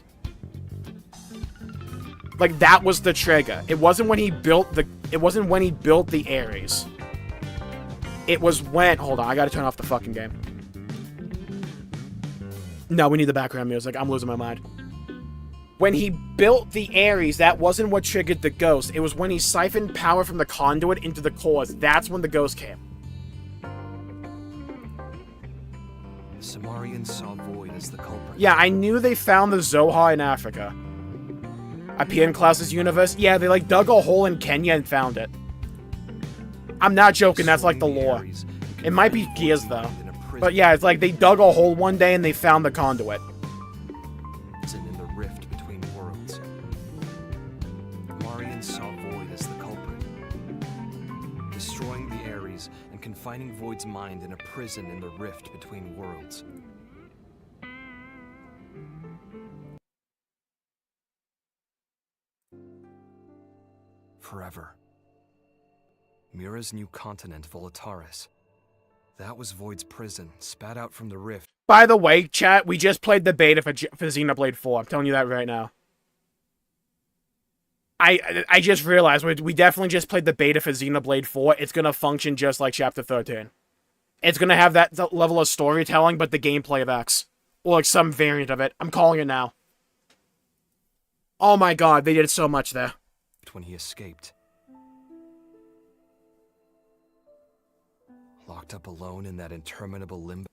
Like, that was the trigger. It wasn't when he built the... It wasn't when he built the Ares. It was when... Hold on, I gotta turn off the fucking game. No, we need the background music. I'm losing my mind. When he built the Ares, that wasn't what triggered the ghost. It was when he siphoned power from the conduit into the cores. That's when the ghost came. The Samarians saw Void as the culprit. Yeah, I knew they found the Zohar in Africa. Appear in Klaus's universe? Yeah, they like dug a hole in Kenya and found it. I'm not joking, that's like the lore. It might be Gears though. But yeah, it's like they dug a hole one day and they found the conduit. In the rift between worlds. Marian saw Void as the culprit. Destroying the Ares and confining Void's mind in a prison in the rift between worlds. Forever. Mira's new continent, Volataris. That was Void's prison, spat out from the rift. By the way, chat, we just played the beta for Xenoblade 4. I'm telling you that right now. I just realized we definitely just played the beta for Xenoblade 4. It's going to function just like Chapter 13. It's going to have that level of storytelling, but the gameplay of X. Or like some variant of it. I'm calling it now. Oh my god, they did so much there. When he escaped. Locked up alone in that interminable limbo.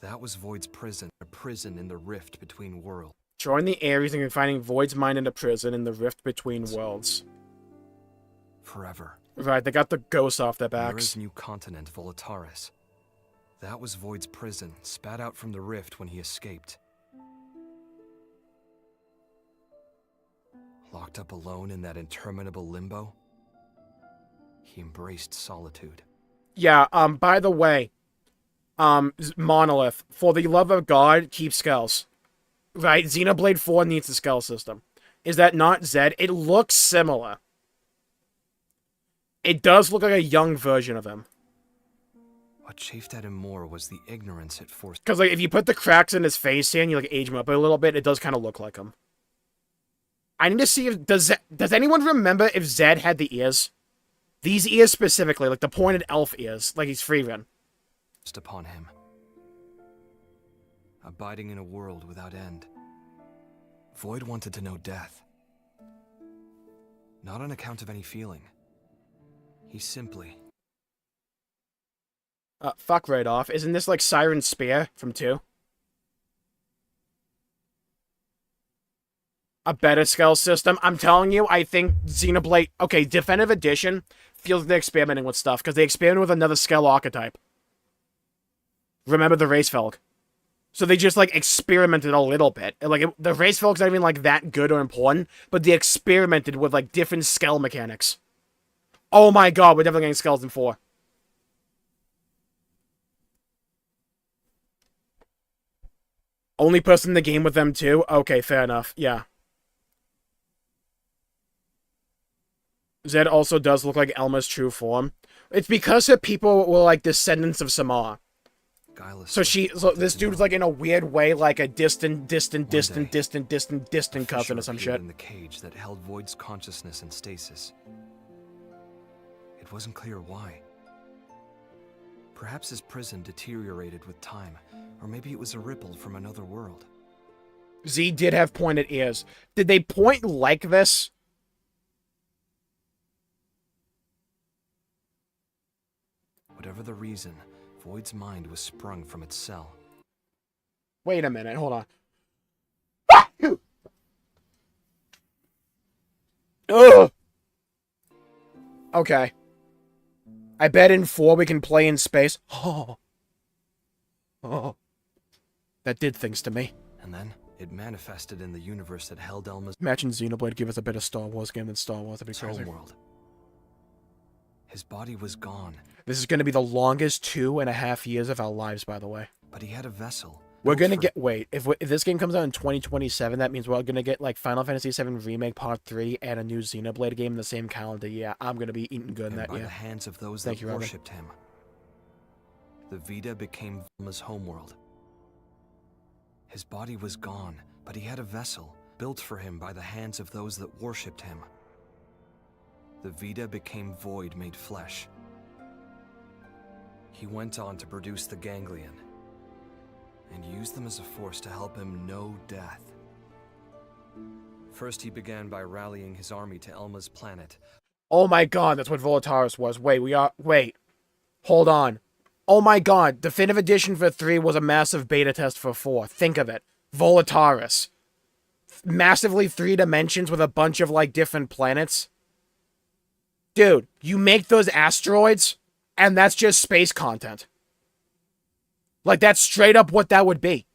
That was Void's prison, a prison in the rift between worlds. Drawing the Ares and confining Void's mind in a prison in the rift between worlds. Forever. Right, they got the ghosts off their backs. Mira's new continent, Volataris. That was Void's prison, spat out from the rift when he escaped. Locked up alone in that interminable limbo, he embraced solitude. Yeah, by the way, Monolith, for the love of God, keep skulls. Right, Xenoblade 4 needs a skull system. Is that not Zed? It looks similar. It does look like a young version of him. What chafed at him more was the ignorance it forced. Because, like, if you put the cracks in his face and you, like, age him up a little bit, it does kind of look like him. I need to see if... Does anyone remember if Zed had the ears? These ears specifically, like the pointed elf ears, like he's Freerun. Upon him. Abiding in a world without end. Void wanted to know death. Not on account of any feeling. He simply... Fuck right off. Isn't this like Siren's Spear from 2? A better skull system? I'm telling you, I think Xenoblade... Okay, Definitive Edition feels like they're experimenting with stuff, because they experimented with another skull archetype. Remember the Racefelg? So they just, like, experimented a little bit. And, like, the Racefelg's not even, like, that good or important, but they experimented with, like, different skull mechanics. Oh my god, we're definitely getting skulls in 4. Only person in the game with them too? Okay, fair enough. Yeah. Zed also does look like Elma's true form. It's because her people were like descendants of Samar. So this dude's like in a weird way like a distant cousin or some shit. In the cage that held Void's consciousness in stasis. It wasn't clear why. Perhaps his prison deteriorated with time, or maybe it was a ripple from another world. Z did have pointed ears. Did they point like this? Whatever the reason, Void's mind was sprung from its cell. Wait a minute, hold on. Ugh! Okay. I bet in 4 we can play in space. Oh. That did things to me. And then, it manifested in the universe that held Elma's... Imagine Xenoblade give us a better Star Wars game than Star Wars. That'd be crazy. Homeworld. His body was gone. This is going to be the longest 2.5 years of our lives, by the way. But he had a vessel. We're going to get... Wait, if this game comes out in 2027, that means we're going to get, like, Final Fantasy VII Remake Part 3 and a new Xenoblade game in the same calendar. Yeah, I'm going to be eating good in that year. By the hands of those that worshipped him. The Vita became Elma's homeworld. His body was gone, but he had a vessel, built for him by the hands of those that worshipped him. The Vita became Void made flesh. He went on to produce the ganglion, and used them as a force to help him know death. First, he began by rallying his army to Elma's planet. Oh my god, that's what Volataris was. Wait. Hold on. Oh my god, Definitive Edition for 3 was a massive beta test for 4. Think of it. Volataris. Massively 3 dimensions with a bunch of, like, different planets. Dude, you make those asteroids, and that's just space content. Like, that's straight up what that would be.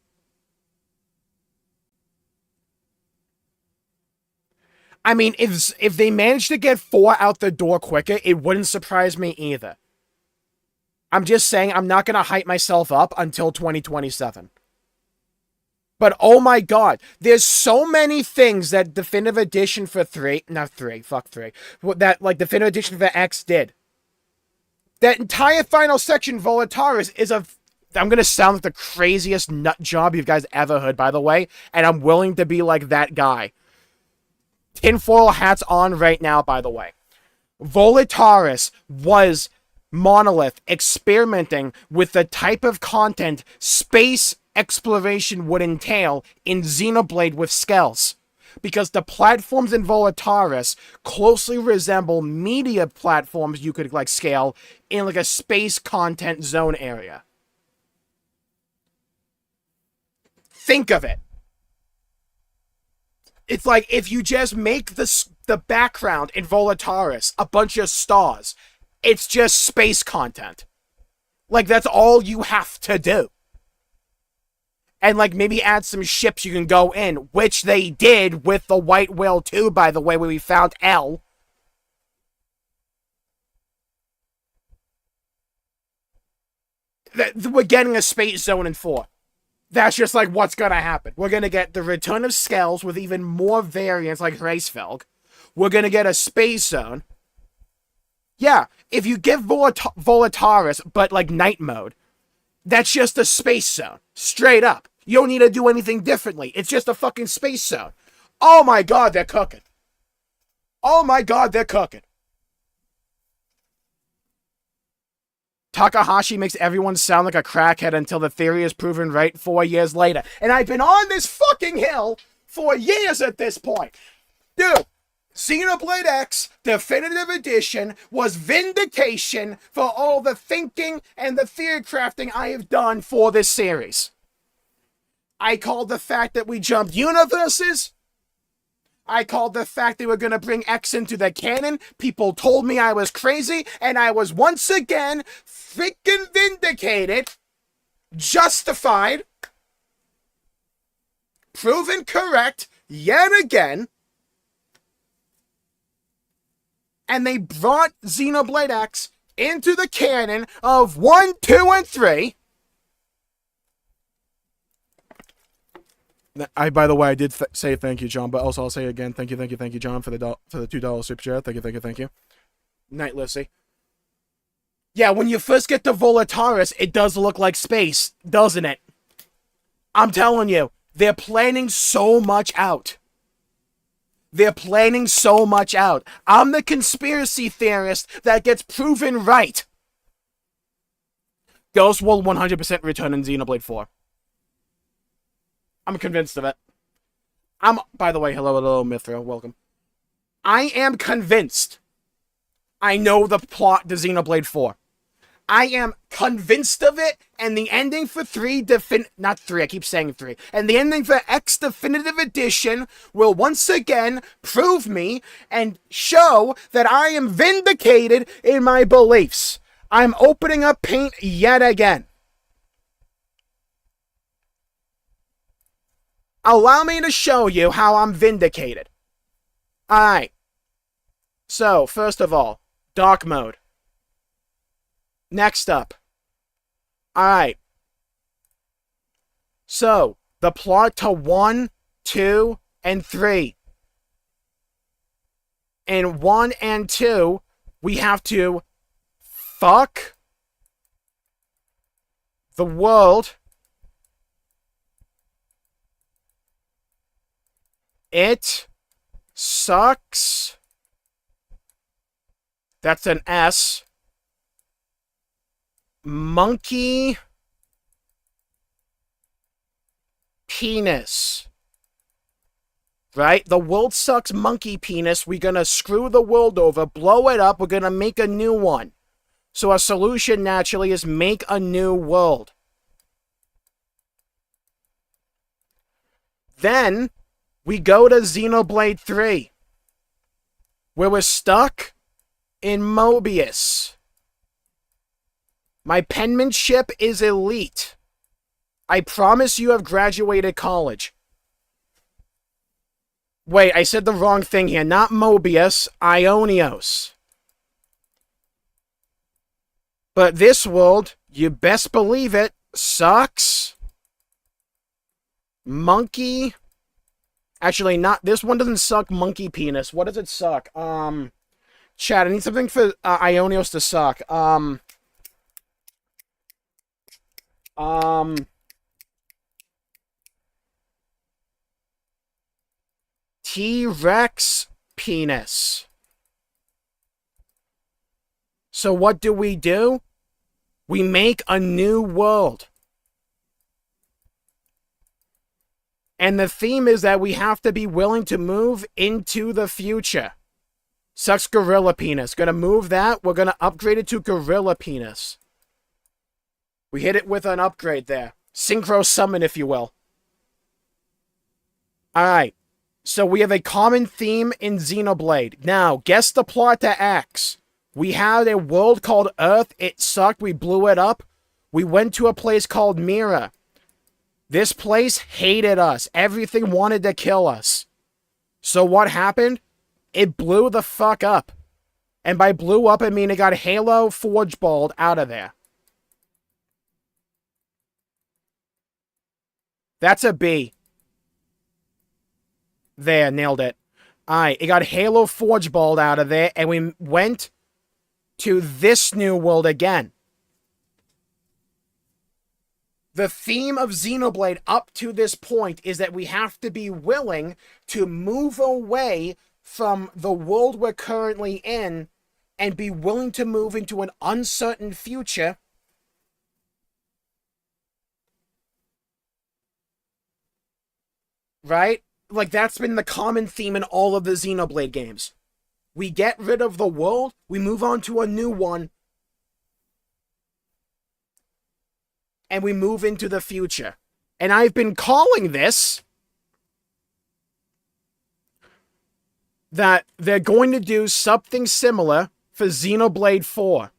I mean, if they managed to get 4 out the door quicker, it wouldn't surprise me either. I'm just saying I'm not going to hype myself up until 2027. But oh my god, there's so many things that Definitive Edition for 3, not 3, fuck 3, that, like, Definitive Edition for X did. That entire final section, Volataris, is a... I'm going to sound like the craziest nut job you guys ever heard, by the way, and I'm willing to be like that guy. Tinfoil hats on right now, by the way. Volataris was Monolith experimenting with the type of content space exploration would entail in Xenoblade with Skells. Because the platforms in Volataris closely resemble media platforms you could, like, scale in, like, a space content zone area. Think of it. It's like if you just make the background in Volataris a bunch of stars, it's just space content. Like, that's all you have to do. And, like, maybe add some ships you can go in, which they did with the White Whale 2, by the way, where we found L. We're getting a space zone in 4. That's just, like, what's gonna happen. We're gonna get the return of Skells with even more variants like Reisfelg. We're gonna get a space zone. Yeah, if you give Volataris, but, like, night mode, that's just a space zone. Straight up. You don't need to do anything differently. It's just a fucking space zone. Oh my god, they're cooking. Oh my god, they're cooking. Takahashi makes everyone sound like a crackhead until the theory is proven right 4 years later. And I've been on this fucking hill for years at this point. Dude, Xenoblade X Definitive Edition was vindication for all the thinking and the theory crafting I have done for this series. I called the fact that we jumped universes. I called the fact they were going to bring X into the canon. People told me I was crazy, and I was once again freaking vindicated, justified, proven correct yet again. And they brought Xenoblade X into the canon of 1, 2, and 3. By the way, I did say thank you, John, but also I'll say it again. Thank you, John, for the $2 super chat. Thank you. Night, Lucy. Yeah, when you first get to Volataris, it does look like space, doesn't it? I'm telling you, they're planning so much out. They're planning so much out. I'm the conspiracy theorist that gets proven right. Ghost will 100% return in Xenoblade 4. I'm convinced of it. By the way, hello, Mithra, welcome. I am convinced. I know the plot to Xenoblade 4. I am convinced of it, and the ending for not 3, I keep saying 3, and the ending for X Definitive Edition will once again prove me and show that I am vindicated in my beliefs. I'm opening up paint yet again. Allow me to show you how I'm vindicated. Alright. So, first of all, dark mode. Next up. Alright. So, the plot to 1, 2, and 3. In 1 and 2, we have to fuck the world. It sucks. That's an S. Monkey penis. Right? The world sucks monkey penis. We're gonna screw the world over, blow it up, we're gonna make a new one. So our solution naturally is make a new world. Then we go to Xenoblade 3, where we're stuck in Mobius. My penmanship is elite. I promise you have graduated college. Wait, I said the wrong thing here. Not Mobius, Ionios. But this world, you best believe it, sucks. Monkey. Actually, not. This one doesn't suck monkey penis. What does it suck? Chat, I need something for Ionios to suck. T-Rex penis. So what do? We make a new world. And the theme is that we have to be willing to move into the future. Sucks gorilla penis. Gonna move that. We're gonna upgrade it to gorilla penis. We hit it with an upgrade there. Synchro summon, if you will. Alright. So we have a common theme in Xenoblade. Now, guess the plot to X. We had a world called Earth. It sucked. We blew it up. We went to a place called MIRA. This place hated us. Everything wanted to kill us. So what happened? It blew the fuck up. And by blew up, I mean it got Halo Forgeballed out of there. That's a B. There, nailed it. Alright, it got Halo Forgeballed out of there, and we went to this new world again. The theme of Xenoblade up to this point is that we have to be willing to move away from the world we're currently in and be willing to move into an uncertain future. Right? Like, that's been the common theme in all of the Xenoblade games. We get rid of the world, we move on to a new one, and we move into the future. And I've been calling this that they're going to do something similar for Xenoblade 4.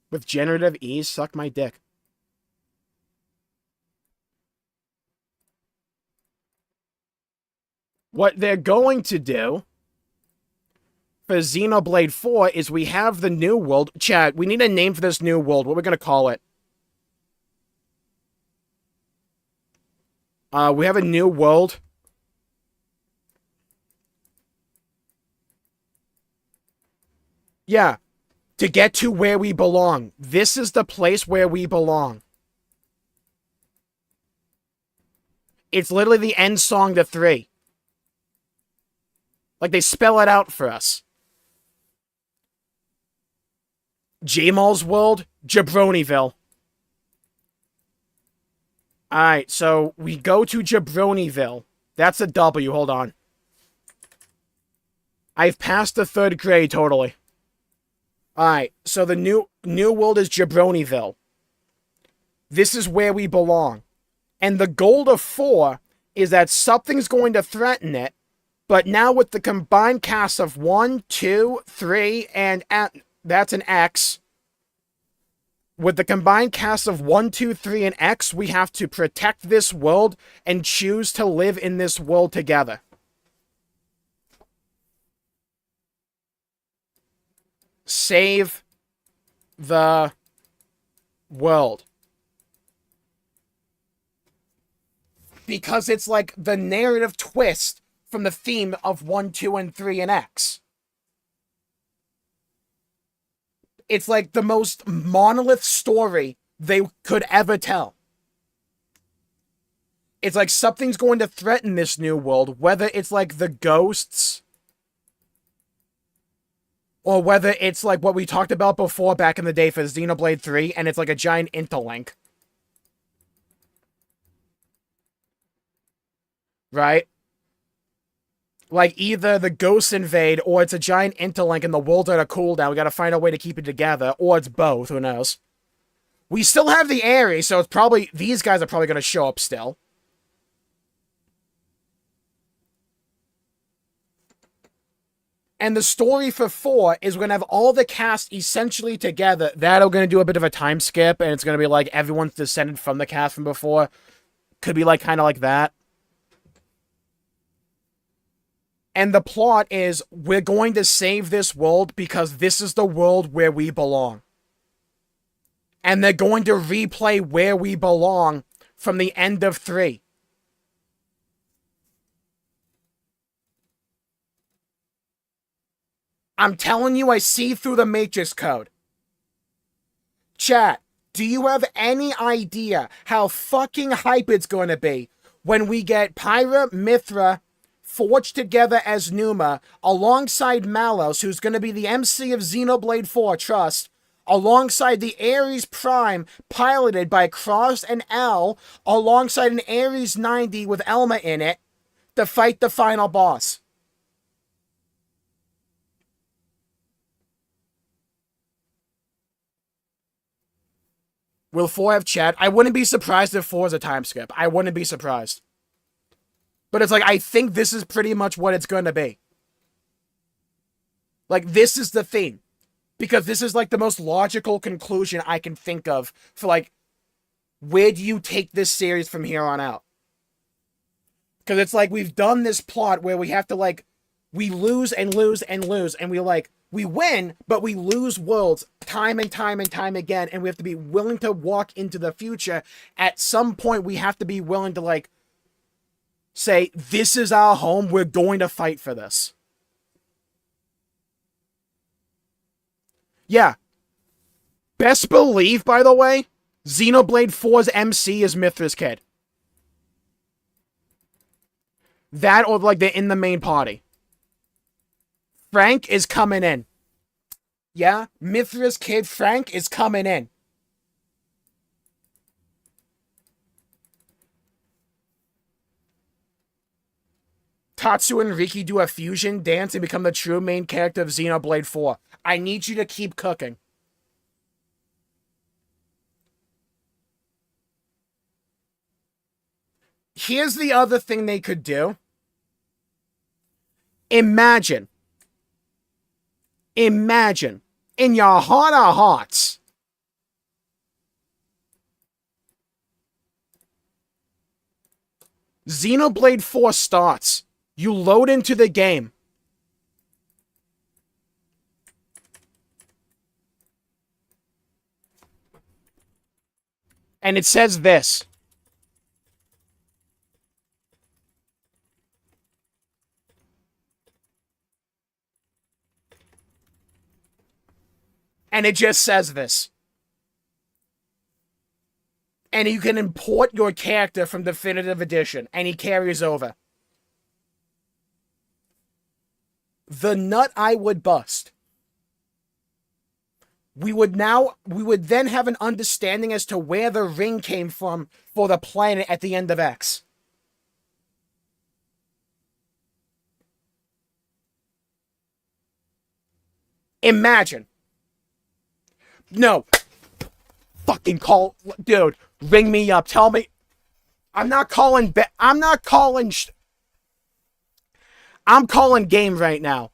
With generative ease, suck my dick. What they're going to do for Xenoblade 4 is we have the new world. Chat, we need a name for this new world. What we're going to call it. We have a new world. Yeah. To get to where we belong. This is the place where we belong. It's literally the end song to 3. Like, they spell it out for us. Jmulls World, Jabronyville. Alright, so we go to Jabronyville. That's a W, hold on. I've passed the 3rd grade, totally. Alright, so the new world is Jabronyville. This is where we belong. And the goal of 4 is that something's going to threaten it, but now with the combined cast of 1, 2, 3, and that's an X. With the combined cast of 1, 2, 3, and X, we have to protect this world and choose to live in this world together. Save the world. Because it's like the narrative twist from the theme of 1, 2, and 3, and X. It's like the most monolith story they could ever tell. It's like something's going to threaten this new world, whether it's like the ghosts, or whether it's like what we talked about before back in the day for Xenoblade 3, and it's like a giant interlink. Right? Like, either the ghosts invade, or it's a giant interlink and the world's at a cooldown. We gotta find a way to keep it together. Or it's both, who knows. We still have the Ares, so it's probably... These guys are probably gonna show up still. And the story for 4 is we're gonna have all the cast essentially together. That'll gonna do a bit of a time skip, and it's gonna be like everyone's descended from the cast from before. Could be like, kind of like that. And the plot is, we're going to save this world because this is the world where we belong. And they're going to replay where we belong from the end of 3. I'm telling you, I see through the Matrix code. Chat, do you have any idea how fucking hype it's going to be when we get Pyra, Mithra, forged together as Numa, alongside Malos, who's going to be the MC of Xenoblade 4, trust, alongside the Ares Prime, piloted by Cross and L, alongside an Ares 90 with Elma in it, to fight the final boss. Will 4 have chat? I wouldn't be surprised if 4 is a time skip. I wouldn't be surprised. But it's like, I think this is pretty much what it's going to be. Like, this is the theme. Because this is, like, the most logical conclusion I can think of for, like, where do you take this series from here on out? Because it's like, we've done this plot where we have to, like, we lose and lose and lose, and we win, but we lose worlds time and time and time again, and we have to be willing to walk into the future. At some point, we have to be willing to, like, say, this is our home, we're going to fight for this. Yeah. Best believe, by the way, Xenoblade 4's MC is Mithra's kid. That, or like they're in the main party. Frank is coming in. Yeah, Mithra's kid, Frank, is coming in. Tatsu and Riki do a fusion dance and become the true main character of Xenoblade 4. I need you to keep cooking. Here's the other thing they could do. Imagine, in your heart of hearts, Xenoblade 4 starts. You load into the game. And it says this. And it just says this. And you can import your character from Definitive Edition, and he carries over. The nut I would bust. We would then have an understanding as to where the ring came from for the planet at the end of X. Imagine. No. Fucking call. Dude, ring me up. Tell me. I'm calling game right now.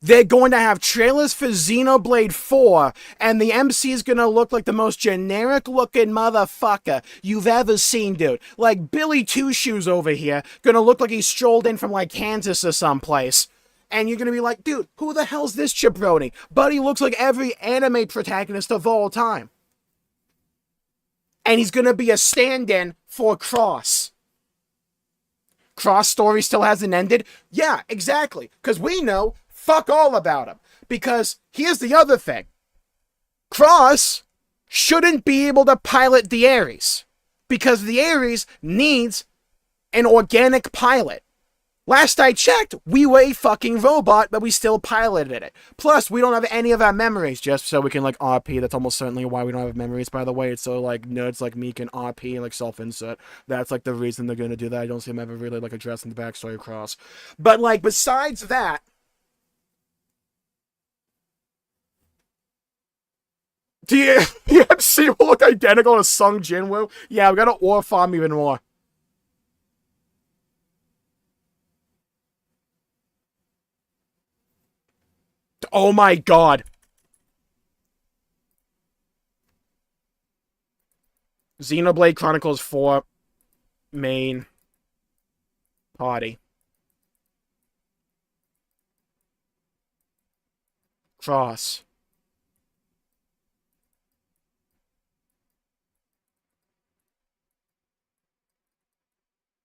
They're going to have trailers for Xenoblade 4, and the MC is going to look like the most generic-looking motherfucker you've ever seen, dude. Like Billy Two Shoes over here, going to look like he strolled in from, like, Kansas or someplace. And you're going to be like, dude, who the hell's this jabroni? But he looks like every anime protagonist of all time. And he's going to be a stand-in for Cross. Cross story still hasn't ended? Yeah, exactly. Because we know fuck all about him. Because here's the other thing. Cross shouldn't be able to pilot the Ares. Because the Ares needs an organic pilot. Last I checked, we were a fucking robot, but we still piloted it. Plus, we don't have any of our memories, just so we can, like, RP. That's almost certainly why we don't have memories, by the way. It's so, like, nerds like me can RP and, like, self-insert. That's, like, the reason they're gonna do that. I don't see them ever really, like, addressing the backstory of Cross. But, like, besides that, the MC will look identical to Sung Jinwoo? Yeah, we gotta ore farm even more. Oh my god. Xenoblade Chronicles 4 main party. Cross.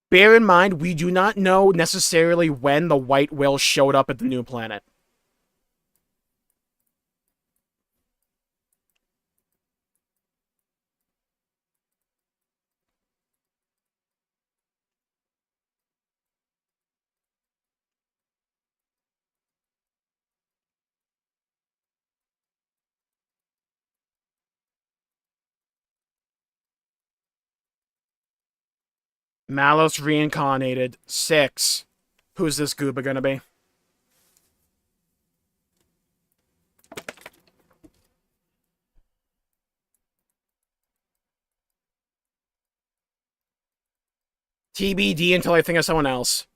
Bear in mind, we do not know necessarily when the White Whale showed up at the new planet. Malos reincarnated. 6. Who's this gooba gonna be? TBD until I think of someone else.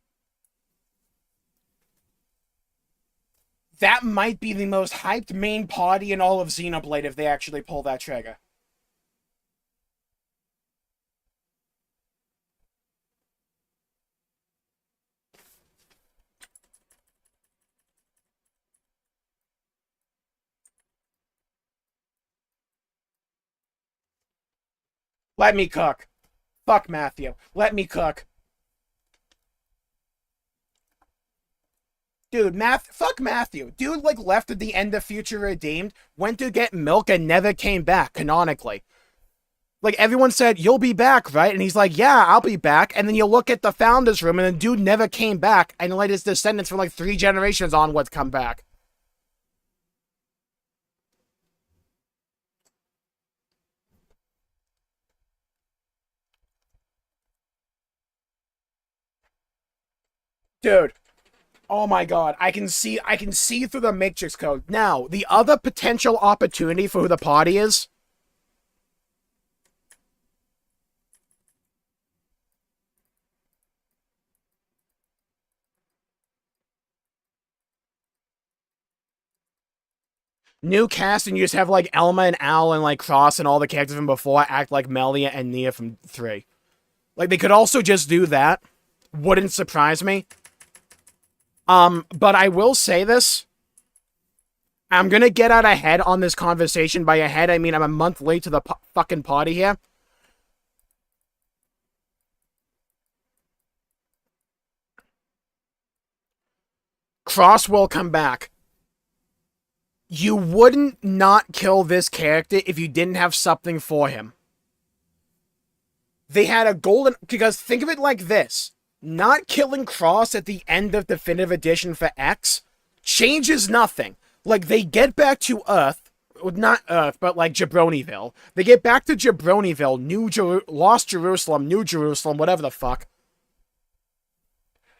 That might be the most hyped main party in all of Xenoblade if they actually pull that trigger. Let me cook. Fuck Matthew. Let me cook. Dude, fuck Matthew. Dude, like, left at the end of Future Redeemed, went to get milk and never came back, canonically. Like, everyone said, you'll be back, right? And he's like, yeah, I'll be back. And then you look at the Founder's Room, and the dude never came back, and let his descendants from, like, 3 generations onwards come back. Dude. Oh my god, I can see through the Matrix code. Now, the other potential opportunity for who the party is. New cast, and you just have, like, Elma and Al and, like, Cross and all the characters from before act like Melia and Nia from 3. Like, they could also just do that. Wouldn't surprise me. But I will say this. I'm gonna get out ahead on this conversation. By ahead, I mean I'm a month late to the fucking party here. Cross will come back. You wouldn't not kill this character if you didn't have something for him. They had a golden... Because think of it like this. Not killing Cross at the end of Definitive Edition for X changes nothing. Like, they get back to Earth. Not Earth, but like Jabronieville. They get back to Jabronieville, Lost Jerusalem, New Jerusalem, whatever the fuck.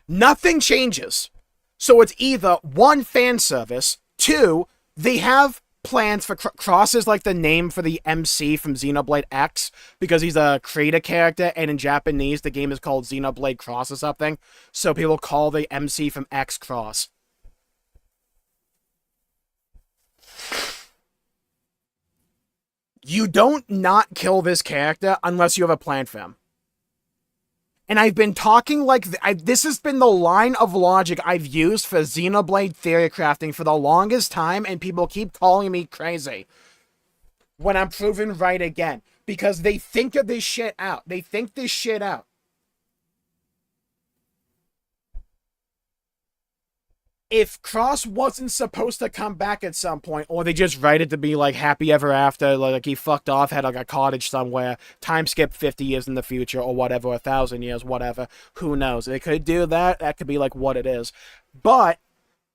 Nothing changes. So it's either, 1, fan service, 2, they have plans for Cross is like the name for the MC from Xenoblade X, because he's a creator character, and in Japanese the game is called Xenoblade Cross or something, so people call the MC from X Cross. You don't not kill this character unless you have a plan for him. And I've been talking like... this has been the line of logic I've used for Xenoblade theory crafting for the longest time, and people keep calling me crazy when I'm proven right again. Because they think of this shit out. They think this shit out. If Cross wasn't supposed to come back at some point, or they just write it to be like happy ever after, like he fucked off, had like a cottage somewhere, time skip 50 years in the future, or whatever, 1,000 years, whatever, who knows? They could do that, that could be like what it is. But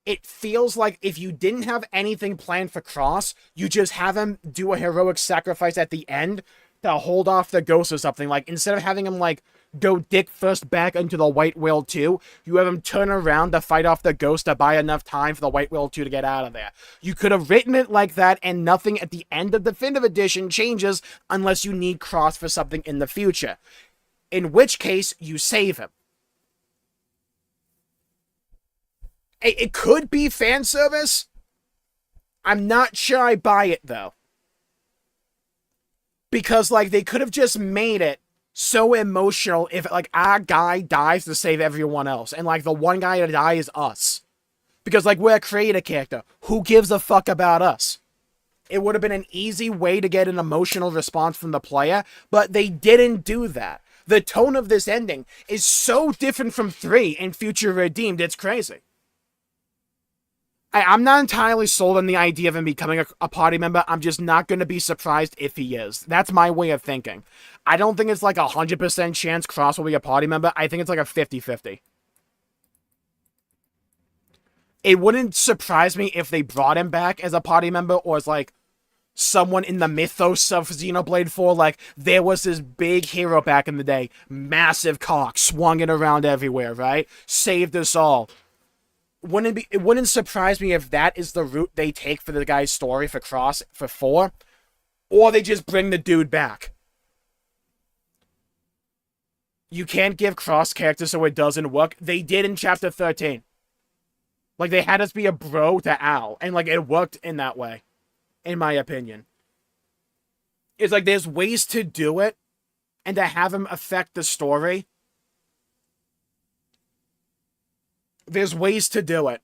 it feels like if you didn't have anything planned for Cross, you just have him do a heroic sacrifice at the end to hold off the ghost or something. Like, instead of having him like go dick first back into the White Whale 2, you have him turn around to fight off the ghost to buy enough time for the White Whale 2 to get out of there. You could have written it like that, and nothing at the end of the Definitive Edition changes unless you need Cross for something in the future. In which case, you save him. It could be fan service. I'm not sure I buy it, though. Because, like, they could have just made it so emotional if, like, our guy dies to save everyone else. And, like, the one guy to die is us. Because, like, we're a creator character. Who gives a fuck about us? It would have been an easy way to get an emotional response from the player, but they didn't do that. The tone of this ending is so different from 3 and Future Redeemed, it's crazy. I'm not entirely sold on the idea of him becoming a party member. I'm just not going to be surprised if he is. That's my way of thinking. I don't think it's like 100% chance Cross will be a party member. I think it's like a 50-50. It wouldn't surprise me if they brought him back as a party member, or as like someone in the mythos of Xenoblade 4. Like, there was this big hero back in the day, massive cock, swung it around everywhere, right? Saved us all. It wouldn't surprise me if that is the route they take for the guy's story for Cross for 4, or they just bring the dude back. You can't give Cross characters so it doesn't work. They did in Chapter 13. Like, they had us be a bro to Al, and like it worked in that way, in my opinion. It's like there's ways to do it, and to have him affect the story. There's ways to do it.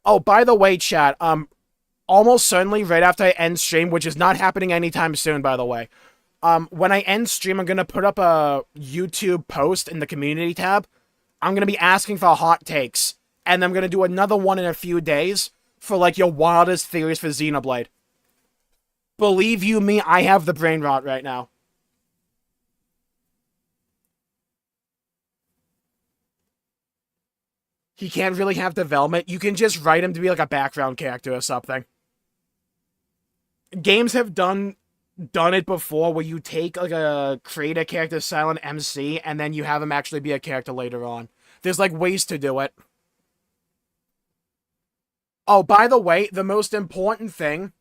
Oh, by the way, chat, almost certainly right after I end stream, which is not happening anytime soon, by the way. When I end stream, I'm going to put up a YouTube post in the community tab. I'm going to be asking for hot takes. And I'm going to do another one in a few days for, like, your wildest theories for Xenoblade. Believe you me, I have the brain rot right now. He can't really have development. You can just write him to be like a background character or something. Games have done it before, where you take like a creator character, silent MC, and then you have him actually be a character later on. There's like ways to do it. Oh, by the way, the most important thing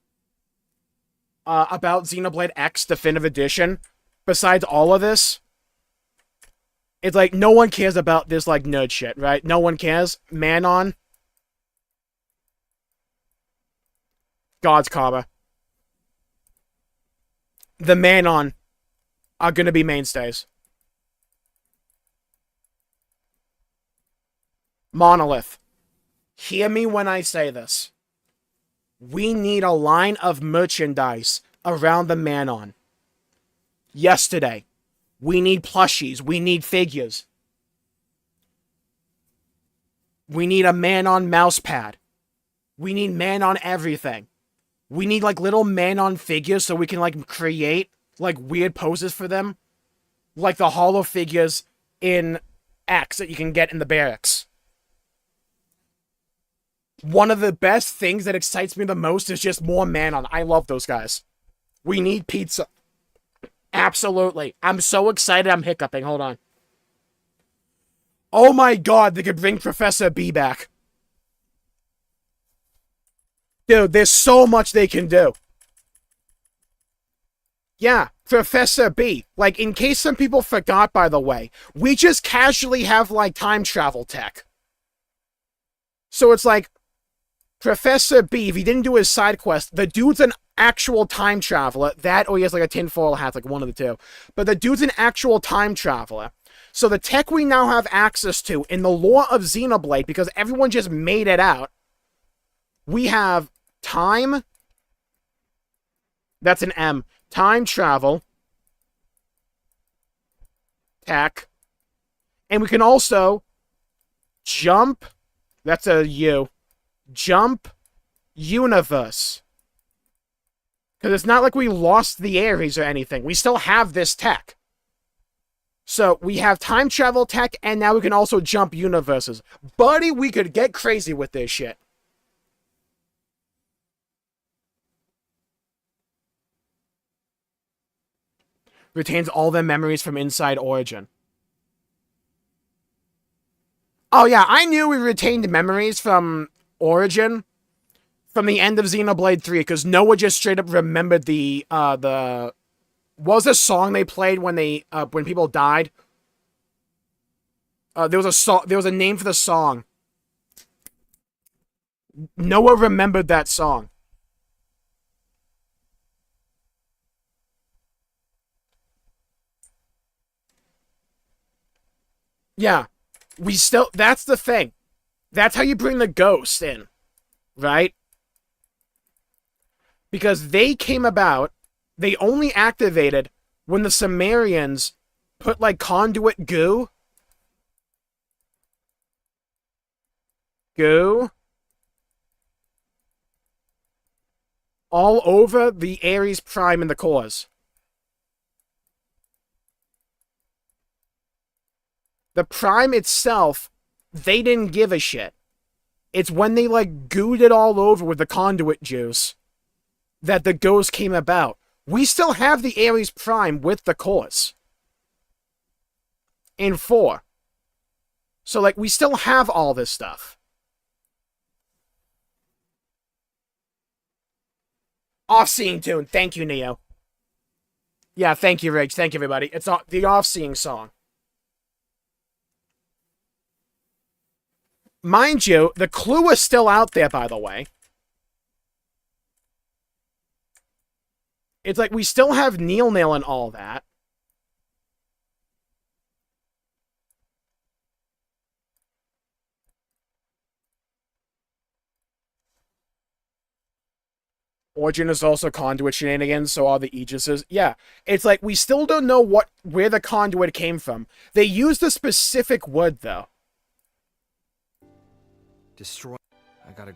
about Xenoblade X Definitive Edition, besides all of this, it's like no one cares about this like nerd shit, right? No one cares. Manon. God's karma. The Manon are gonna be mainstays. Monolith. Hear me when I say this. We need a line of merchandise around the Manon. Yesterday. We need plushies. We need figures. We need a man-on mouse pad. We need man-on everything. We need, like, little man-on figures so we can, like, create, like, weird poses for them. Like the hollow figures in X that you can get in the barracks. One of the best things that excites me the most is just more man-on. I love those guys. We need pizza. Absolutely. I'm so excited I'm hiccuping. Hold on. Oh my god, they could bring Professor B back. Dude, there's so much they can do. Yeah, Professor B. Like, in case some people forgot, by the way, we just casually have, like, time travel tech. So it's like, Professor B, if he didn't do his side quest, the dude's an actual time traveler. That, or he has, like, a tinfoil hat, like one of the two. But the dude's an actual time traveler. So the tech we now have access to in the lore of Xenoblade, because everyone just made it out, we have time. That's an M. Time travel. Tech. And we can also jump. That's a U. Jump universe. Because it's not like we lost the Ares or anything. We still have this tech. So we have time travel tech, and now we can also jump universes. Buddy, we could get crazy with this shit. Retains all their memories from inside Origin. Oh yeah, I knew we retained memories from Origin from the end of Xenoblade 3, because Noah just straight up remembered what was the song they played when when people died? There was a name for the song. Noah remembered that song. Yeah. That's the thing. That's how you bring the ghost in. Right? Because they came about, they only activated when the Sumerians put, like, conduit goo all over the Ares Prime and the cores. The Prime itself, they didn't give a shit. It's when they, like, gooed it all over with the conduit juice that the ghost came about. We still have the Ares Prime with the cores. In 4. So, like, we still have all this stuff. Off-Seeing tune. Thank you, Neo. Yeah, thank you, Riggs. Thank you, everybody. It's the Off-Seeing song. Mind you, the clue is still out there, by the way. It's like we still have Nail and all that. Origin is also conduit shenanigans, so are the Aegises. Yeah, it's like we still don't know where the conduit came from. They used a specific wood, though. Destroy. I gotta.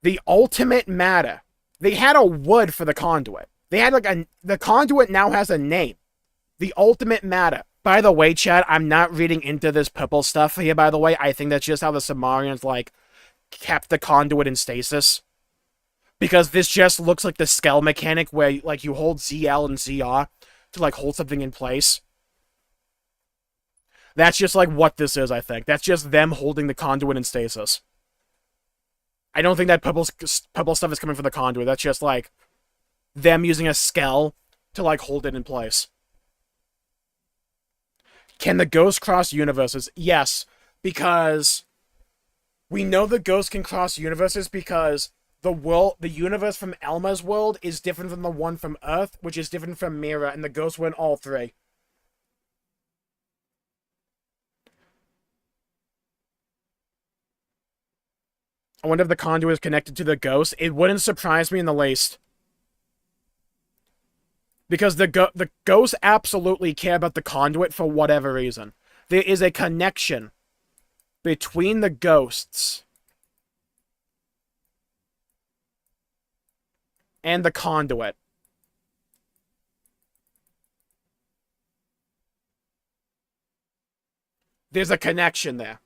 The ultimate matter. They had a wood for the conduit. They had like the conduit now has a name. The ultimate matter. By the way, Chad, I'm not reading into this purple stuff here, by the way. I think that's just how the Sumerians, like, kept the conduit in stasis. Because this just looks like the Skell mechanic where, like, you hold ZL and ZR to, like, hold something in place. That's just, like, what this is, I think. That's just them holding the conduit in stasis. I don't think that purple stuff is coming from the conduit. That's just, like, them using a Skell to, like, hold it in place. Can the ghost cross universes? Yes, because we know the ghost can cross universes because the universe from Elma's world is different from the one from Earth, which is different from MIRA, and the ghost were in all 3. I wonder if the conduit is connected to the ghost. It wouldn't surprise me in the least. Because the ghosts absolutely care about the conduit for whatever reason. There is a connection between the ghosts and the conduit. There's a connection there.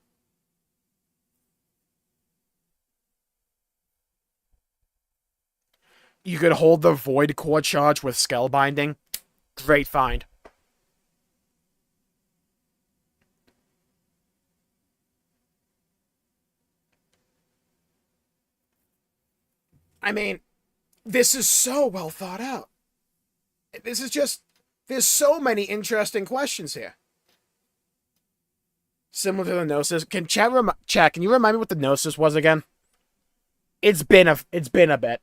You could hold the Void Core charge with Spellbinding. Great find. I mean, this is so well thought out. This is just... There's so many interesting questions here. Similar to the Gnosis. Can chat, can you remind me what the Gnosis was again? It's been a bit.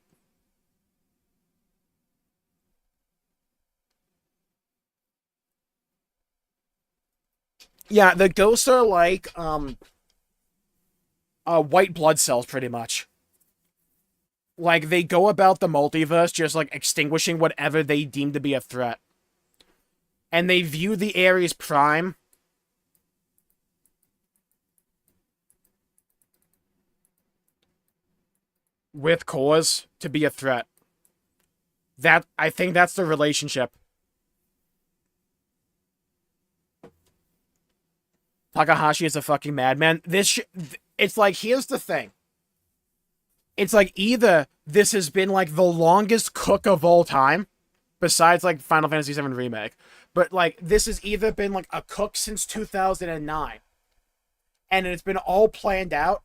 Yeah, the ghosts are like, white blood cells, pretty much. Like, they go about the multiverse just, like, extinguishing whatever they deem to be a threat. And they view the Ares Prime with cores to be a threat. I think that's the relationship. Takahashi is a fucking madman. It's like, here's the thing. It's like, either this has been, like, the longest cook of all time, besides, like, Final Fantasy VII Remake, but, like, this has either been, like, a cook since 2009, and it's been all planned out,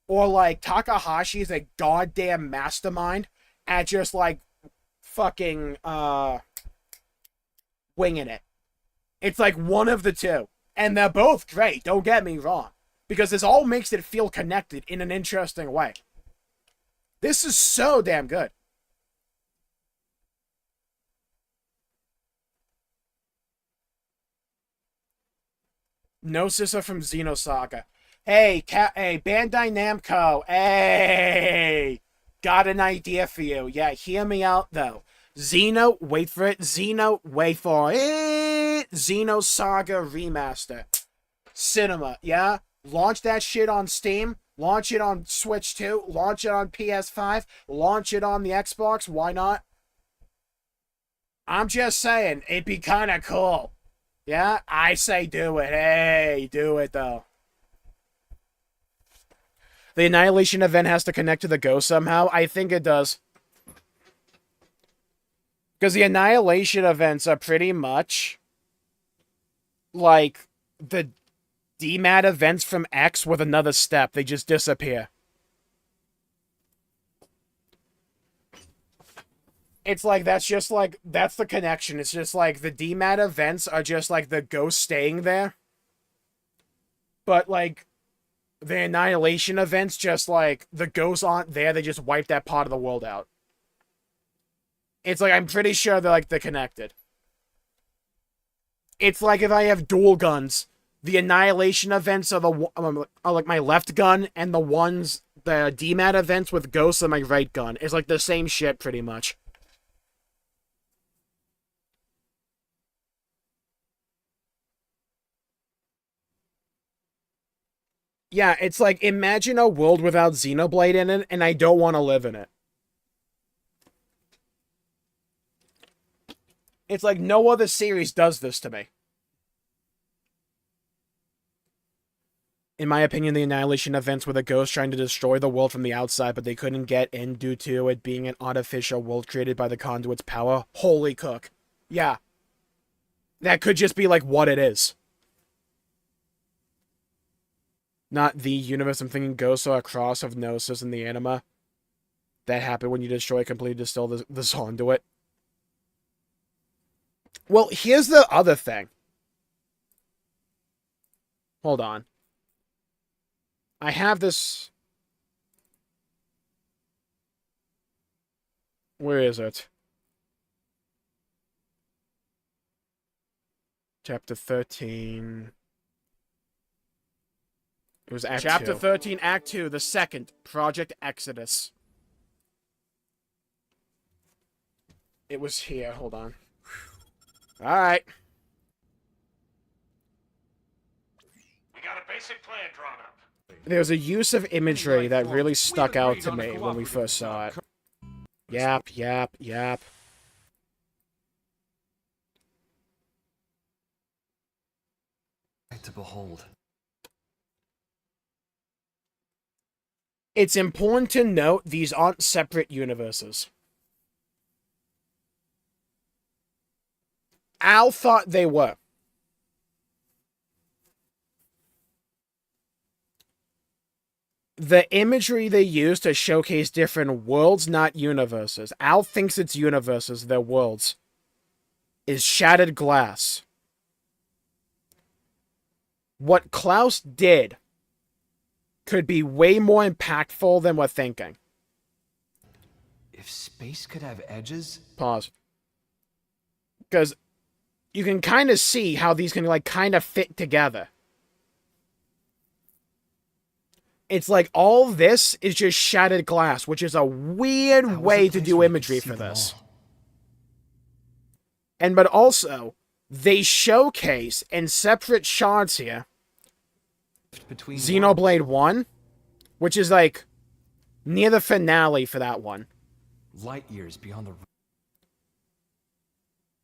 or, like, Takahashi is a goddamn mastermind at just, like, fucking, winging it. It's, like, one of the two. And they're both great, don't get me wrong. Because this all makes it feel connected in an interesting way. This is so damn good. Gnosis are from Xenosaga. Hey, Bandai Namco. Hey! Got an idea for you. Yeah, hear me out, though. Wait for it. Xenosaga Remaster. Cinema, yeah? Launch that shit on Steam. Launch it on Switch 2. Launch it on PS5. Launch it on the Xbox. Why not? I'm just saying, it'd be kind of cool. Yeah? I say do it. Hey, do it, though. The Annihilation event has to connect to the Ghost somehow? I think it does. Because the Annihilation events are pretty much like the DMAT events from X with another step. They just disappear. It's like, that's the connection. It's just like the DMAT events are just like the ghost staying there. But like, the Annihilation events, just like, the ghosts aren't there. They just wipe that part of the world out. It's like, I'm pretty sure they're connected. It's like if I have dual guns, the Annihilation events are like my left gun, and the DMAT events with ghosts are my right gun. It's like the same shit, pretty much. Yeah, it's like, imagine a world without Xenoblade in it, and I don't want to live in it. It's like, no other series does this to me. In my opinion, the Annihilation events were the ghosts trying to destroy the world from the outside, but they couldn't get in due to it being an artificial world created by the Conduit's power. Holy cook. Yeah. That could just be like what it is. Not the universe. I'm thinking ghosts are a cross of Gnosis and the anima. That happened when you destroy completely distill the conduit. Well, here's the other thing. Hold on. I have this... Where is it? Chapter 13... It was Act 2. Chapter 13, Act 2, the second, Project Exodus. It was here, hold on. Alright. We got a basic plan drawn up. There was a use of imagery that really stuck out to me when we first saw it. Yap, yap, yap. To behold. It's important to note these aren't separate universes. Al thought they were. The imagery they use to showcase different worlds, not universes. Al thinks it's universes, they're worlds. Is shattered glass. What Klaus did could be way more impactful than we're thinking. If space could have edges... Pause. Because you can kind of see how these can, like, kind of fit together. It's like all this is just shattered glass, which is a weird way to do imagery for this. But also, they showcase in separate shards here Xenoblade 1, which is like near the finale for that one. Light years beyond the...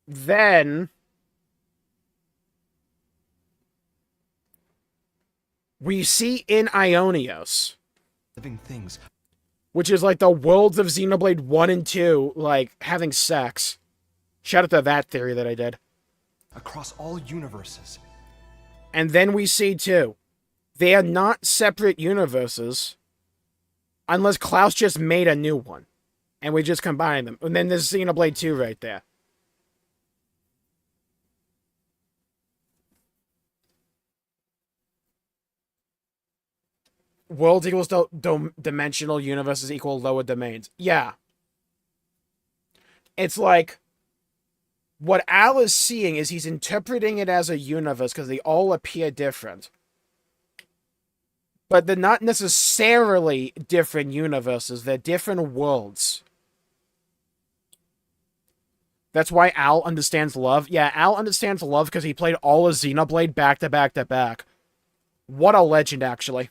Then we see in Ionios, living things, which is like the worlds of Xenoblade 1 and 2, like having sex. Shout out to that theory that I did. Across all universes. And then we see, too, they are not separate universes unless Klaus just made a new one. And we just combine them. And then there's Xenoblade 2 right there. Worlds equals dimensional universes equal lower domains. Yeah. It's like... what Al is seeing is he's interpreting it as a universe because they all appear different. But they're not necessarily different universes. They're different worlds. That's why Al understands love. Yeah, Al understands love because he played all of Xenoblade back to back to back. What a legend, actually.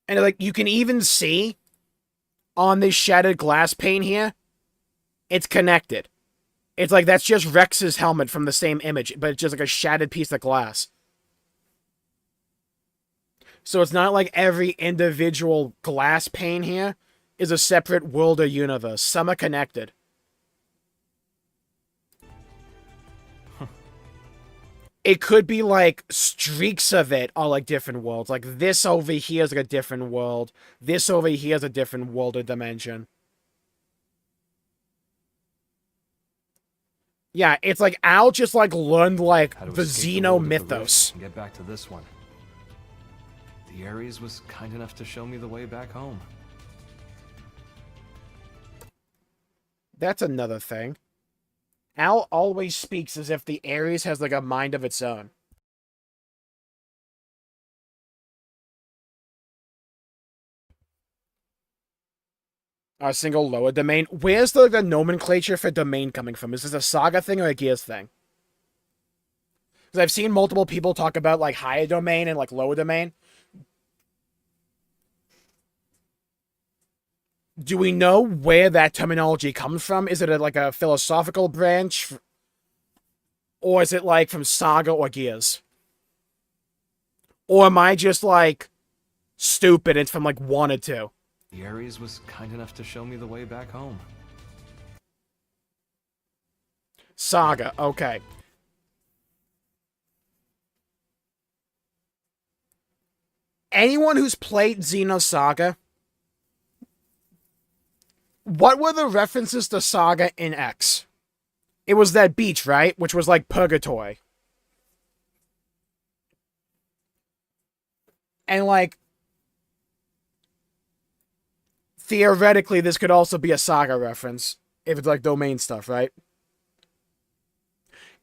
And, like, you can even see on this shattered glass pane here, it's connected. It's like, that's just Rex's helmet from the same image, but it's just like a shattered piece of glass. So it's not like every individual glass pane here is a separate world or universe. Some are connected. It could be like streaks of it are like different worlds. Like this over here is like a different world. This over here is a different world or dimension. Yeah, it's like Al just like learned like the Xeno mythos. Get back to this one. The Ares was kind enough to show me the way back home. That's another thing. Al always speaks as if the Ares has like a mind of its own. A single lower domain. Where's the nomenclature for domain coming from? Is this a Saga thing or a Gears thing? Because I've seen multiple people talk about like higher domain and like lower domain. Do we know where that terminology comes from? Is it like a philosophical branch? Or is it like from Saga or Gears? Or am I just like stupid? It's from like 1 or 2. The Ares was kind enough to show me the way back home. Saga, okay. Anyone who's played Xenosaga, what were the references to Saga in X? It was that beach, right? Which was like purgatory. And like, theoretically, this could also be a Saga reference, if it's like domain stuff, right?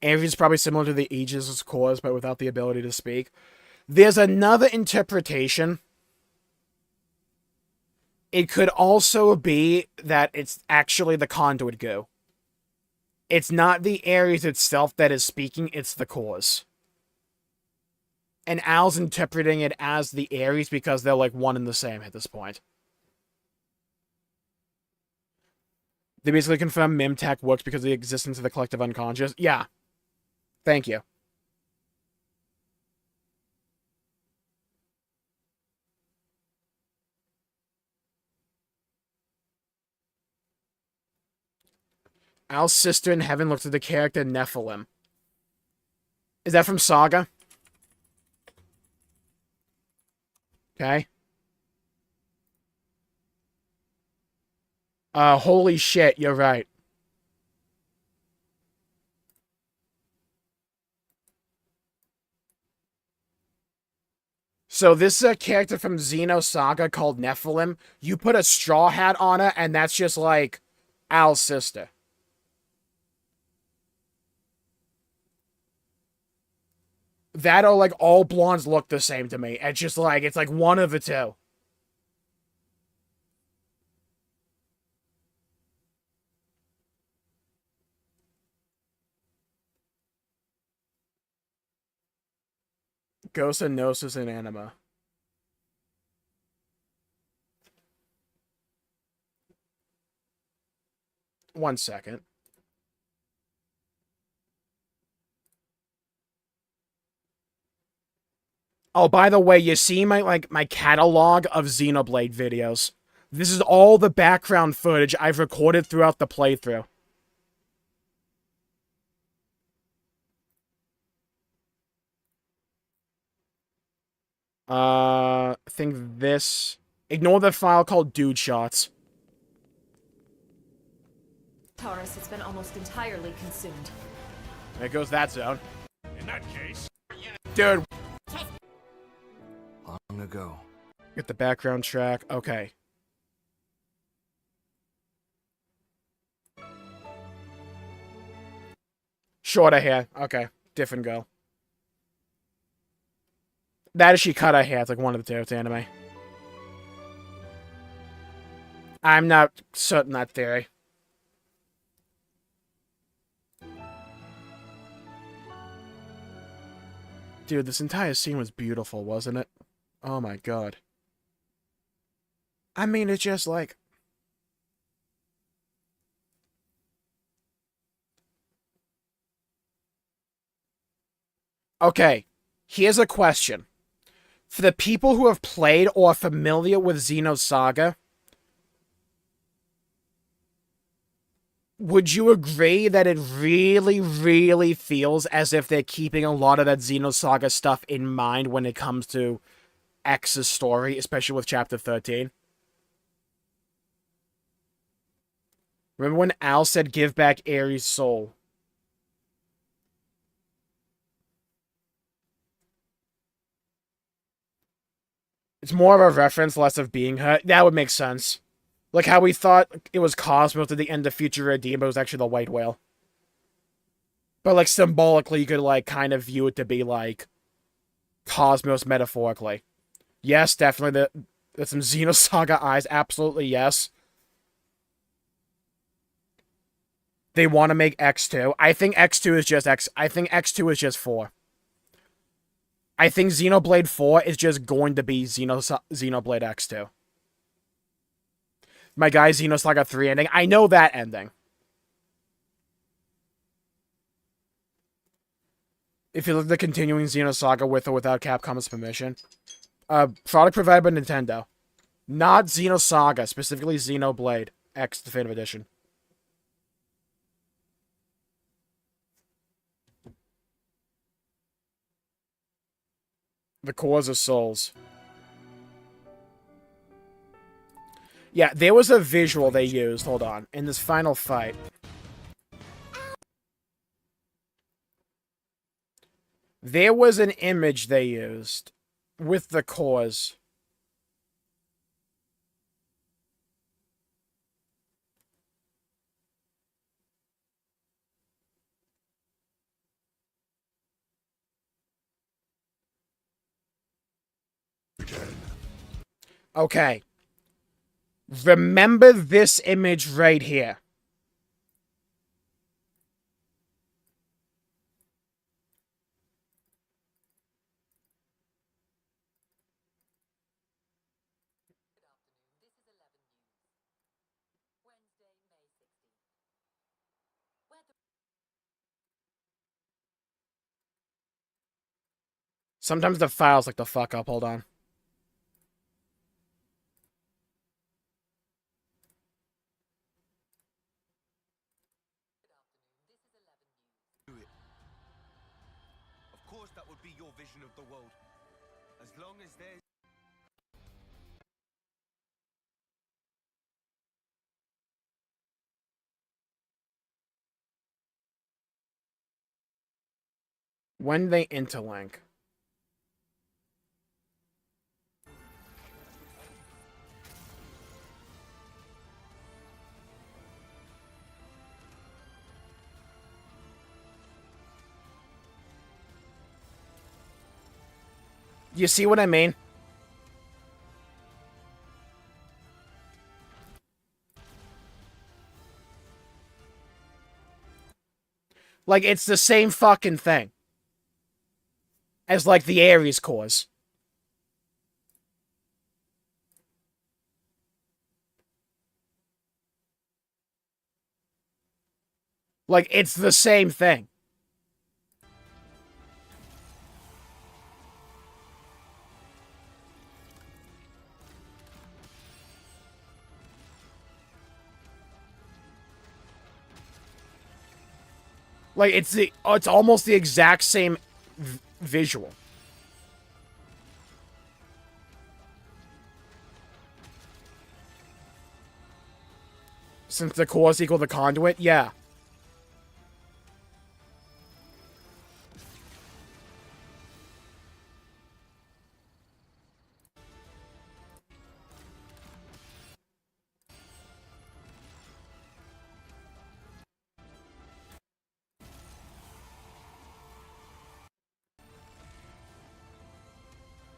And it's probably similar to the Aegis' cores, but without the ability to speak. There's another interpretation It could also be that it's actually the conduit goo. It's not the Ares itself that is speaking, it's the cores. And Al's interpreting it as the Ares because they're like one and the same at this point. They basically confirm Mimtech works because of the existence of the collective unconscious. Yeah. Thank you. Al's sister in heaven looks at the character Nephilim. Is that from Saga? Okay. Holy shit, you're right. So this is a character from Xeno Saga called Nephilim. You put a straw hat on her, and that's just like Al's sister. That or like all blondes look the same to me. It's just like, it's like one of the two. Ghost and Gnosis and Anima. One second. Oh, by the way, you see my catalog of Xenoblade videos. This is all the background footage I've recorded throughout the playthrough. I think this... Ignore the file called Dude Shots. Taurus has been almost entirely consumed. There goes that zone. In that case... Dude. Long ago. Get the background track. Okay. Shorter hair. Okay. Different girl. That is she cut her hair. It's like one of the two. It's anime. I'm not certain that theory. Dude, this entire scene was beautiful, wasn't it? Oh my god. I mean, it's just like... Okay, here's a question. For the people who have played or are familiar with Xenosaga, would you agree that it really, really feels as if they're keeping a lot of that Xenosaga stuff in mind when it comes to X's story, especially with Chapter 13? Remember when Al said, give back Ares' soul? It's more of a reference, less of being her. That would make sense. Like how we thought it was Cosmos at the end of Future Redeemed, but it was actually the white whale. But like symbolically, you could like kind of view it to be like Cosmos metaphorically. Yes, definitely there's some Xenosaga eyes. Absolutely, yes. They want to make X2. I think X2 is just X. I think X2 is just 4. I think Xenoblade 4 is just going to be Xenoblade X2. My guy Xenosaga 3 ending. I know that ending. If you look at the continuing Xenosaga with or without Capcom's permission. Product provided by Nintendo. Not Xenosaga, specifically Xenoblade X Definitive Edition. The Cores of Souls. Yeah, there was a visual they used, hold on, in this final fight. There was an image they used with the cores. Okay. Remember this image right here. Sometimes the files like the fuck up. Hold on. Of course that would be your vision of the world. As long as there's... When they interlink. You see what I mean? Like, it's the same fucking thing as, like, the Ares cores. Like, it's the same thing. Like, it's almost the exact same visual. Since the cores equal the conduit, yeah.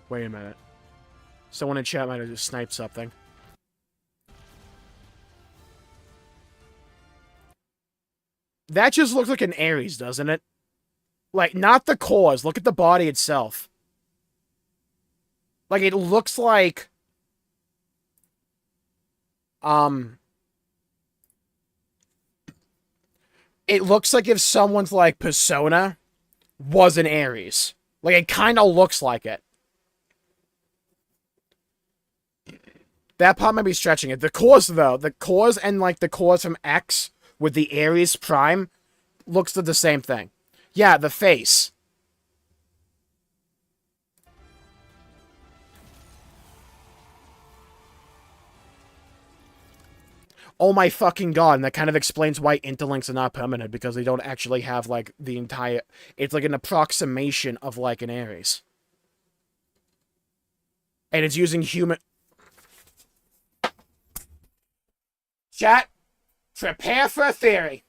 Wait a minute. Someone in chat might have just sniped something. That just looks like an Ares, doesn't it? Like, not the cores. Look at the body itself. Like, it looks like... It looks like if someone's, like, persona was an Ares. Like, it kind of looks like it. That part might be stretching it. The cores, though, the cores and, like, the cores from X with the Ares Prime looks like the same thing. Yeah, the face. Oh my fucking god, and that kind of explains why interlinks are not permanent, because they don't actually have, like, the entire... It's like an approximation of, like, an Ares. And it's using human... Chat, prepare for a theory.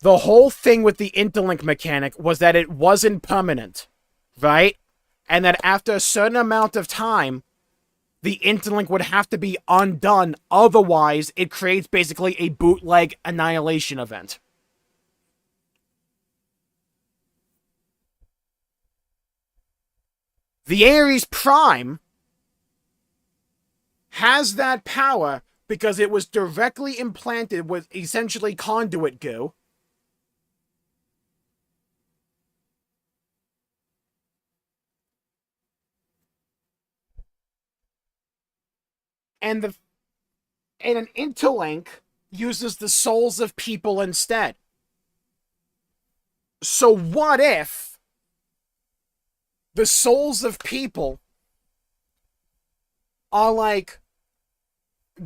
The whole thing with the interlink mechanic was that it wasn't permanent, right? And that after a certain amount of time, the interlink would have to be undone, otherwise it creates basically a bootleg annihilation event. The Ares Prime has that power because it was directly implanted with essentially conduit goo. And an interlink uses the souls of people instead. So what if the souls of people are like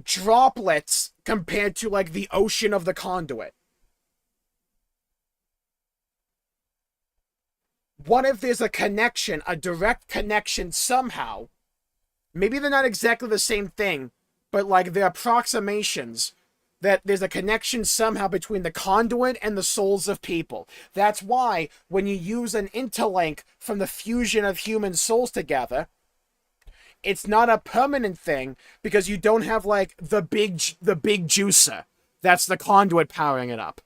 droplets compared to like the ocean of the conduit? What if there's a connection, a direct connection somehow? Maybe they're not exactly the same thing, but like the approximations that there's a connection somehow between the conduit and the souls of people. That's why when you use an interlink from the fusion of human souls together, It's not a permanent thing because you don't have like the big juicer. That's the conduit powering it up.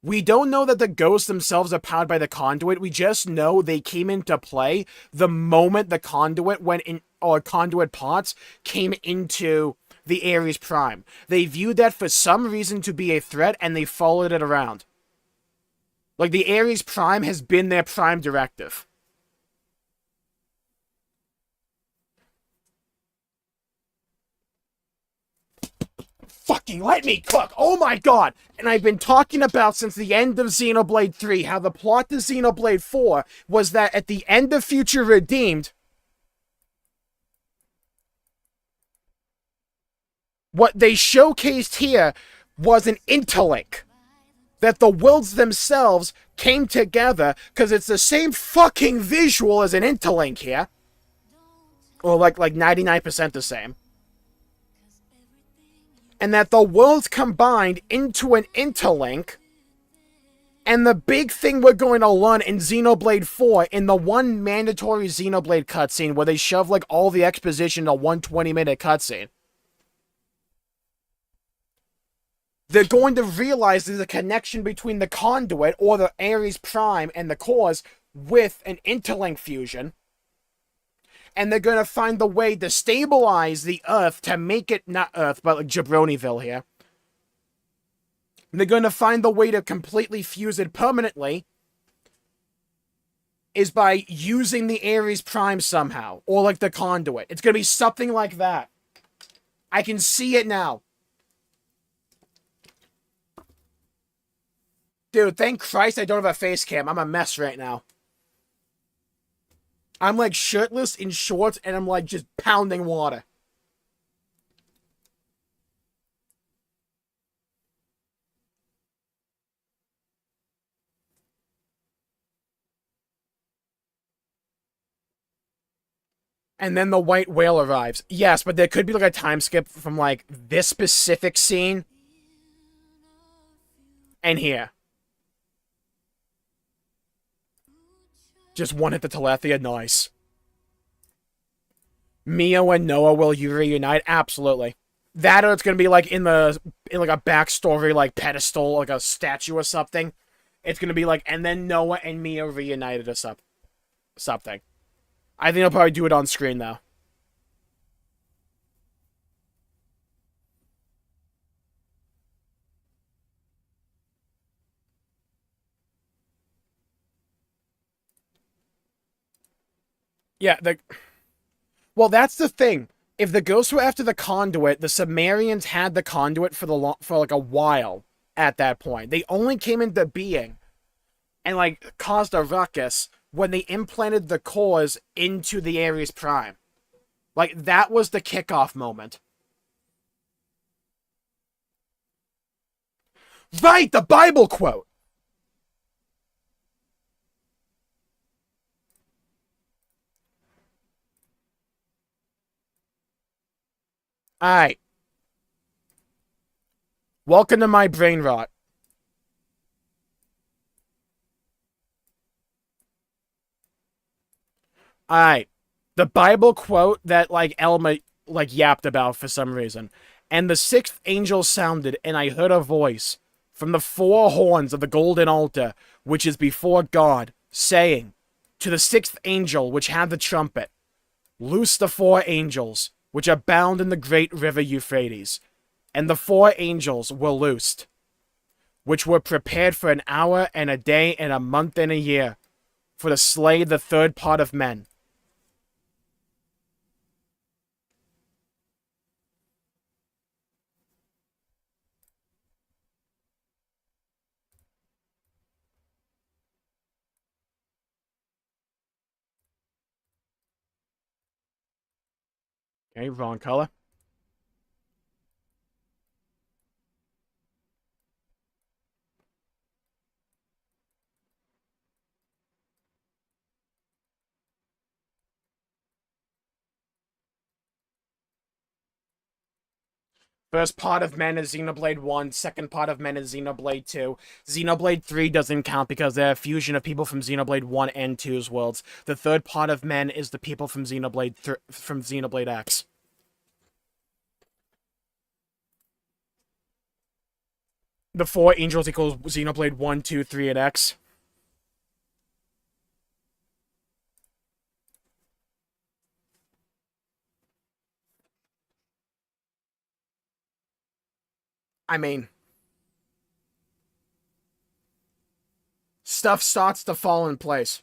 We don't know that the ghosts themselves are powered by the conduit. We just know they came into play the moment the conduit went in, or conduit parts came into the Ares Prime. They viewed that for some reason to be a threat, and they followed it around. Like, the Ares Prime has been their prime directive. Fucking let me cook! Oh my god! And I've been talking about since the end of Xenoblade 3 how the plot to Xenoblade 4 was that at the end of Future Redeemed, what they showcased here was an interlink. That the worlds themselves came together, because it's the same fucking visual as an interlink here. Or like 99% the same. And that the worlds combined into an interlink. And the big thing we're going to learn in Xenoblade 4, in the one mandatory Xenoblade cutscene where they shove like all the exposition in a 120-minute cutscene. They're going to realize there's a connection between the conduit, or the Ares Prime, and the cores with an interlink fusion. And they're going to find the way to stabilize the Earth to make it, not Earth, but like Jabroniville here. And they're going to find the way to completely fuse it permanently is by using the Ares Prime somehow. Or like the conduit. It's going to be something like that. I can see it now. Dude, thank Christ I don't have a face cam. I'm a mess right now. I'm like shirtless in shorts and I'm like just pounding water. And then the white whale arrives. Yes, but there could be like a time skip from like this specific scene and here. Just one hit the Telethia, nice. Mio and Noah will you reunite? Absolutely. That, or it's gonna be like in like a backstory, like pedestal, like a statue or something. It's gonna be like, and then Noah and Mio reunited or something. I think they'll probably do it on screen though. Yeah, well, that's the thing. If the ghosts were after the conduit, the Sumerians had the conduit for like a while at that point. They only came into being and like caused a ruckus when they implanted the cores into the Ares Prime. Like, that was the kickoff moment. Right, the Bible quote! Alright. Welcome to my brain rot. Alright. The Bible quote that, like, Elma, like, yapped about for some reason. And the sixth angel sounded, and I heard a voice from the four horns of the golden altar, which is before God, saying, to the sixth angel which had the trumpet, loose the four angels, which are bound in the great river Euphrates. And the four angels were loosed, which were prepared for an hour and a day and a month and a year, for to slay the third part of men. Okay, wrong color. First part of Men is Xenoblade 1, second part of Men is Xenoblade 2. Xenoblade 3 doesn't count because they're a fusion of people from Xenoblade 1 and 2's worlds. The third part of Men is the people from Xenoblade X. The 4 angels equals Xenoblade 1, 2, 3, and X. I mean, stuff starts to fall in place.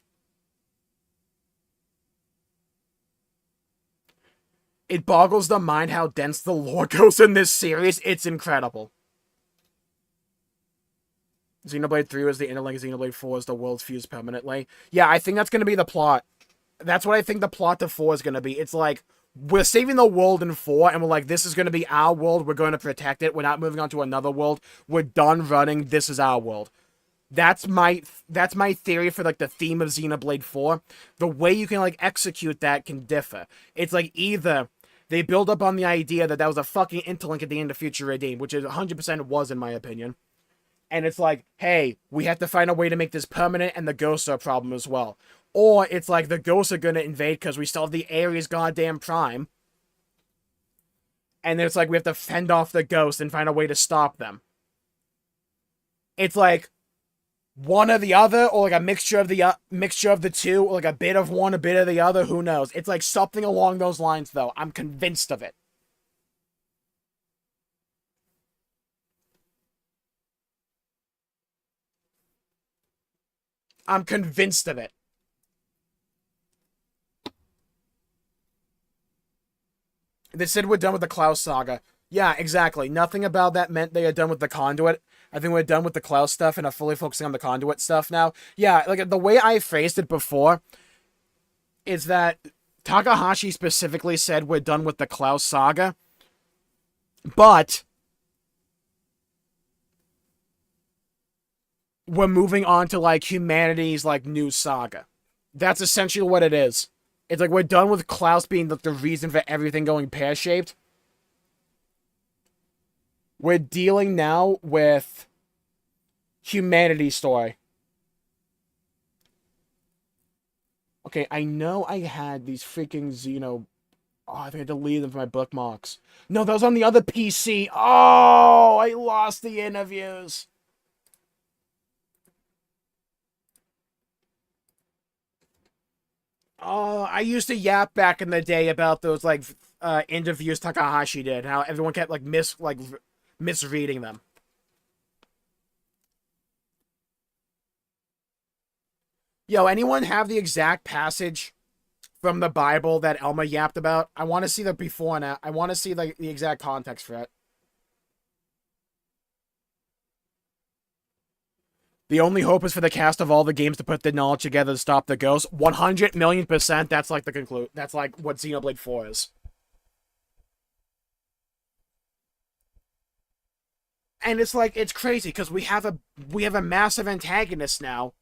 It boggles the mind how dense the lore goes in this series. It's incredible. Xenoblade 3 was the interlink, Xenoblade 4 is the world's fused permanently. Yeah, I think that's going to be the plot. That's what I think the plot to 4 is going to be. It's like, we're saving the world in 4, and we're like, this is going to be our world, we're going to protect it, we're not moving on to another world, we're done running, this is our world. That's my theory for, like, the theme of Xenoblade 4. The way you can, like, execute that can differ. It's like, either they build up on the idea that was a fucking interlink at the end of Future Redeemed, which it 100% was, in my opinion. And it's like, hey, we have to find a way to make this permanent, and the ghosts are a problem as well. Or it's like the ghosts are going to invade because we still have the Ares goddamn prime. And then it's like we have to fend off the ghosts and find a way to stop them. It's like one or the other, or like a mixture of the two, or like a bit of one, a bit of the other, who knows. It's like something along those lines, though. I'm convinced of it. I'm convinced of it. They said we're done with the Klaus saga. Yeah, exactly. Nothing about that meant they are done with the Conduit. I think we're done with the Klaus stuff and are fully focusing on the Conduit stuff now. Yeah, like, the way I phrased it before is that Takahashi specifically said we're done with the Klaus saga, but we're moving on to, like, humanity's, like, new saga. That's essentially what it is. It's like we're done with Klaus being the reason for everything going pear-shaped. We're dealing now with humanity's story. Okay, I know I had these freaking Xeno... Oh, I think I deleted them from my bookmarks. No, that was on the other PC. Oh, I lost the interviews. Oh, I used to yap back in the day about those, like, interviews Takahashi did. How everyone kept, like, misreading them. Yo, anyone have the exact passage from the Bible that Elma yapped about? I want to see the before and I want to see, like, the exact context for it. The only hope is for the cast of all the games to put the knowledge together to stop the ghosts. 100,000,000%. That's like the conclude. That's like what Xenoblade 4 is. And it's like, it's crazy because we have a massive antagonist now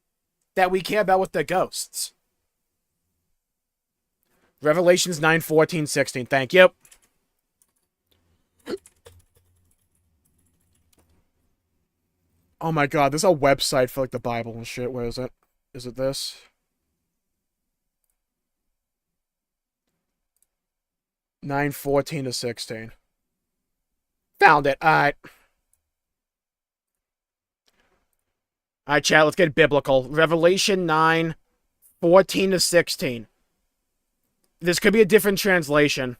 that we care about with the ghosts. Revelations 9, 14, 16. Thank you. Oh my god, there's a website for, like, the Bible and shit. Where is it? Is it this? Nine 14 to 16. Found it. Alright. Alright, chat, let's get biblical. Revelation 9, 14 to 16. This could be a different translation.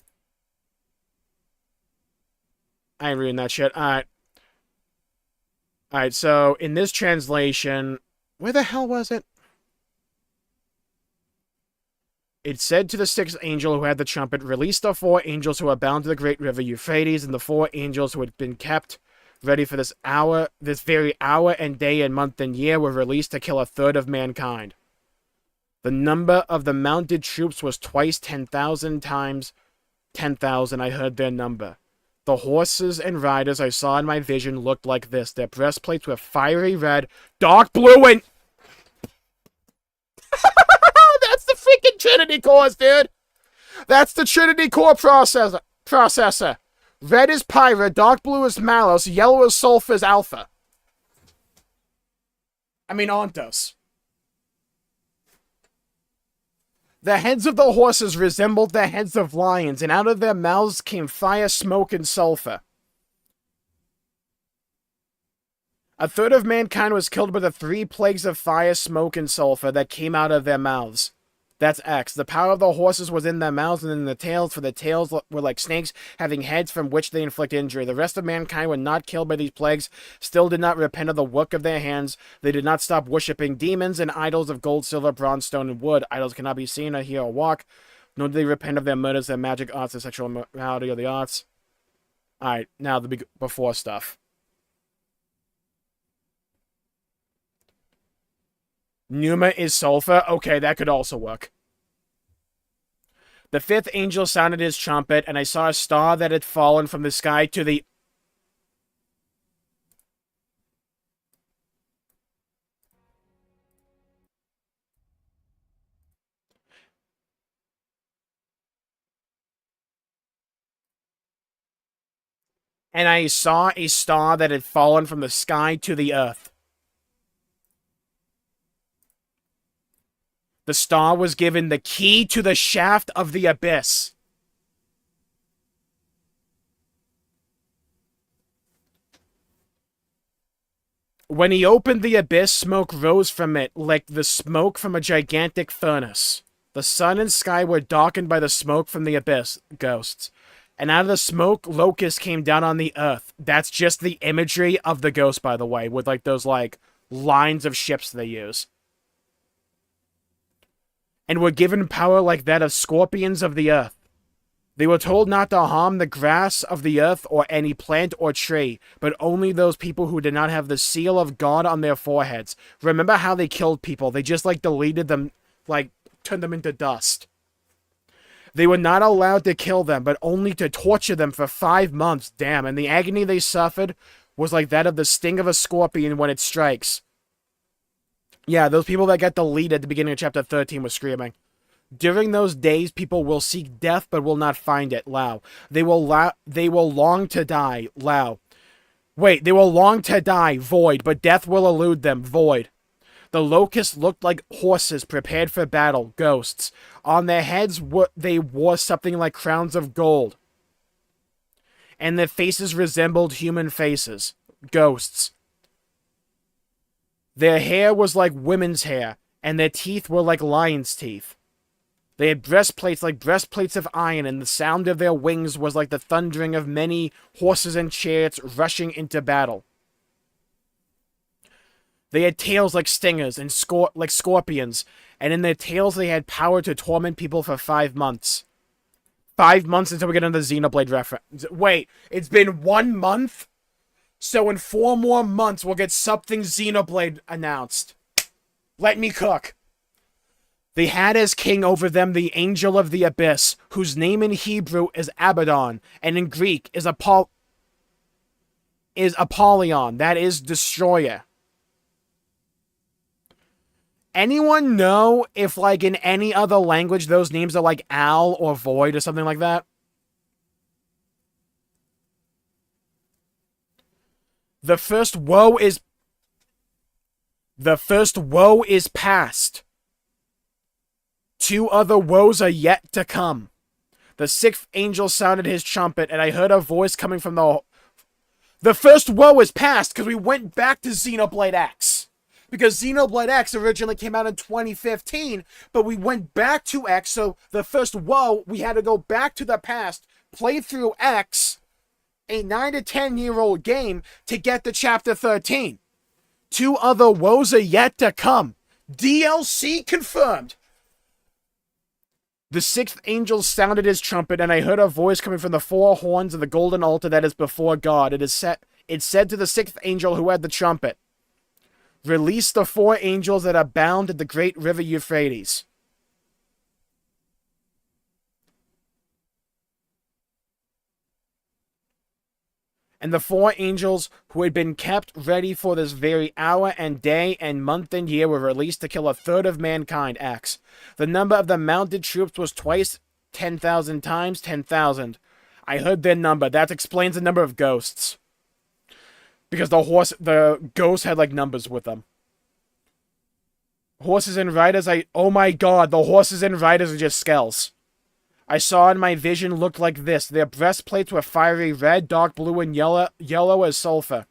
I ain't reading that shit. Alright. Alright, so in this translation, where the hell was it? It said to the sixth angel who had the trumpet, release the 4 angels who are bound to the great river Euphrates, and the 4 angels who had been kept ready for this hour, this very hour and day and month and year were released to kill 1/3 of mankind. The number of the mounted troops was twice 10,000 times 10,000. I heard their number. The horses and riders I saw in my vision looked like this. Their breastplates were fiery red, dark blue, and... That's the freaking Trinity cores, dude! That's the Trinity core processor. Red is Pyra, dark blue is Malos, yellow is Sulfur is Alpha. I mean, Ontos. The heads of the horses resembled the heads of lions, and out of their mouths came fire, smoke, and sulfur. A third of mankind was killed by the 3 plagues of fire, smoke, and sulfur that came out of their mouths. That's X. The power of the horses was in their mouths and in the tails, for the tails were like snakes, having heads from which they inflict injury. The rest of mankind were not killed by these plagues, still did not repent of the work of their hands. They did not stop worshipping demons and idols of gold, silver, bronze, stone, and wood. Idols cannot be seen or hear or walk, nor did they repent of their murders, their magic arts, their sexual immorality, or the arts. Alright, now the before stuff. Pneuma is sulfur. Okay, that could also work. The 5th angel sounded his trumpet, and I saw a star that had fallen from the sky to the... And I saw a star that had fallen from the sky to the earth. The star was given the key to the shaft of the abyss. When he opened the abyss, smoke rose from it like the smoke from a gigantic furnace. The sun and sky were darkened by the smoke from the abyss, ghosts. And out of the smoke, locusts came down on the earth. That's just the imagery of the ghost, by the way, with like those like lines of ships they use. And were given power like that of scorpions of the earth. They were told not to harm the grass of the earth or any plant or tree, but only those people who did not have the seal of God on their foreheads. Remember how they killed people? They just like deleted them, like turned them into dust. They were not allowed to kill them, but only to torture them for 5 months. Damn, and the agony they suffered was like that of the sting of a scorpion when it strikes. Yeah, those people that got deleted at the beginning of chapter 13 were screaming. During those days, people will seek death, but will not find it. Lao. They will long to die. Lao. Wait, they will long to die. Void. But death will elude them. Void. The locusts looked like horses prepared for battle. Ghosts. On their heads, they wore something like crowns of gold. And their faces resembled human faces. Ghosts. Their hair was like women's hair, and their teeth were like lions' teeth. They had breastplates like breastplates of iron, and the sound of their wings was like the thundering of many horses and chariots rushing into battle. They had tails like stingers and like scorpions, and in their tails they had power to torment people for 5 months. 5 months until we get into the Xenoblade reference. Wait, it's been 1 month? So in 4 more months, we'll get something Xenoblade announced. Let me cook. They had as king over them the Angel of the Abyss, whose name in Hebrew is Abaddon, and in Greek is Apollyon, that is Destroyer. Anyone know if, like, in any other language, those names are like Al or Void or something like that? The first woe is past. 2 other woes are yet to come. The 6th angel sounded his trumpet, and I heard a voice coming from the first woe is past, because we went back to Xenoblade X. Because Xenoblade X originally came out in 2015, but we went back to X, so the first woe, we had to go back to the past, play through X, a 9 to 10-year-old game, to get to chapter 13. 2 other woes are yet to come. DLC confirmed. The 6th angel sounded his trumpet, and I heard a voice coming from the 4 horns of the golden altar that is before God. It said to the 6th angel who had the trumpet, "Release the 4 angels that are bound at the great river Euphrates." And the 4 angels who had been kept ready for this very hour and day and month and year were released to kill 1/3 of mankind. X. The number of the mounted troops was twice 10,000 times 10,000. I heard their number. That explains the number of ghosts. Because the ghosts had, like, numbers with them. Horses and riders, oh my god, the horses and riders are just skulls. I saw in my vision looked like this. Their breastplates were fiery red, dark blue, and yellow as sulfur.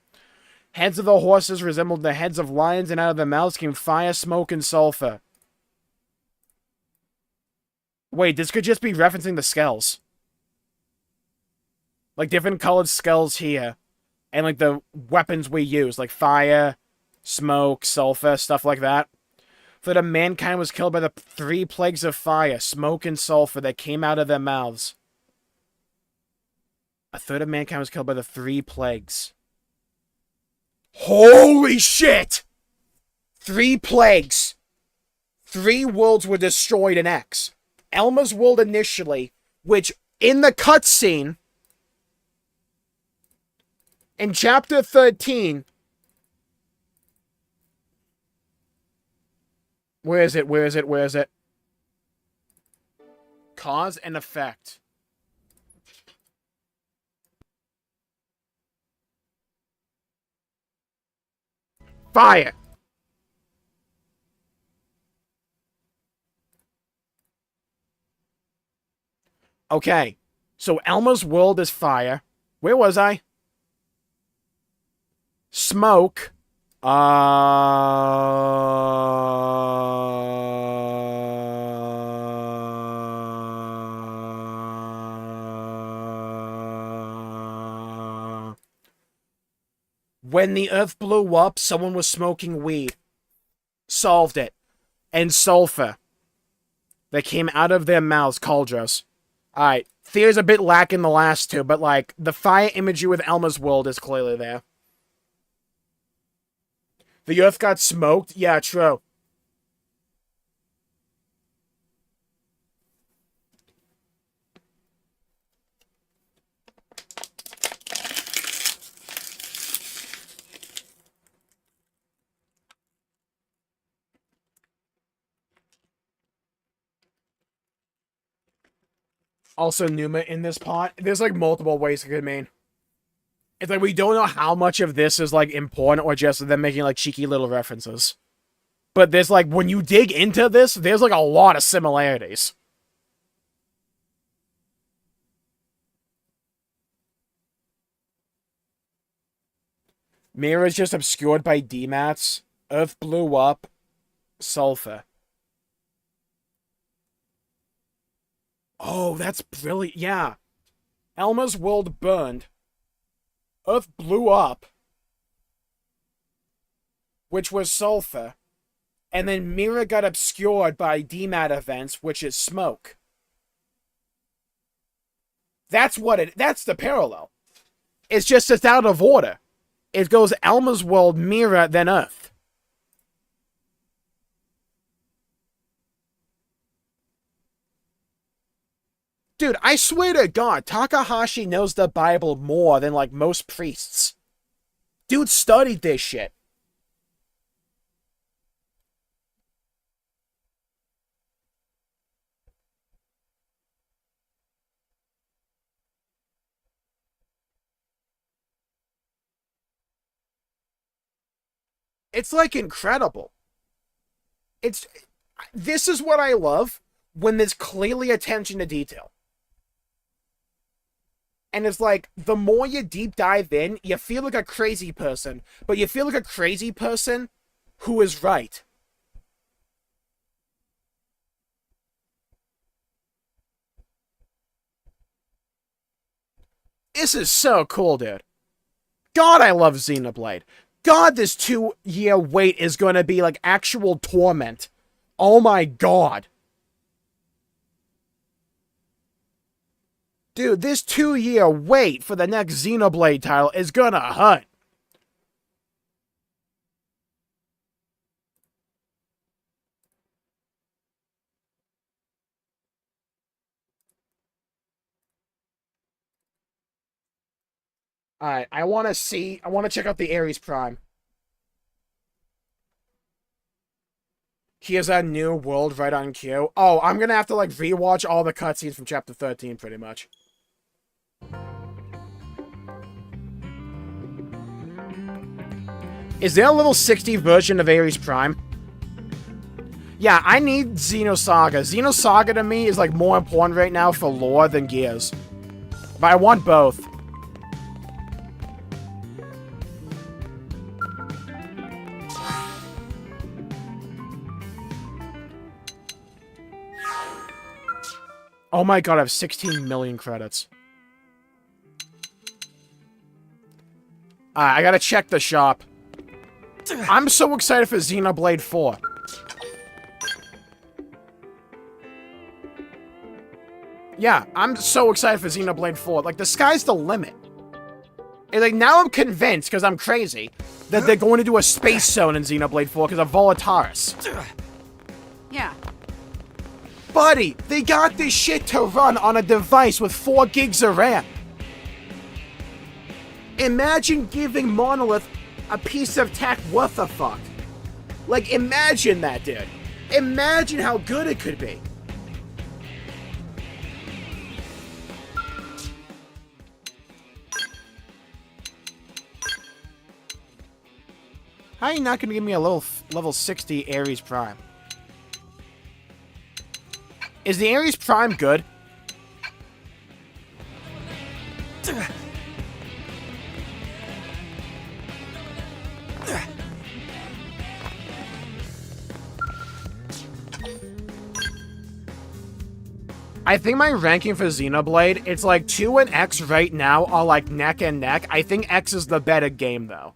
Heads of the horses resembled the heads of lions, and out of their mouths came fire, smoke, and sulfur. Wait, this could just be referencing the skulls. Like, different colored skulls here. And, like, the weapons we use. Like, fire, smoke, sulfur, stuff like that. For the mankind was killed by the 3 plagues of fire, smoke, and sulfur that came out of their mouths. A third of mankind was killed by the 3 plagues. Holy shit! 3 plagues. 3 worlds were destroyed in X. Elma's world initially, which in the cutscene, in chapter 13... Where is it? Cause and effect. Fire! Okay, so Elma's world is fire. Where was I? Smoke. When the earth blew up, someone was smoking weed. Solved it. And sulfur. That came out of their mouths, cauldrons. Alright, Thea's a bit lacking the last 2, but like, the fire imagery with Elma's world is clearly there. The earth got smoked? Yeah, true. Also, Numa in this pot. There's like multiple ways it could mean. It's like we don't know how much of this is like important or just them making like cheeky little references. But there's like, when you dig into this, there's like a lot of similarities. Mirror is just obscured by DMATs. Earth blew up. Sulfur. Oh, that's brilliant. Yeah. Elma's world burned. Earth blew up. Which was sulfur. And then Mira got obscured by DMAT events, which is smoke. That's the parallel. It's just it's out of order. It goes Elma's world, Mira, then Earth. Dude, I swear to God, Takahashi knows the Bible more than, like, most priests. Dude studied this shit. It's, like, incredible. This is what I love, when there's clearly attention to detail. And it's like, the more you deep dive in, you feel like a crazy person. But you feel like a crazy person who is right. This is so cool, dude. God, I love Xenoblade. God, this 2-year wait is going to be like actual torment. Oh my God. Dude, this 2-year wait for the next Xenoblade title is gonna hurt. Alright, I want to check out the Ares Prime. Here's a new world right on cue. Oh, I'm gonna have to, like, rewatch all the cutscenes from Chapter 13, pretty much. Is there a level 60 version of Ares Prime? Yeah, I need Xenosaga. Xenosaga to me is like more important right now for lore than Gears. But I want both. Oh my god, I have 16 million credits. I gotta check the shop. I'm so excited for Xenoblade 4. Yeah, I'm so excited for Xenoblade 4. Like, the sky's the limit. And, like, now I'm convinced, because I'm crazy, that they're going to do a space zone in Xenoblade 4 because of Volataris. Yeah. Buddy, they got this shit to run on a device with 4 gigs of RAM. Imagine giving Monolith a piece of tech worth a fuck. Like, imagine that, dude. Imagine how good it could be. How are you not going to give me a level 60 Ares Prime? Is the Ares Prime good? I think my ranking for Xenoblade, it's like 2 and X right now are like neck and neck. I think X is the better game, though.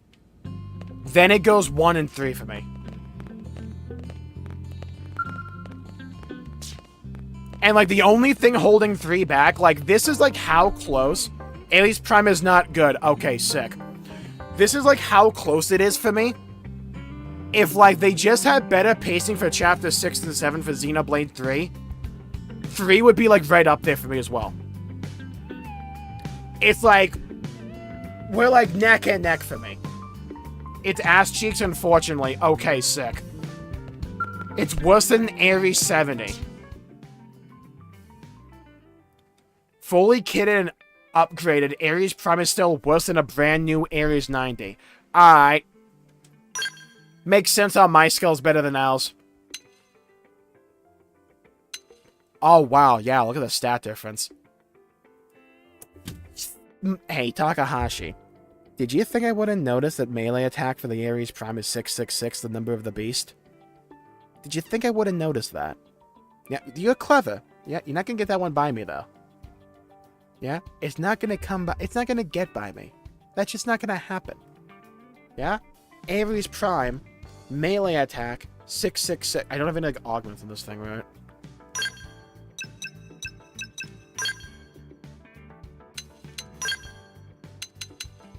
Then it goes 1 and 3 for me. And, like, the only thing holding 3 back, like, this is, like, how close. Ares Prime is not good. Okay, sick. This is, like, how close it is for me. If, like, they just had better pacing for Chapter 6 and 7 for Xenoblade 3, 3 would be, like, right up there for me as well. It's, like, we're, like, neck and neck for me. It's ass cheeks, unfortunately. Okay, sick. It's worse than Ares 70. Fully kitted and upgraded, Ares Prime is still worse than a brand new Ares 90. Alright. Makes sense how my skill's better than Al's. Oh, wow. Yeah, look at the stat difference. Hey, Takahashi. Did you think I would have noticed that melee attack for the Ares Prime is 666, the number of the beast? Did you think I would have noticed that? Yeah, you're clever. Yeah, you're not gonna get that one by me, though. Yeah? It's not gonna come by. It's not gonna get by me. That's just not gonna happen. Yeah? Ares Prime, melee attack, 666. I don't have any, like, augments in this thing, right?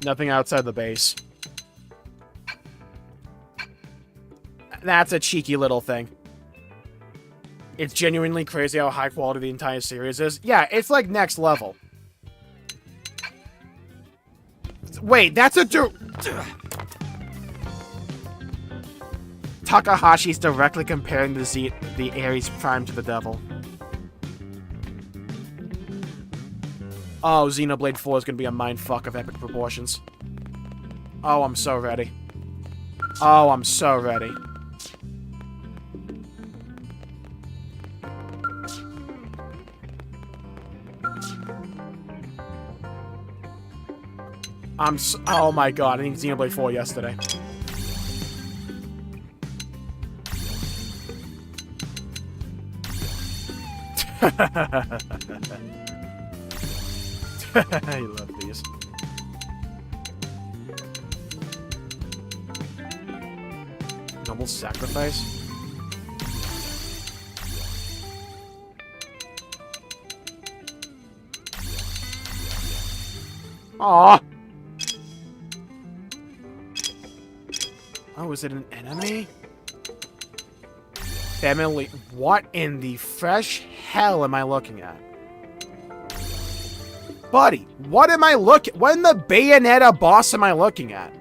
Nothing outside the base. That's a cheeky little thing. It's genuinely crazy how high quality the entire series is. Yeah, it's like next level. Wait, that's a Takahashi's directly comparing the Ares Prime to the devil. Oh, Xenoblade 4 is going to be a mindfuck of epic proportions. Oh, I'm so ready. Oh, I'm so ready. Oh my god, I need Xenoblade 4 yesterday. I love these. Noble sacrifice? Aww! Oh, is it an enemy? Family, what in the fresh hell am I looking at? Buddy, what am I looking? What in the Bayonetta boss am I looking at?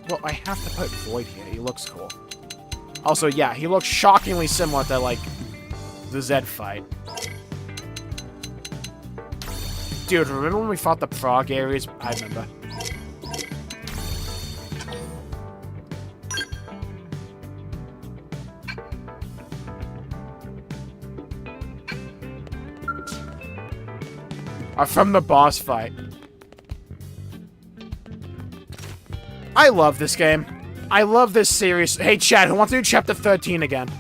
Well, I have to put Void here. He looks cool. Also, yeah, he looks shockingly similar to, like, the Zed fight. Dude, remember when we fought the Prague areas? I remember. From the boss fight. I love this game. I love this series. Hey, Chad, who wants to do Chapter 13 again?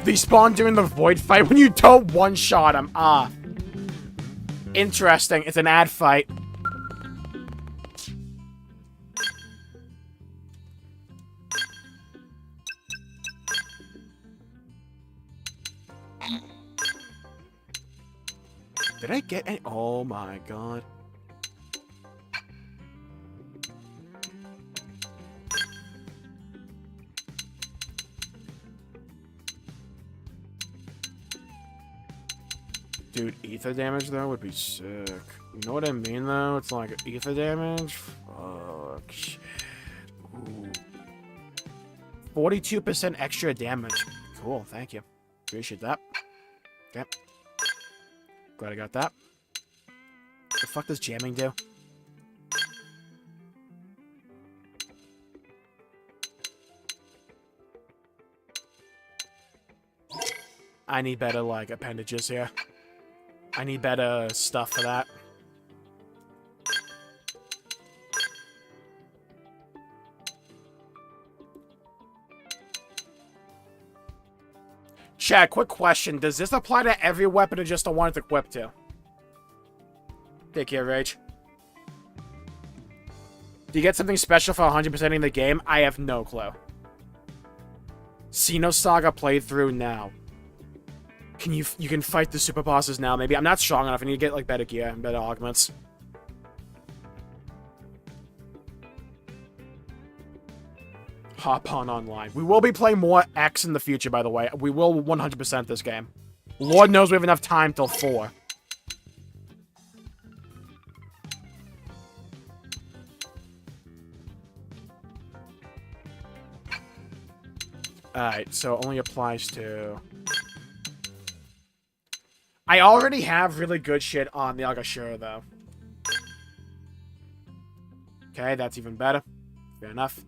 They spawn during the void fight when you don't one-shot them. Ah. Interesting. It's an ad fight. Did I get any? Oh my god. Dude, ether damage though would be sick. You know what I mean though? It's like ether damage? Fuck shit. Ooh. 42% extra damage. Cool, thank you. Appreciate that. Okay. Glad I got that. What the fuck does jamming do? I need better, like, appendages here. I need better stuff for that. Chad, quick question. Does this apply to every weapon or just the one it's equipped to? Take care, Rage. Do you get something special for 100%ing the game? I have no clue. Xenosaga playthrough now. You can fight the super bosses now, maybe. I'm not strong enough. I need to get, like, better gear and better augments. Hop on online. We will be playing more X in the future, by the way. We will 100% this game. Lord knows we have enough time till 4. Alright, so only applies to... I already have really good shit on the Agashira, though. Okay, that's even better. Fair enough.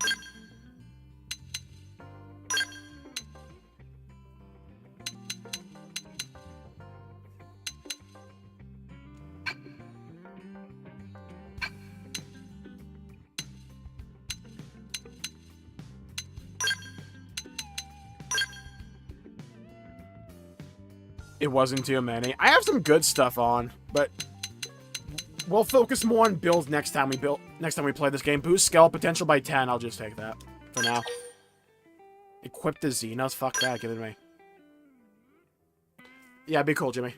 It wasn't too many. I have some good stuff on, but we'll focus more on builds next time we play this game. Boost skill potential by 10. I'll just take that for now. Equip the Xenos. Fuck that. Give it to me. Yeah, be cool, Jimmy.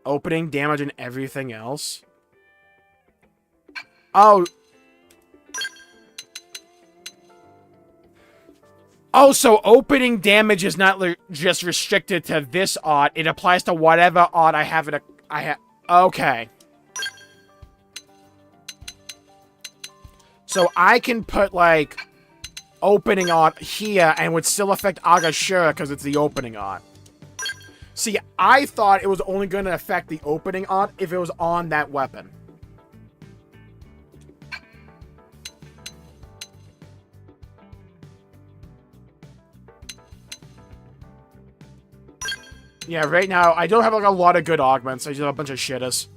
Opening damage and everything else. Oh. Oh, so opening damage is not just restricted to this odd. It applies to whatever odd I have it. Okay. So I can put, like, opening odd here and would still affect Agashira because it's the opening odd. See, I thought it was only going to affect the opening odd if it was on that weapon. Yeah, right now, I don't have, like, a lot of good augments. I just have a bunch of shitters.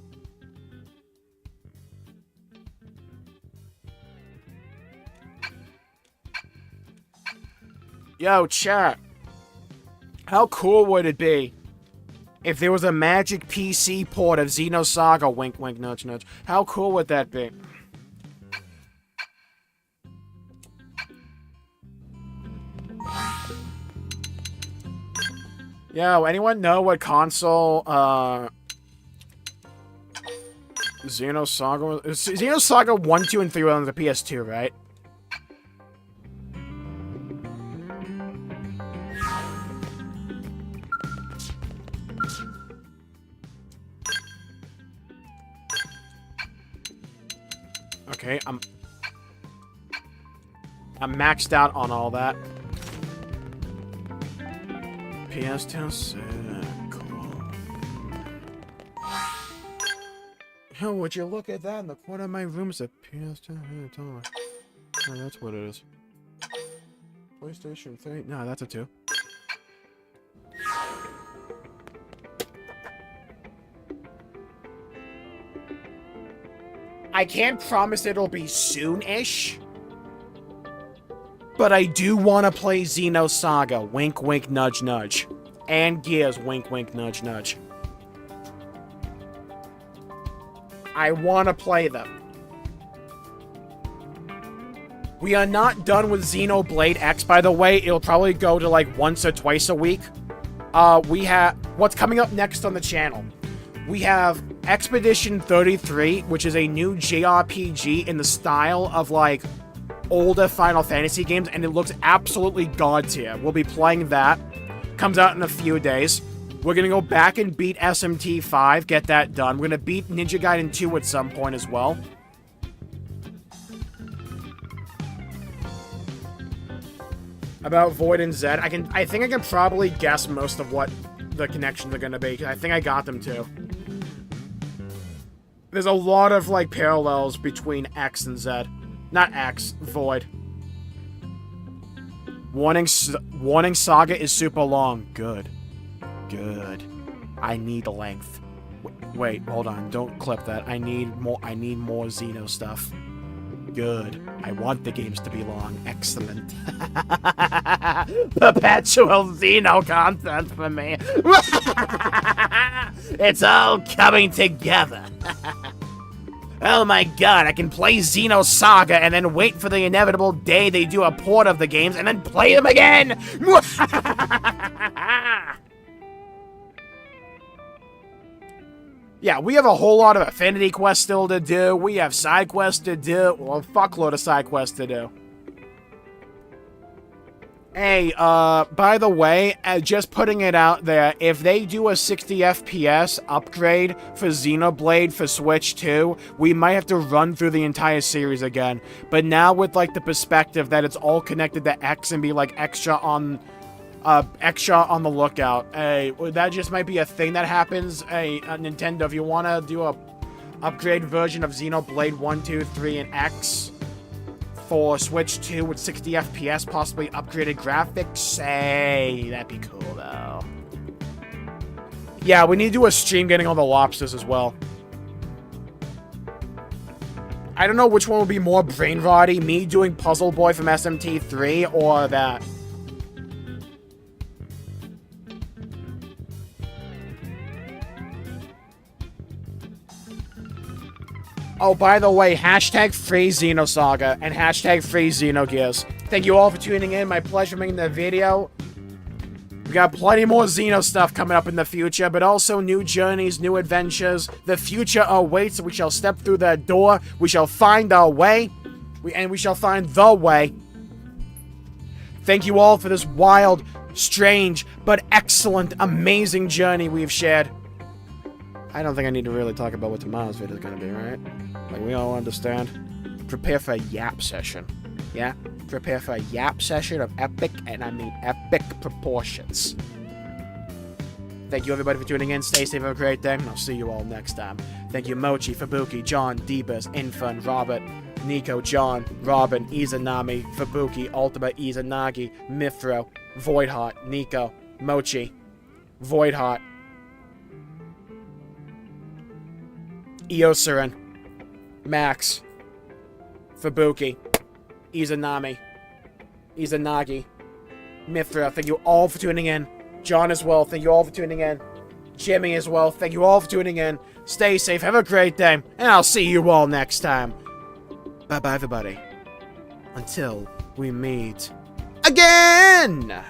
Yo, chat. How cool would it be if there was a magic PC port of Xenosaga? Wink, wink, nudge, nudge. How cool would that be? Yo, anyone know what console, Xenosaga was? Xenosaga 1, 2, and 3 were on the PS2, right? Okay, I'm maxed out on all that. PS2 set. Cool. Oh, would you look at that? In the corner of my room is a PS2. Oh, that's what it is. PlayStation 3? No, that's a 2. I can't promise it'll be soon-ish, but I do want to play Xenosaga, wink wink nudge nudge, and Gears, wink wink nudge nudge. I want to play them. We are not done with Xenoblade X, by the way. It'll probably go to like once or twice a week. We have what's coming up next on the channel. We have Expedition 33, which is a new JRPG in the style of, like, older Final Fantasy games, and it looks absolutely god tier. We'll be playing that. Comes out in a few days. We're gonna go back and beat SMT 5, get that done. We're gonna beat Ninja Gaiden 2 at some point as well. About Void and Zed, I think I can probably guess most of what the connections are gonna be, 'cause I think I got them too. There's a lot of, like, parallels between X and Z. Not X, Void. Warning Saga is super long. Good. Good. I need length. Wait, hold on. Don't clip that. I need more Xeno stuff. Good. I want the games to be long. Excellent. Perpetual Xeno content for me. It's all coming together. Oh my god, I can play Xenosaga and then wait for the inevitable day they do a port of the games and then play them again! Yeah, we have a whole lot of affinity quests still to do. We have side quests to do. Well, a fuckload of side quests to do. Hey, by the way, just putting it out there, if they do a 60 FPS upgrade for Xenoblade for Switch 2, we might have to run through the entire series again. But now with, like, the perspective that it's all connected to X and be, like, extra on the lookout. Hey, that just might be a thing that happens. Hey, Nintendo, if you want to do a upgrade version of Xenoblade 1, 2, 3, and X for Switch 2 with 60 FPS, possibly upgraded graphics, hey, that'd be cool, though. Yeah, we need to do a stream getting all the lobsters as well. I don't know which one would be more brain-rotty, me doing Puzzle Boy from SMT3 or that. Oh, by the way, hashtag free Xenosaga and hashtag free Xenogears. Thank you all for tuning in. My pleasure making the video. We got plenty more Xeno stuff coming up in the future, but also new journeys, new adventures. The future awaits. We shall step through that door. We shall find our way. We shall find the way. Thank you all for this wild, strange, but excellent, amazing journey we've shared. I don't think I need to really talk about what tomorrow's video is going to be, right? Like, we all understand. Prepare for a yap session. Yeah? Prepare for a yap session of epic, and I mean epic proportions. Thank you, everybody, for tuning in. Stay safe, have a great day, and I'll see you all next time. Thank you, Mochi, Fubuki, John, Debus, Infun, Robert, Nico, John, Robin, Izanami, Fubuki, Ultima, Izanagi, Mithro, Voidheart, Nico, Mochi, Voidheart, Eosarin, Max, Fubuki, Izanami, Izanagi, Mithra, thank you all for tuning in. John as well, thank you all for tuning in. Jimmy as well, thank you all for tuning in. Stay safe, have a great day, and I'll see you all next time. Bye-bye, everybody. Until we meet again!